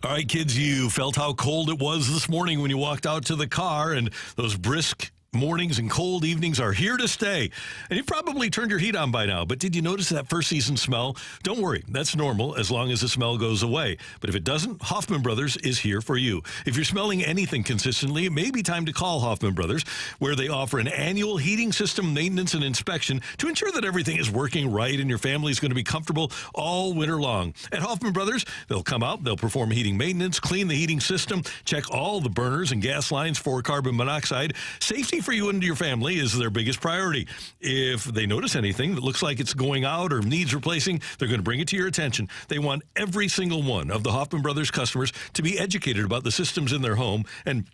All right, kids, you felt how cold it was this morning when you walked out to the car, and those brisk mornings and cold evenings are here to stay. And you've probably turned your heat on by now, but did you notice that first season smell? Don't worry, that's normal as long as the smell goes away. But if it doesn't, Hoffman Brothers is here for you. If you're smelling anything consistently, it may be time to call Hoffman Brothers, where they offer an annual heating system maintenance and inspection to ensure that everything is working right and your family is going to be comfortable all winter long. At Hoffman Brothers, they'll come out, they'll perform heating maintenance, clean the heating system, check all the burners and gas lines for carbon monoxide. Safety for you and your family is their biggest priority. If they notice anything that looks like it's going out or needs replacing, they're going to bring it to your attention. They want every single one of the Hoffman Brothers customers to be educated about the systems in their home, and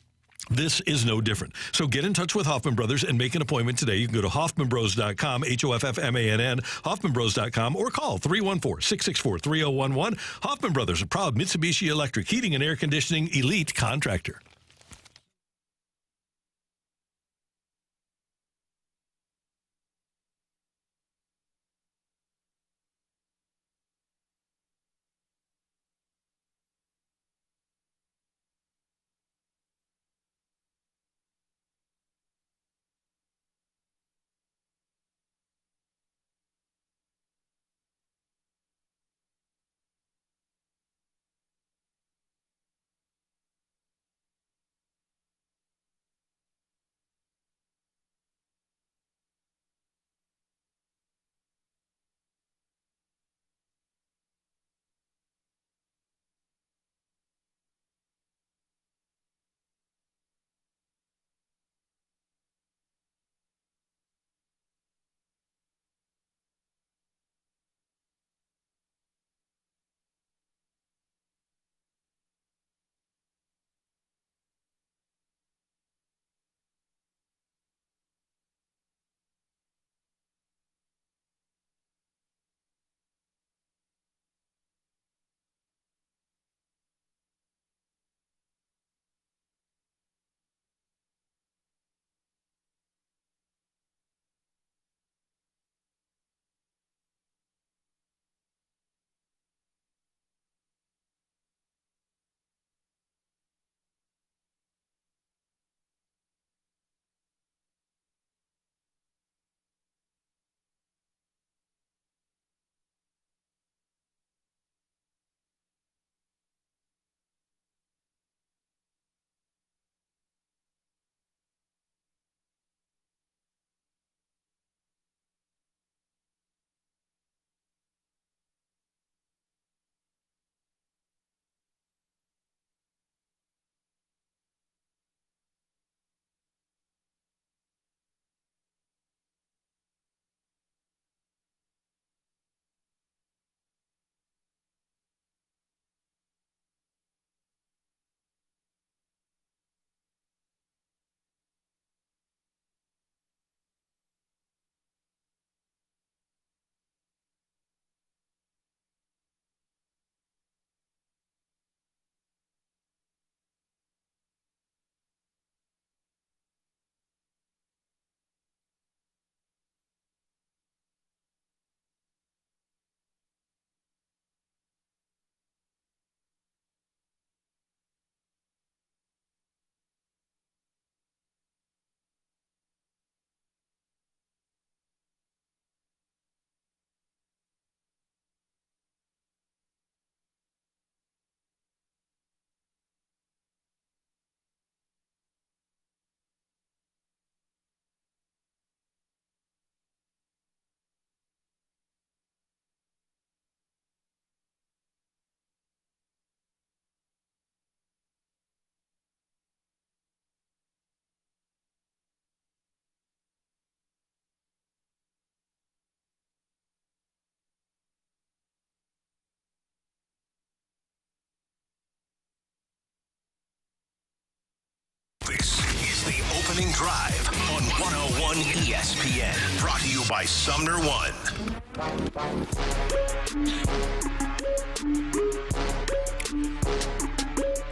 this is no different. So get in touch with Hoffman Brothers and make an appointment today. You can go to HoffmanBros.com, HOFFMANN, HoffmanBros.com, or call 314-664-3011. Hoffman Brothers, a proud Mitsubishi Electric heating and air conditioning elite contractor. Morning Drive on 101 ESPN. Brought to you by Sumner One.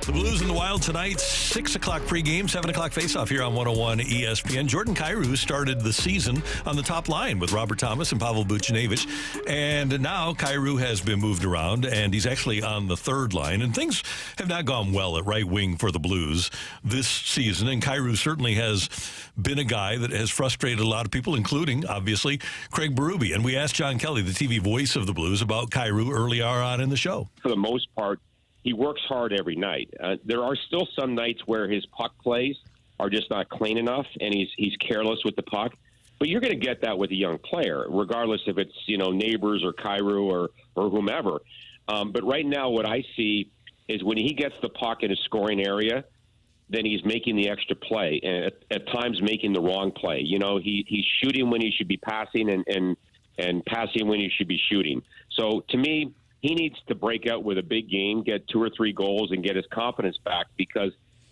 The Blues and the Wild tonight, 6 o'clock pregame, 7 o'clock faceoff here on 101 ESPN. Jordan Kyrou started the season on the top line with Robert Thomas and Pavel Buchnevich. And now Kyrou has been moved around, and he's actually on the third line. And things have not gone well at right wing for the Blues this season. And Kyrou certainly has been a guy that has frustrated a lot of people, including, obviously, Craig Berube. And we asked John Kelly, the TV voice of the Blues, about Kyrou earlier on in the show. For the most part, he works hard every night. There are still some nights where his puck plays are just not clean enough, and he's careless with the puck. But you're going to get that with a young player, regardless if it's Neighbors or Kyrou or whomever. But right now, what I see is when he gets the puck in a scoring area, then he's making the extra play, and at times making the wrong play. He's shooting when he should be passing, and passing when he should be shooting. So to me, he needs to break out with a big game, get 2 or 3 goals, and get his confidence back, because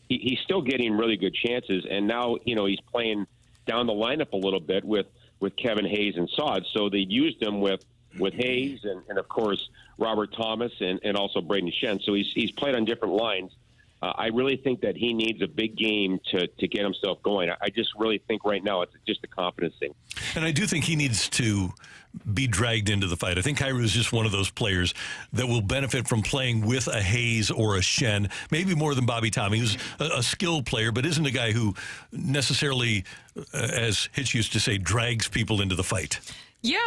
he's still getting really good chances. And now, he's playing down the lineup a little bit with Kevin Hayes and Sod. So they used him with Hayes and of course, Robert Thomas and also Braden Shen. So he's played on different lines. I really think that he needs a big game to get himself going. I just really think right now it's just a confidence thing. And I do think he needs to be dragged into the fight. I think Kyrou is just one of those players that will benefit from playing with a Hayes or a Shen, maybe more than Bobby Tommy, who's a skilled player, but isn't a guy who necessarily, as Hitch used to say, drags people into the fight. Yeah,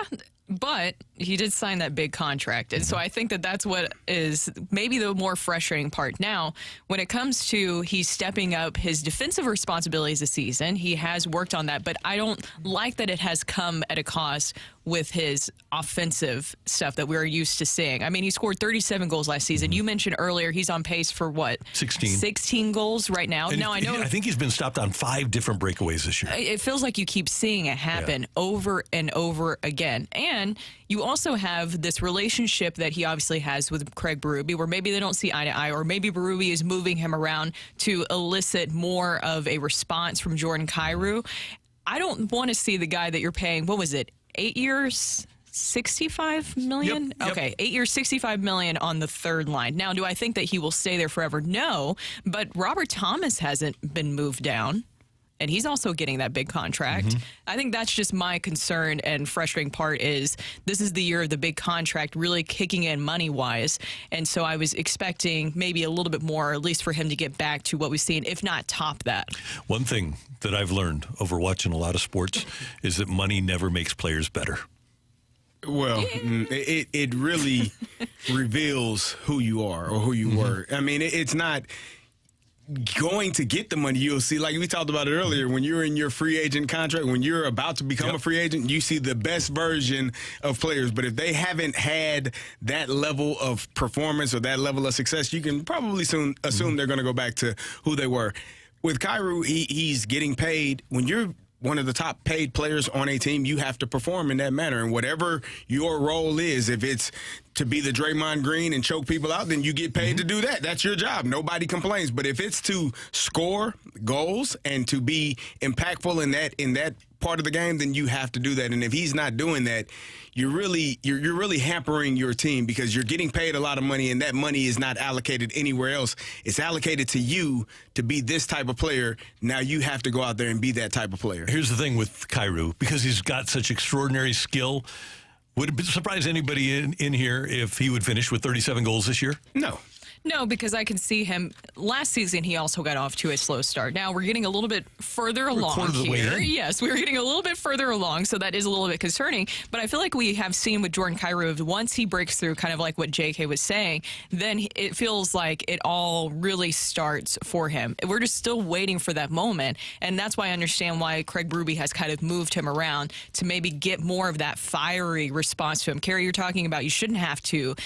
but he did sign that big contract. And so I think that that's what is maybe the more frustrating part. Now, when it comes to he's stepping up his defensive responsibilities this season, he has worked on that. But I don't like that it has come at a cost with his offensive stuff that we're used to seeing. I mean, he scored 37 goals last season. You mentioned earlier he's on pace for what? 16 goals right now. And now, I know. I think he's been stopped on 5 different breakaways this year. It feels like you keep seeing it happen over and over again. And you also have this relationship that he obviously has with Craig Berube, where maybe they don't see eye to eye, or maybe Berube is moving him around to elicit more of a response from Jordan Kyrou. I don't want to see the guy that you're paying, what was it, 8 years, $65 million? Yep. Okay, 8 years, $65 million on the third line. Now, do I think that he will stay there forever? No, but Robert Thomas hasn't been moved down, and he's also getting that big contract. I think that's just my concern and frustrating part is this is the year of the big contract really kicking in money-wise, and so I was expecting maybe a little bit more, or at least for him to get back to what we've seen, if not top that. One thing that I've learned over watching a lot of sports is that money never makes players better. Well, it really reveals who you are or who you were. I mean, it's not going to get the money. You'll see, like we talked about it earlier, when you're in your free agent contract, when you're about to become a free agent, you see the best version of players. But if they haven't had that level of performance or that level of success, you can probably soon assume they're going to go back to who they were. With Kyrou, he's getting paid. When you're one of the top paid players on a team, you have to perform in that manner. And whatever your role is, if it's to be the Draymond Green and choke people out, then you get paid to do that. That's your job. Nobody complains. But if it's to score goals and to be impactful in that part of the game, then you have to do that. And if he's not doing that, you're really hampering your team, because you're getting paid a lot of money, and that money is not allocated anywhere else. It's allocated to you to be this type of player. Now you have to go out there and be that type of player. Here's the thing with Kyrou, because he's got such extraordinary skill. Would it surprise anybody in here if he would finish with 37 goals this year? No. No, because I can see him. Last season, he also got off to a slow start. Now we're getting a little bit further along here. Yes, we're getting a little bit further along, so that is a little bit concerning. But I feel like we have seen with Jordan Kyrou, once he breaks through, kind of like what JK was saying, then it feels like it all really starts for him. We're just still waiting for that moment, and that's why I understand why Craig Berube has kind of moved him around to maybe get more of that fiery response to him. Carey, you're talking about you shouldn't have to,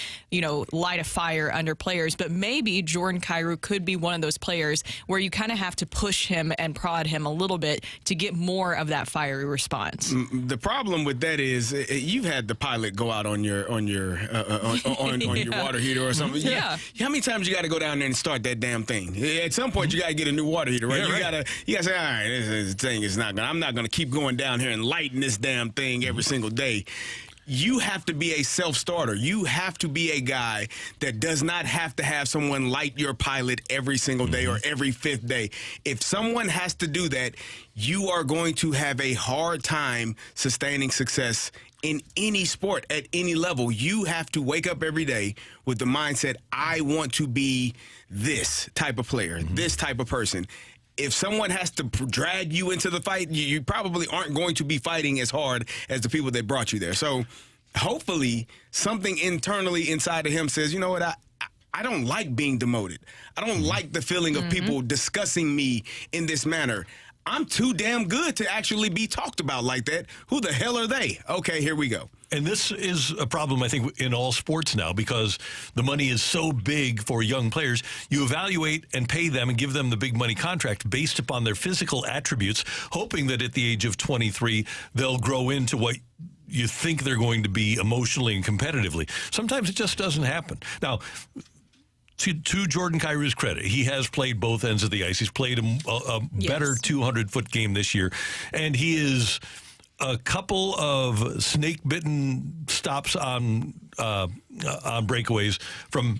light a fire under players, but maybe Jordan Kyrou could be one of those players where you kind of have to push him and prod him a little bit to get more of that fiery response. The problem with that is you've had the pilot go out on your your water heater or something. Yeah. How many times you got to go down there and start that damn thing? At some point, you got to get a new water heater, right? Yeah, You gotta say, all right, this thing is not gonna. I'm not gonna keep going down here and lighting this damn thing every single day. You have to be a self-starter. You have to be a guy that does not have to have someone light your pilot every single day or every fifth day. If someone has to do that, you are going to have a hard time sustaining success in any sport at any level. You have to wake up every day with the mindset, I want to be this type of player, this type of person. If someone has to drag you into the fight, you probably aren't going to be fighting as hard as the people that brought you there. So hopefully something internally inside of him says, you know what, I don't like being demoted. I don't like the feeling of people discussing me in this manner. I'm too damn good to actually be talked about like that. Who the hell are they? Okay, here we go. And this is a problem, I think, in all sports now because the money is so big for young players. You evaluate and pay them and give them the big money contract based upon their physical attributes, hoping that at the age of 23, they'll grow into what you think they're going to be emotionally and competitively. Sometimes it just doesn't happen. Now, to Jordan Kyrou's credit, he has played both ends of the ice. He's played a better 200-foot game this year, and he is a couple of snake-bitten stops on breakaways from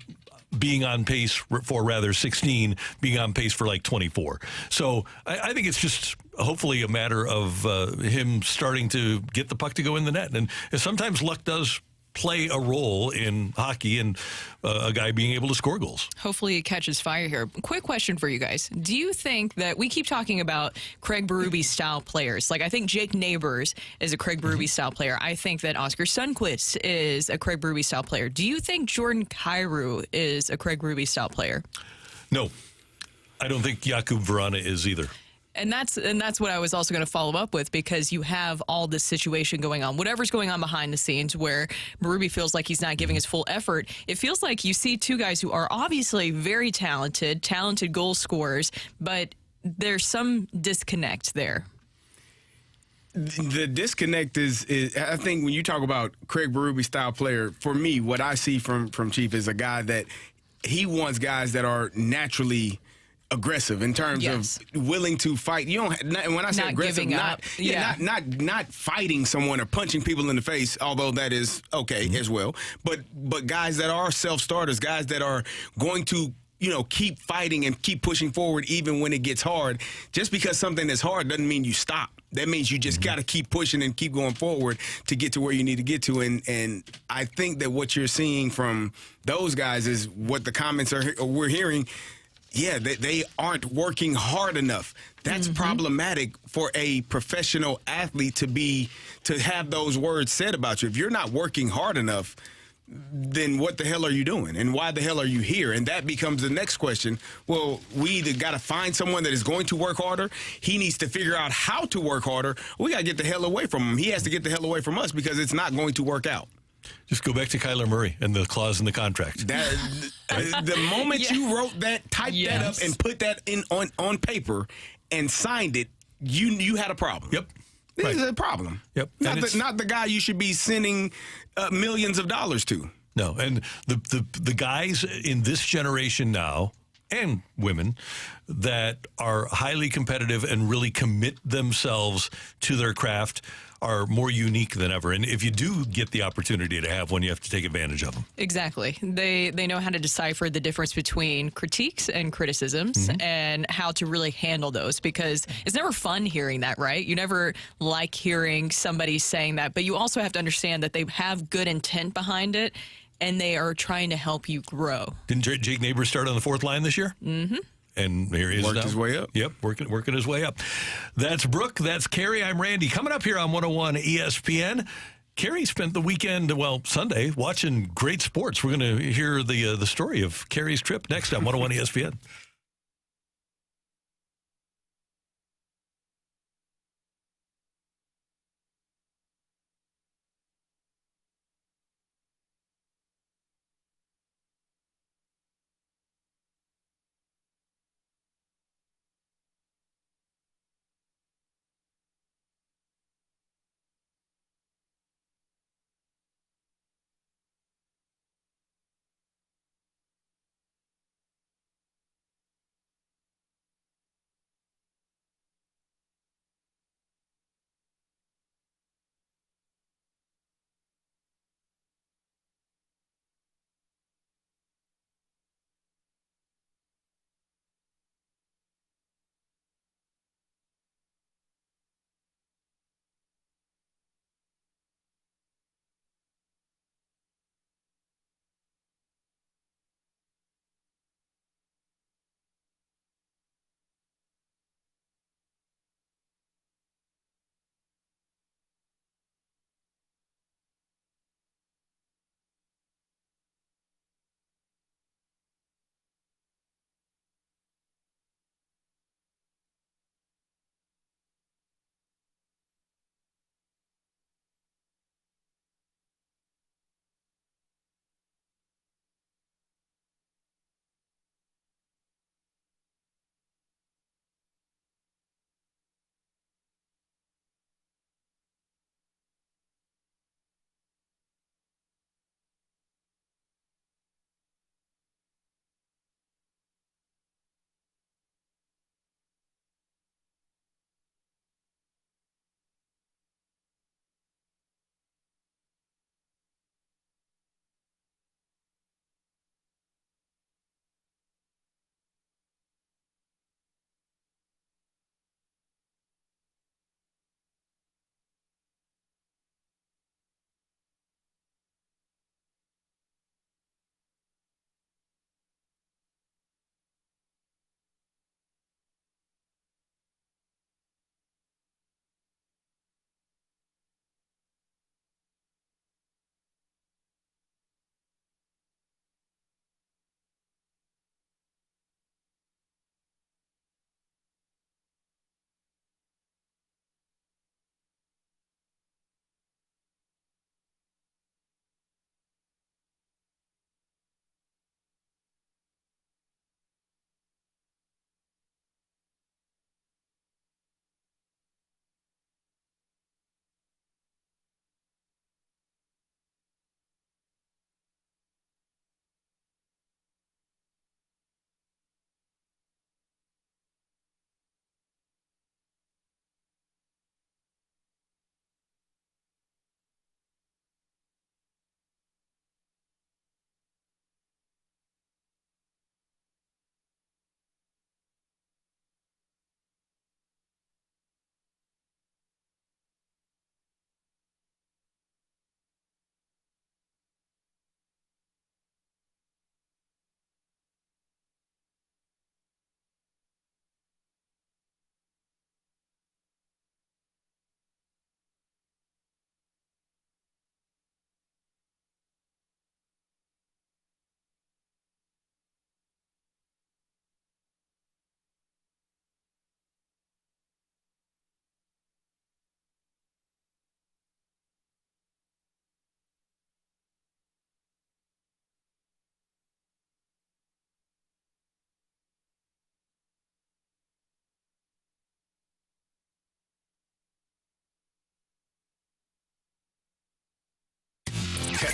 being on pace for 16, being on pace for like 24. So I think it's just hopefully a matter of him starting to get the puck to go in the net. And sometimes luck does play a role in hockey and a guy being able to score goals. Hopefully it catches fire here. Quick question for you guys. Do you think that we keep talking about Craig Berube style players? Like I think Jake Neighbors is a Craig Berube style player. I think that Oscar Sundqvist is a Craig Berube style player. Do you think Jordan Kyrou is a Craig Berube style player? No. I don't think Jakub Vrana is either. And that's what I was also going to follow up with, because you have all this situation going on, whatever's going on behind the scenes where Berube feels like he's not giving his full effort. It feels like you see two guys who are obviously very talented goal scorers, but there's some disconnect there. The disconnect is I think when you talk about Craig Berube style player, for me, what I see from Chief is a guy that he wants guys that are naturally aggressive in terms of willing to fight. You don't. When I say not aggressive, not fighting someone or punching people in the face. Although that is okay as well. But guys that are self-starters, guys that are going to keep fighting and keep pushing forward even when it gets hard. Just because something is hard doesn't mean you stop. That means you just got to keep pushing and keep going forward to get to where you need to get to. And I think that what you're seeing from those guys is what the comments we're hearing. Yeah, they aren't working hard enough. That's problematic for a professional athlete to have those words said about you. If you're not working hard enough, then what the hell are you doing? And why the hell are you here? And that becomes the next question. Well, we either got to find someone that is going to work harder. He needs to figure out how to work harder. We got to get the hell away from him. He has to get the hell away from us because it's not going to work out. Just go back to Kyler Murray and the clause in the contract. The moment you wrote that, typed that up, and put that in on paper and signed it, you had a problem. Yep. This is a problem. Yep. Not the guy you should be sending millions of dollars to. No, and the guys in this generation now, and women, that are highly competitive and really commit themselves to their craft are more unique than ever. And if you do get the opportunity to have one, you have to take advantage of them. Exactly. They know how to decipher the difference between critiques and criticisms and how to really handle those, because it's never fun hearing that, right? You never like hearing somebody saying that, but you also have to understand that they have good intent behind it and they are trying to help you grow. Didn't Jake Neighbors start on the fourth line this year? Mm-hmm. And here he is. Worked his way up. Yep, working his way up. That's Brooke. That's Carey. I'm Randy. Coming up here on 101 ESPN. Carey spent the weekend, Sunday, watching great sports. We're going to hear the story of Carey's trip next on 101 ESPN.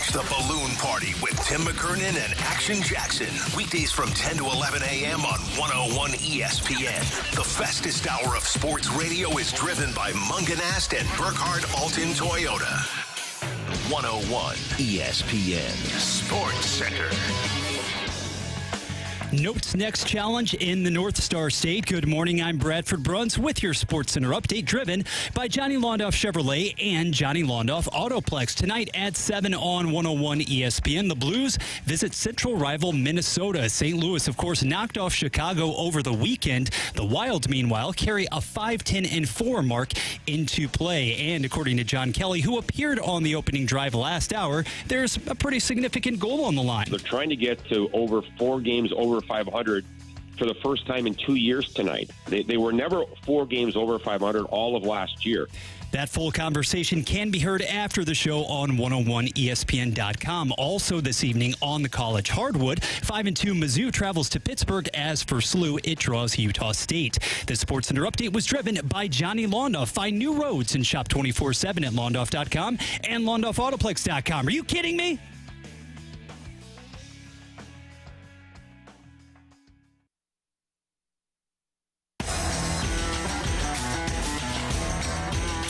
Catch the Balloon Party with Tim McKernan and Action Jackson. Weekdays from 10 to 11 a.m. on 101 ESPN. The fastest hour of sports radio is driven by Munganast and Burkhardt Alton Toyota. 101 ESPN Sports Center. Notes next challenge in the North Star State. Good morning, I'm Bradford Bruns with your Sports Center update, driven by Johnny Londoff Chevrolet and Johnny Londoff Autoplex. Tonight at 7 on 101 ESPN, the Blues visit central rival Minnesota. St. Louis, of course, knocked off Chicago over the weekend. The Wild, meanwhile, carry a 5-10-4 mark into play. And according to John Kelly, who appeared on the opening drive last hour, there's a pretty significant goal on the line. They're trying to get to over 4 games over 500 for the first time in 2 years tonight. They were never 4 games over 500 all of last year. That full conversation can be heard after the show on 101ESPN.com. Also this evening on the college hardwood, 5-2 Mizzou travels to Pittsburgh. As for SLU, it draws Utah State. The Sports Center update was driven by Johnny Londoff. Find new roads and shop 24/7 at Londoff.com and LondoffAutoplex.com. Are you kidding me?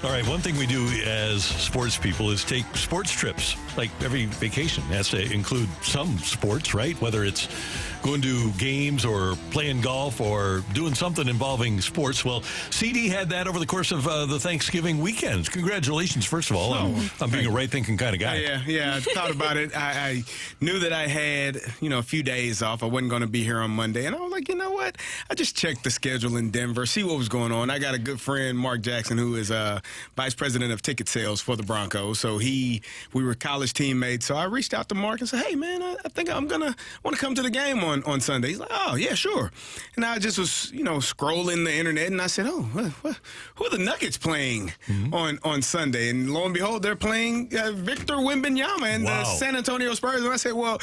All right, one thing we do as sports people is take sports trips. Like every vacation has to include some sports, right? Whether it's going to games or playing golf or doing something involving sports. Well, CD had that over the course of the Thanksgiving weekends. Congratulations, first of all. I'm being a right-thinking kind of guy. Yeah, I thought about it. I knew that I had, a few days off. I wasn't going to be here on Monday. And I was like, you know what? I just checked the schedule in Denver, see what was going on. I got a good friend, Mark Jackson, who is vice president of ticket sales for the Broncos. So we were college teammates. So I reached out to Mark and said, hey, man, I think I'm going to want to come to the game on Sunday. He's like, oh, yeah, sure. And I just was, scrolling the internet, and I said, oh, who are the Nuggets playing on Sunday? And lo and behold, they're playing Victor Wembanyama and the San Antonio Spurs. And I said, well,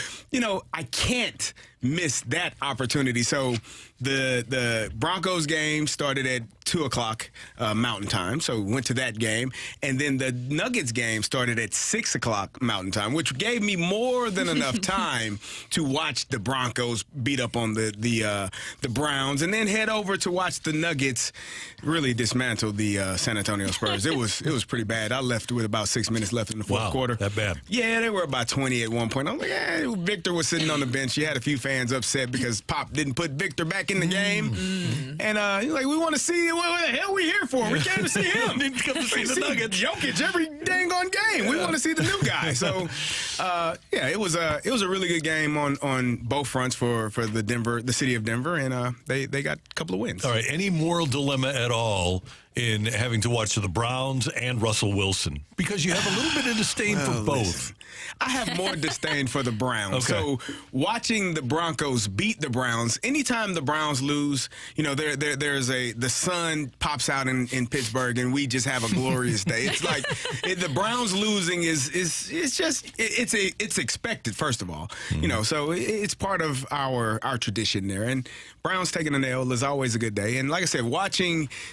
I can't miss that opportunity. So the Broncos game started at 2 o'clock Mountain Time, so went to that game. And then the Nuggets game started at 6 o'clock Mountain Time, which gave me more than enough time to watch the Broncos beat up on the Browns, and then head over to watch the Nuggets really dismantle the San Antonio Spurs. It was pretty bad. I left with about 6 minutes left in the fourth quarter. That bad? Yeah, they were about 20 at one point. I was like, Victor was sitting on the bench. You had a few fans upset because Pop didn't put Victor back in the game. And he's like, we want to see what the hell we here for. We came to see him. Didn't come to see the Nuggets. Jokic every dang on game. We want to see the new guy. So, it was a really good game on both fronts for the city of Denver, and they got a couple of wins. All right, any moral dilemma at all in having to watch the Browns and Russell Wilson? Because you have a little bit of disdain for both. Listen, I have more disdain for the Browns. Okay. So watching the Broncos beat the Browns, anytime the Browns lose, there's the sun pops out in Pittsburgh, and we just have a glorious day. It's like the Browns losing is it's expected, first of all. So it's part of our tradition there. And Browns taking a L is always a good day. And like I said,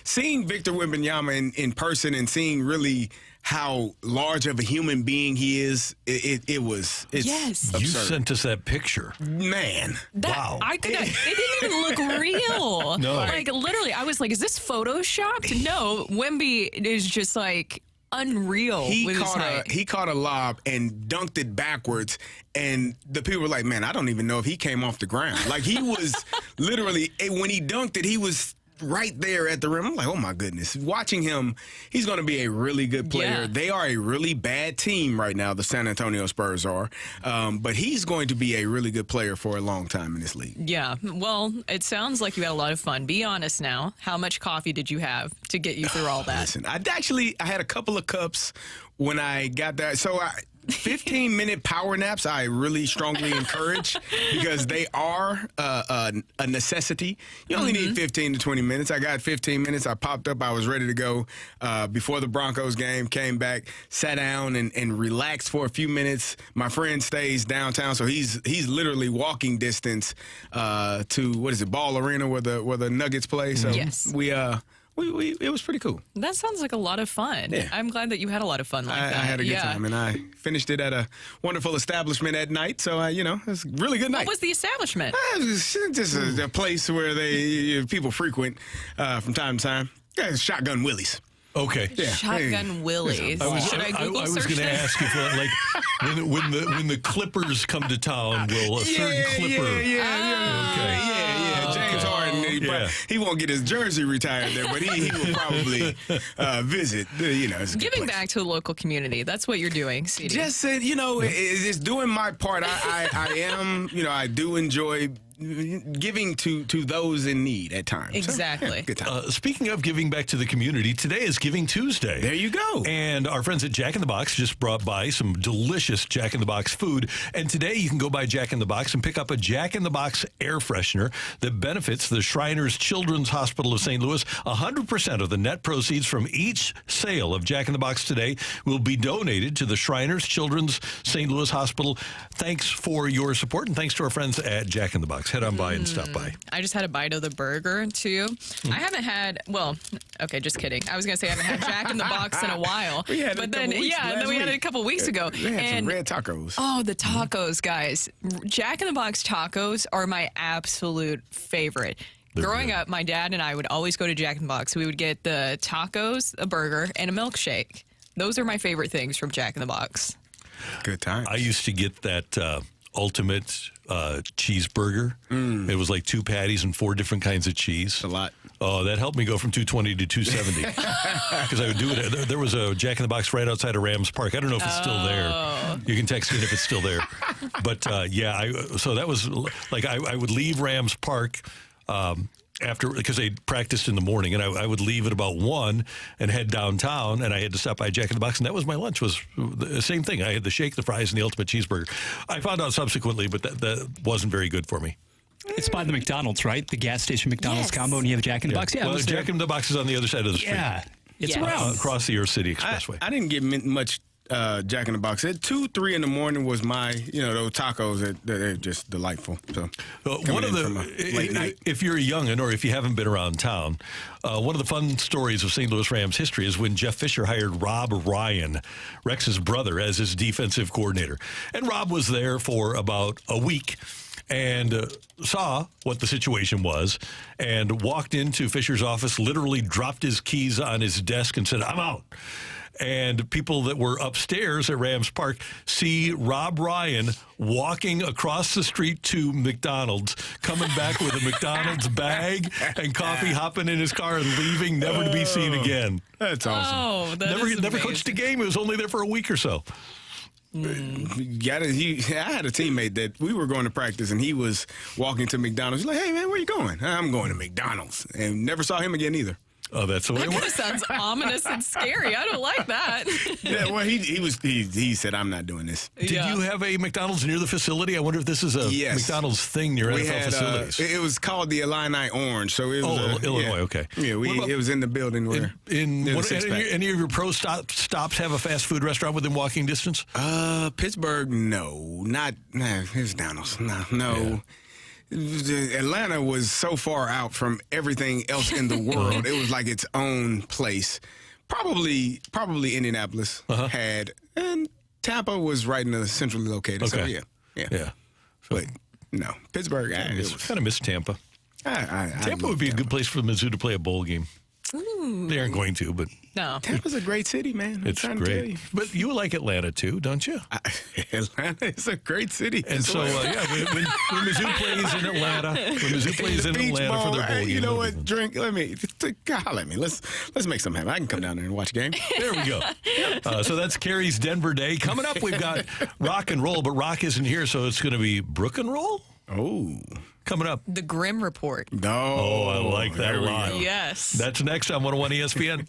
seeing Victor Wembanyama in person and seeing really how large of a human being he is, it's yes. absurd. You sent us that picture. Man. Wow. It didn't even look real. No. Like, literally, I was like, is this Photoshopped? No, Wemby is just like unreal. He caught a lob and dunked it backwards, and the people were like, man, I don't even know if he came off the ground. Like, he was literally, when he dunked it, he was right there at the rim. I'm like, oh my goodness. Watching him, he's going to be a really good player. Yeah. They are a really bad team right now, the San Antonio Spurs are. But he's going to be a really good player for a long time in this league. Yeah. Well, it sounds like you had a lot of fun. Be honest now. How much coffee did you have to get you through all that? Listen, I had a couple of cups when I got there. So 15-minute power naps I really strongly encourage, because they are a necessity. You only need 15 to 20 minutes. I got 15 minutes. I popped up. I was ready to go before the Broncos game, came back, sat down and relaxed for a few minutes. My friend stays downtown, so he's literally walking distance to, Ball Arena where the Nuggets play. So yes. we it was pretty cool. That sounds like a lot of fun. Yeah. I'm glad that you had a lot of fun like that. I had a good time, and I finished it at a wonderful establishment at night. So, it was a really good night. What was the establishment? It was just a place where people frequent from time to time. Yeah, it's Shotgun Willie's. Okay. Yeah. Shotgun Willies. Should I Google I was search going to this? ask if, when the Clippers come to town, will a certain Clipper? Yeah. James Harden, he won't get his jersey retired there, but he will probably visit. It's a good Giving place. back to the local community. That's what you're doing, CD. Just said, it's doing my part. I am, I do enjoy giving to those in need at times. Exactly. So, good time. Speaking of giving back to the community, today is Giving Tuesday. There you go. And our friends at Jack in the Box just brought by some delicious Jack in the Box food. And today you can go by Jack in the Box and pick up a Jack in the Box air freshener that benefits the Shriners Children's Hospital of St. Louis. 100% of the net proceeds from each sale of Jack in the Box today will be donated to the Shriners Children's St. Louis Hospital. Thanks for your support, and thanks to our friends at Jack in the Box. Head on by and stop by. I just had a bite of the burger, too. I haven't had, just kidding. I was going to say I haven't had Jack in the Box in a while. We had it but then we had it a couple weeks ago. They had some red tacos. Oh, the tacos, guys. Jack in the Box tacos are my absolute favorite. Growing up, my dad and I would always go to Jack in the Box. We would get the tacos, a burger, and a milkshake. Those are my favorite things from Jack in the Box. Good time. I used to get that ultimate cheeseburger. It was like 2 patties and 4 different kinds of cheese. A lot. Oh, that helped me go from 220 to 270 because I would do it. There was a Jack in the Box right outside of Rams Park. I don't know if it's still there. You can text in if it's still there. But so that was like I would leave Rams Park after, because they practiced in the morning, and I would leave at about 1 and head downtown, and I had to stop by Jack in the Box, and that was my lunch, was the same thing. I had the shake, the fries, and the ultimate cheeseburger. I found out subsequently, but that wasn't very good for me. It's by the McDonald's, right? The gas station McDonald's combo, and you have Jack in the Box. Yeah, well, Jack in the Box is on the other side of the street. Yeah, it's around. Across the Earth City Expressway. I didn't get much Jack in the Box. At 2-3 in the morning was my, those tacos they're just delightful. So one of late night. If you're a youngin' or if you haven't been around town, one of the fun stories of St. Louis Rams history is when Jeff Fisher hired Rob Ryan, Rex's brother, as his defensive coordinator. And Rob was there for about a week and saw what the situation was and walked into Fisher's office, literally dropped his keys on his desk and said, "I'm out." And people that were upstairs at Rams Park see Rob Ryan walking across the street to McDonald's, coming back with a McDonald's bag and coffee, hopping in his car and leaving, never to be seen again. That's awesome. Oh, Never coached a game. He was only there for a week or so. I had a teammate that we were going to practice, and he was walking to McDonald's. He's like, "Hey, man, where you going?" "I'm going to McDonald's," and never saw him again either. Oh, that's the way That it kind of works. sounds ominous and scary. I don't like that. Yeah, well, he said, "I'm not doing this." Did you have a McDonald's near the facility? I wonder if this is a McDonald's thing near we NFL had, facilities. It was called the Illini Orange. So it was Illinois, okay. Yeah, it was in the building where any of your pro stops have a fast food restaurant within walking distance? Pittsburgh, no, it's McDonald's. No. Yeah. Atlanta was so far out from everything else in the world. It was like its own place. Probably Indianapolis had, and Tampa was right in the centrally located. Okay. So yeah. But no, Pittsburgh. I kind of miss Tampa. Tampa would be a good place for Mizzou to play a bowl game. Ooh. They aren't going to, but no. Tampa's a great city, man. It's great. But you like Atlanta too, don't you? Atlanta is a great city. And so, when Mizzou plays in Atlanta, for their bowl game. You know what? Holler at me. Let's make something happen. I can come down there and watch a game. There we go. So that's Carey's Denver Day. Coming up, we've got Rocc and Roll, but Rocc isn't here, so it's going to be Brook and Roll. Oh. Coming up. The Grimm Report. No. Oh, I like that a lot. Yes. That's next on 101 ESPN.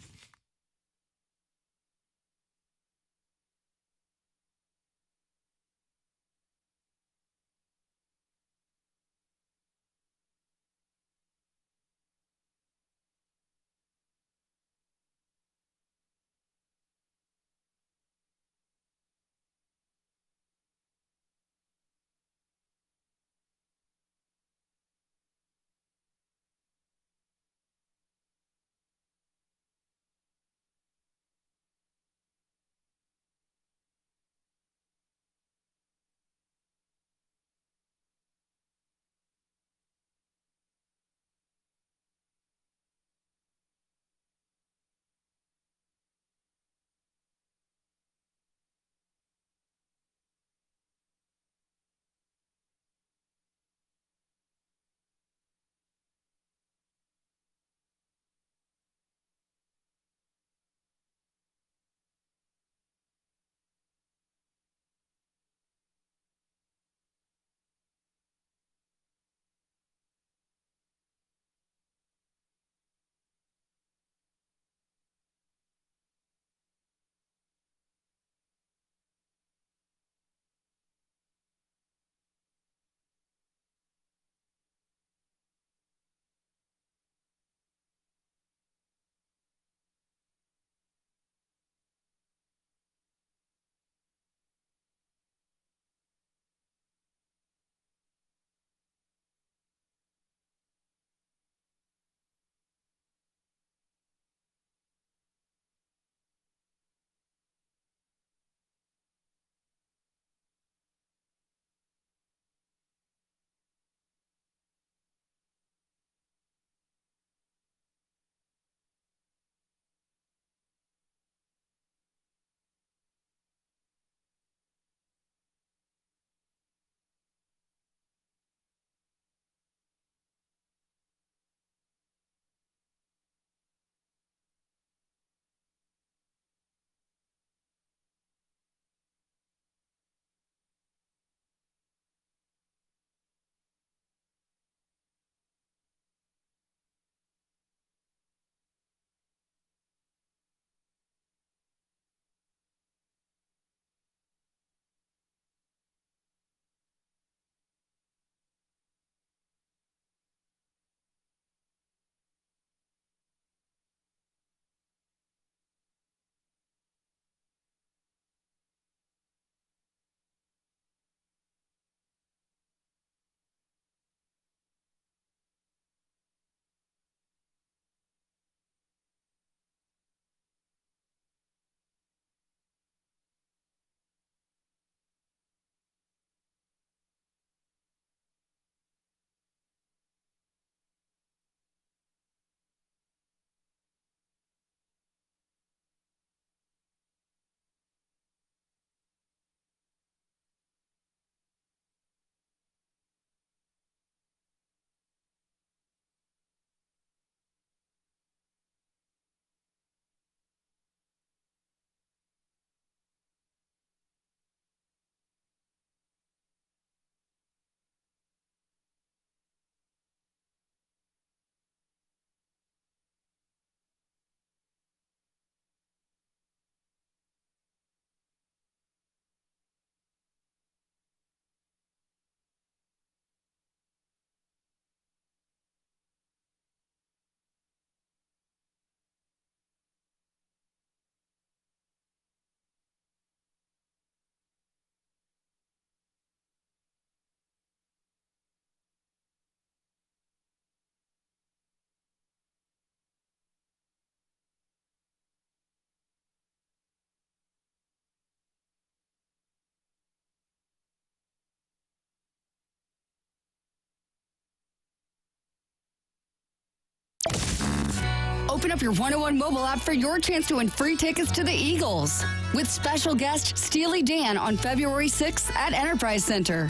Open up your 101 mobile app for your chance to win free tickets to the Eagles with special guest Steely Dan on February 6th at Enterprise Center.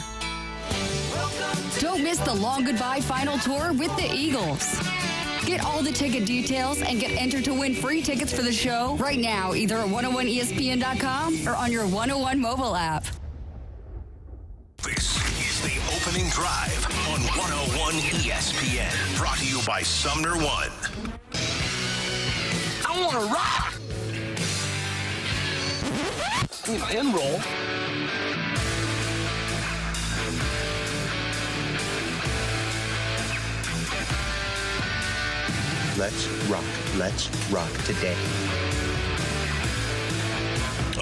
Don't miss the Long Goodbye Final Tour with the Eagles. Get all the ticket details and get entered to win free tickets for the show right now, either at 101ESPN.com or on your 101 mobile app. This is the opening drive on 101 ESPN. Brought to you by Sumner One. I want to rock. Need an end roll. Let's rock. Let's rock today.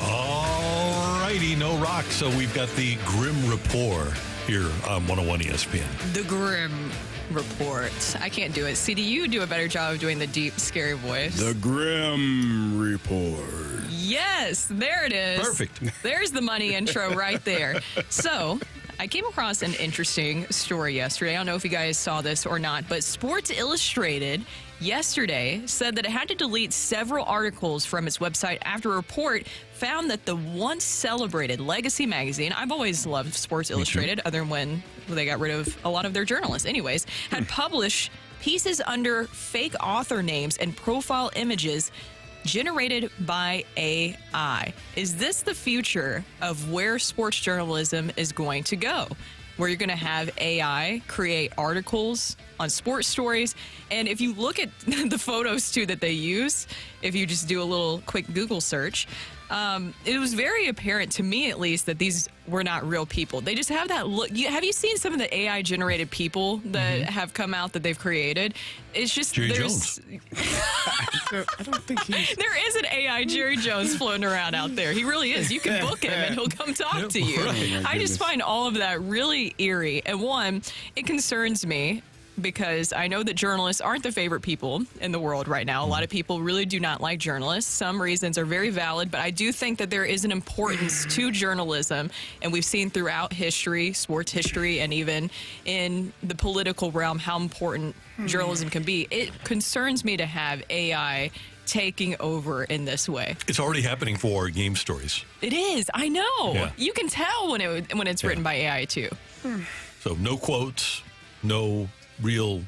All righty, no rock. So we've got the Grim Report here on 101 ESPN. The Grim Report. I can't do it. CD, you do a better job of doing the deep, scary voice. The Grim Report. Yes, there it is. Perfect. There's the money intro right there. So, I came across an interesting story yesterday. I don't know if you guys saw this or not, but Sports Illustrated yesterday said that it had to delete several articles from its website after a report found that the once celebrated Legacy magazine, I've always loved Sports Illustrated, other than when they got rid of a lot of their journalists, anyways, had published pieces under fake author names and profile images generated by AI. Is this the future of where sports journalism is going to go? Where you're going to have AI create articles on sports stories. And if you look at the photos, too, that they use, if you just do a little quick Google search, it was very apparent to me, at least, that these were not real people. They just have that look. Have you seen some of the AI-generated people that have come out that they've created? It's just Jerry Jones. I don't think he's... There is an AI Jerry Jones floating around out there. He really is. You can book him and he'll come talk to you. Right. I just find all of that really eerie. And one, it concerns me because I know that journalists aren't the favorite people in the world right now. A lot of people really do not like journalists. Some reasons are very valid, but I do think that there is an importance to journalism, and we've seen throughout history, sports history, and even in the political realm how important journalism can be. It concerns me to have AI taking over in this way. It's already happening for game stories. It is. I know. Yeah. You can tell when it's written by AI too. So no quotes, no real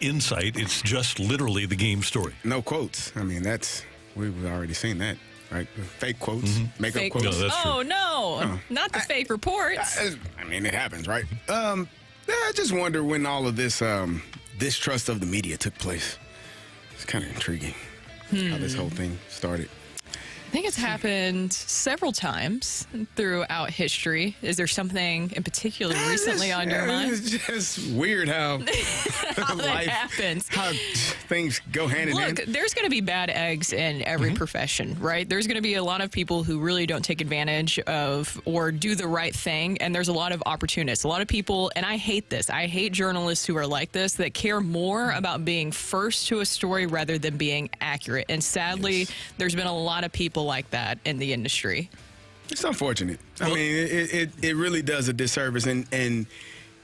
insight. It's just literally the game story. No quotes. I mean, we've already seen that, right? Fake quotes, make up Fake quotes. No, that's true. Oh no, not the fake reports. I mean, it happens, right? I just wonder when all of this distrust of the media took place. It's kind of intriguing how this whole thing started. I think it's happened several times throughout history. Is there something in particular recently on your mind? It's just weird how that happens. How things go hand in hand. Look, there's going to be bad eggs in every profession, right? There's going to be a lot of people who really don't take advantage of or do the right thing, and there's a lot of opportunists. A lot of people, and I hate this. I hate journalists who are like this, that care more about being first to a story rather than being accurate. And sadly, there's been a lot of people like that in the industry. It's unfortunate. I mean, it really does a disservice, and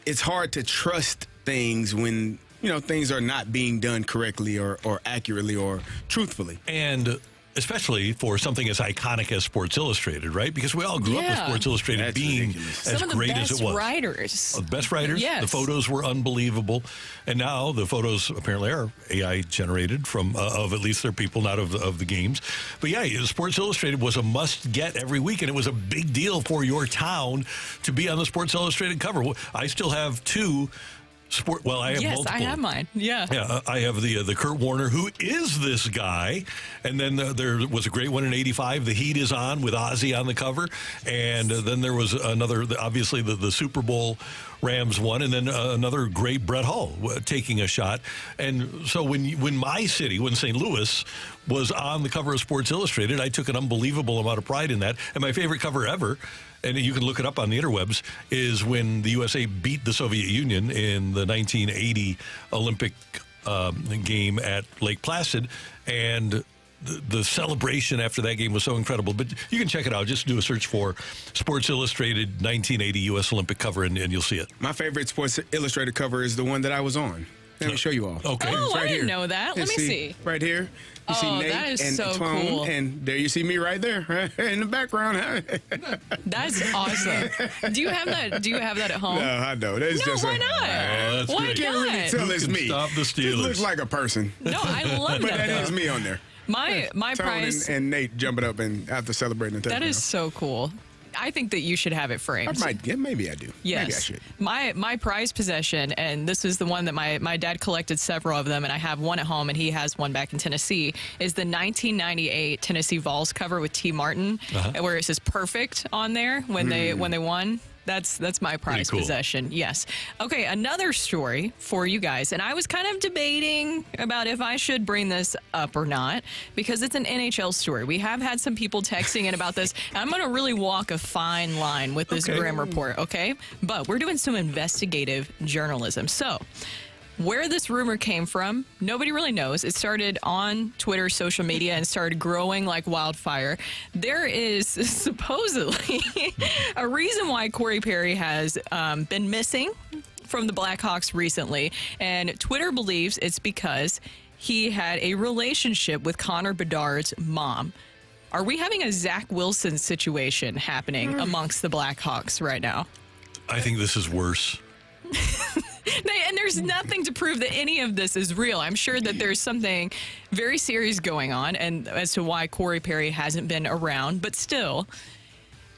it's hard to trust things when things are not being done correctly or accurately or truthfully. And especially for something as iconic as Sports Illustrated, right? Because we all grew up with Sports Illustrated being as great as it was. Writers. The best writers. Yes. The photos were unbelievable. And now the photos apparently are AI generated from of at least their people, not of the games. But yeah, Sports Illustrated was a must get every week, and it was a big deal for your town to be on the Sports Illustrated cover. I still have two. I have multiple. I have mine. Yeah. Yeah, I have the Kurt Warner, who is this guy. And then there was a great one in '85. The Heat is on with Ozzy on the cover. And then there was another, obviously the Super Bowl Rams one, and then another great Brett Hull taking a shot. And so when my city, when St. Louis was on the cover of Sports Illustrated, I took an unbelievable amount of pride in that. And my favorite cover ever, and you can look it up on the interwebs, is when the USA beat the Soviet Union in the 1980 Olympic game at Lake Placid. And the celebration after that game was so incredible. But you can check it out. Just do a search for Sports Illustrated 1980 U.S. Olympic cover, and you'll see it. My favorite Sports Illustrated cover is the one that I was on. Let me show you all. Okay. Oh, It's I right didn't here. know that. Let me see. Right here. You see Oh, Nate that is and so Tone, cool. and there you see me right there in the background. That's awesome. Do you have that? Do you have that at home? No, I don't. That's No, just why not? that's Why good. You can't really not? tell Who it's can me. stop the It Steelers? looks like a person. No, I love But that. that is though. me on there. My Tone prize. and Nate jumping up and after celebrating the touchdown. That is so cool. I think that you should have it framed. Maybe I do. Yes. Maybe I should. My prize possession, and this is the one that my dad collected several of them, and I have one at home, and he has one back in Tennessee, is the 1998 Tennessee Vols cover with T. Martin, where it says perfect on there when they won. That's my prize cool. possession. Yes. Okay, another story for you guys. And I was kind of debating about if I should bring this up or not because it's an NHL story. We have had some people texting in about this. I'm going to really walk a fine line with this Grim report, okay? But we're doing some investigative journalism. So, where this rumor came from, nobody really knows. It started on Twitter, social media, and started growing like wildfire. There is supposedly a reason why Corey Perry has been missing from the Blackhawks recently, and Twitter believes it's because he had a relationship with Connor Bedard's mom. Are we having a Zach Wilson situation happening amongst the Blackhawks right now? I think this is worse. And there's nothing to prove that any of this is real. I'm sure that there's something very serious going on, and as to why Corey Perry hasn't been around. But still,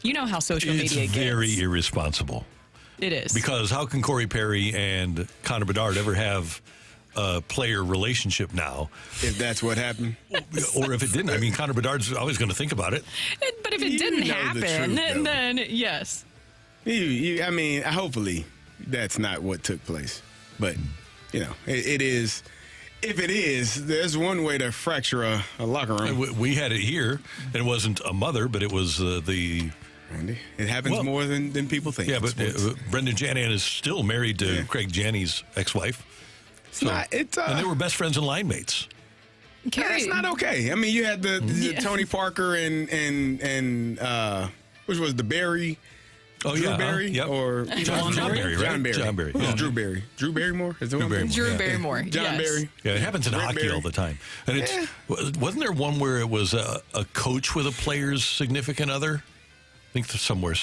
you know how social media It's gets. very irresponsible. It is. Because how can Corey Perry and Connor Bedard ever have a player relationship now? If that's what happened. Or if it didn't. I mean, Connor Bedard's always going to think about it. But if it didn't know the happen, truth, then yes. I mean, hopefully that's not what took place. But, it is. If it is, there's one way to fracture a locker room. We had it here, and it wasn't a mother, but it was the... Randy, it happens more than people think. Yeah, but Brendan Janian is still married to Craig Janney's ex-wife. And they were best friends and line mates. That's not okay. I mean, you had the Tony Parker and which was the Barry. Drew Barry? Yep. Or John Barry, right? John Barry. John Barry. Who's Drew Barry? Drew Barrymore? Is Drew Barrymore. Drew Barrymore. John Barry. Yeah, it happens in hockey all the time. And wasn't there one where it was a coach with a player's significant other? I think somewhere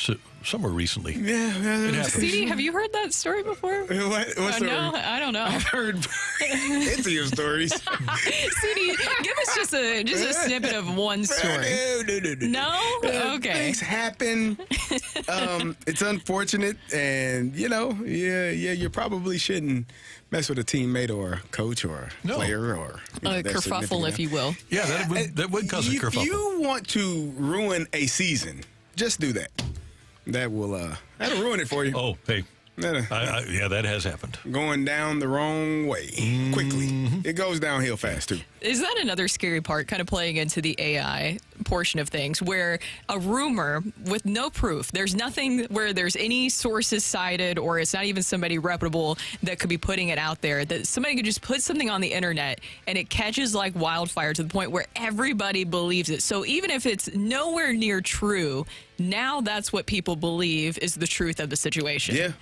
recently. Yeah. It happens. CD, have you heard that story before? What story? No, I don't know. I've heard into your stories. CD, give us just a snippet of one story. No? Okay. Things happen. It's unfortunate, and you probably shouldn't mess with a teammate or a coach or a player or a kerfuffle, if you will. Yeah, that would cause a kerfuffle. If you want to ruin a season, just do that. That'll ruin it for you. Oh, hey. That has happened. Going down the wrong way quickly. It goes downhill fast, too. Is that another scary part, kind of playing into the AI portion of things, where a rumor with no proof, there's nothing where there's any sources cited, or it's not even somebody reputable that could be putting it out there, that somebody could just put something on the internet and it catches like wildfire to the point where everybody believes it. So even if it's nowhere near true, now that's what people believe is the truth of the situation. Yeah.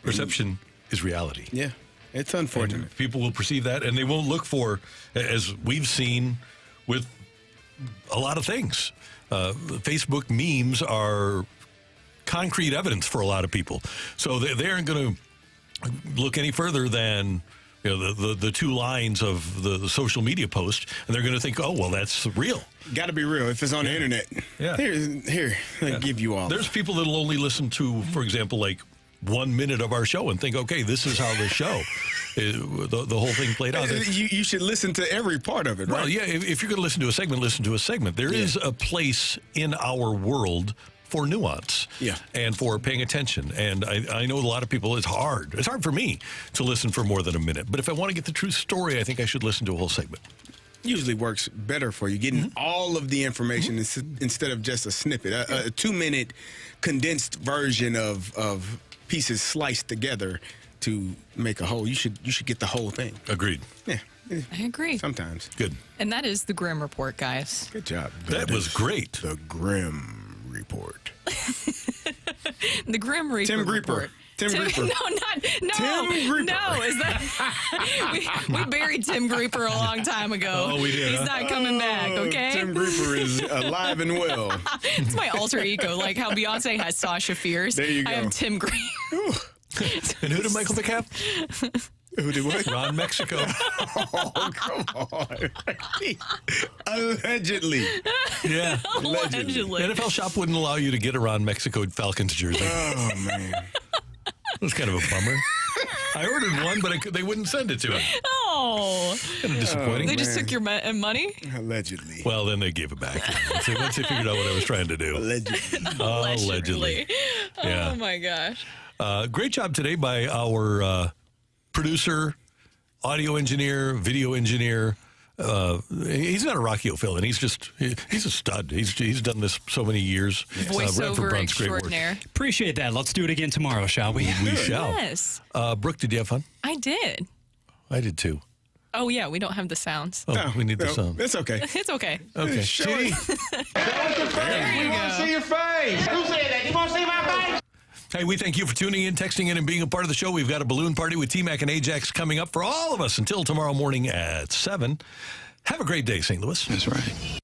Perception is reality. Yeah. It's unfortunate. And people will perceive that, and they won't look for, as we've seen with a lot of things. Facebook memes are concrete evidence for a lot of people. So they aren't going to look any further than the two lines of the social media post, and they're going to think, oh, well, that's real. Got to be real if it's on the internet. Yeah. Here, I give you all. There's people that'll only listen to, for example, like 1 minute of our show and think, okay, this is how the show, the whole thing played out. You should listen to every part of it, right? Well, yeah, if you're going to listen to a segment, listen to a segment. There is a place in our world for nuance and for paying attention. And I know a lot of people, it's hard. It's hard for me to listen for more than a minute. But if I want to get the true story, I think I should listen to a whole segment. Usually works better for you, getting all of the information instead of just a snippet. A 2-minute condensed version of pieces sliced together to make a whole. You should get the whole thing. Agreed. Yeah. I agree. Sometimes. Good. And that is the Grim Report, guys. Good job. That was great. The Grim Report. The Grim Reaper Tim Grieper. Report. Tim Grieper. No, No, is that we buried Tim Grieper a long time ago. Oh, we did. He's not coming back. Okay, Tim Grieper is alive and well. It's my alter ego, like how Beyonce has Sasha Fierce. There you go. I have Tim Grieper. And who did Michael Vick have? Who did what? Ron Mexico. Oh, come on. Allegedly. Yeah. Allegedly. NFL Shop wouldn't allow you to get a Ron Mexico Falcons jersey. Oh, man. It was kind of a bummer. I ordered one, but they wouldn't send it to me. Oh. Kind of disappointing. They just took your money? Allegedly. Well, then they gave it back. Once they figured out what I was trying to do. Allegedly. Yeah. Oh, my gosh. Great job today by our producer, audio engineer, video engineer. He's not a Rocky O'Fallon. He's a stud. He's done this so many years. Voiceover extraordinaire. Appreciate that. Let's do it again tomorrow, shall we? We shall. Yes. Brooke, did you have fun? I did. I did too. Oh, yeah, we don't have the sounds. Oh, we need the sound. It's okay. It's okay. Okay. There you go. See your face. Who said that? You want to see my face? Hey, we thank you for tuning in, texting in, and being a part of the show. We've got a balloon party with T-Mac and Ajax coming up for all of us until tomorrow morning at 7. Have a great day, St. Louis. That's right.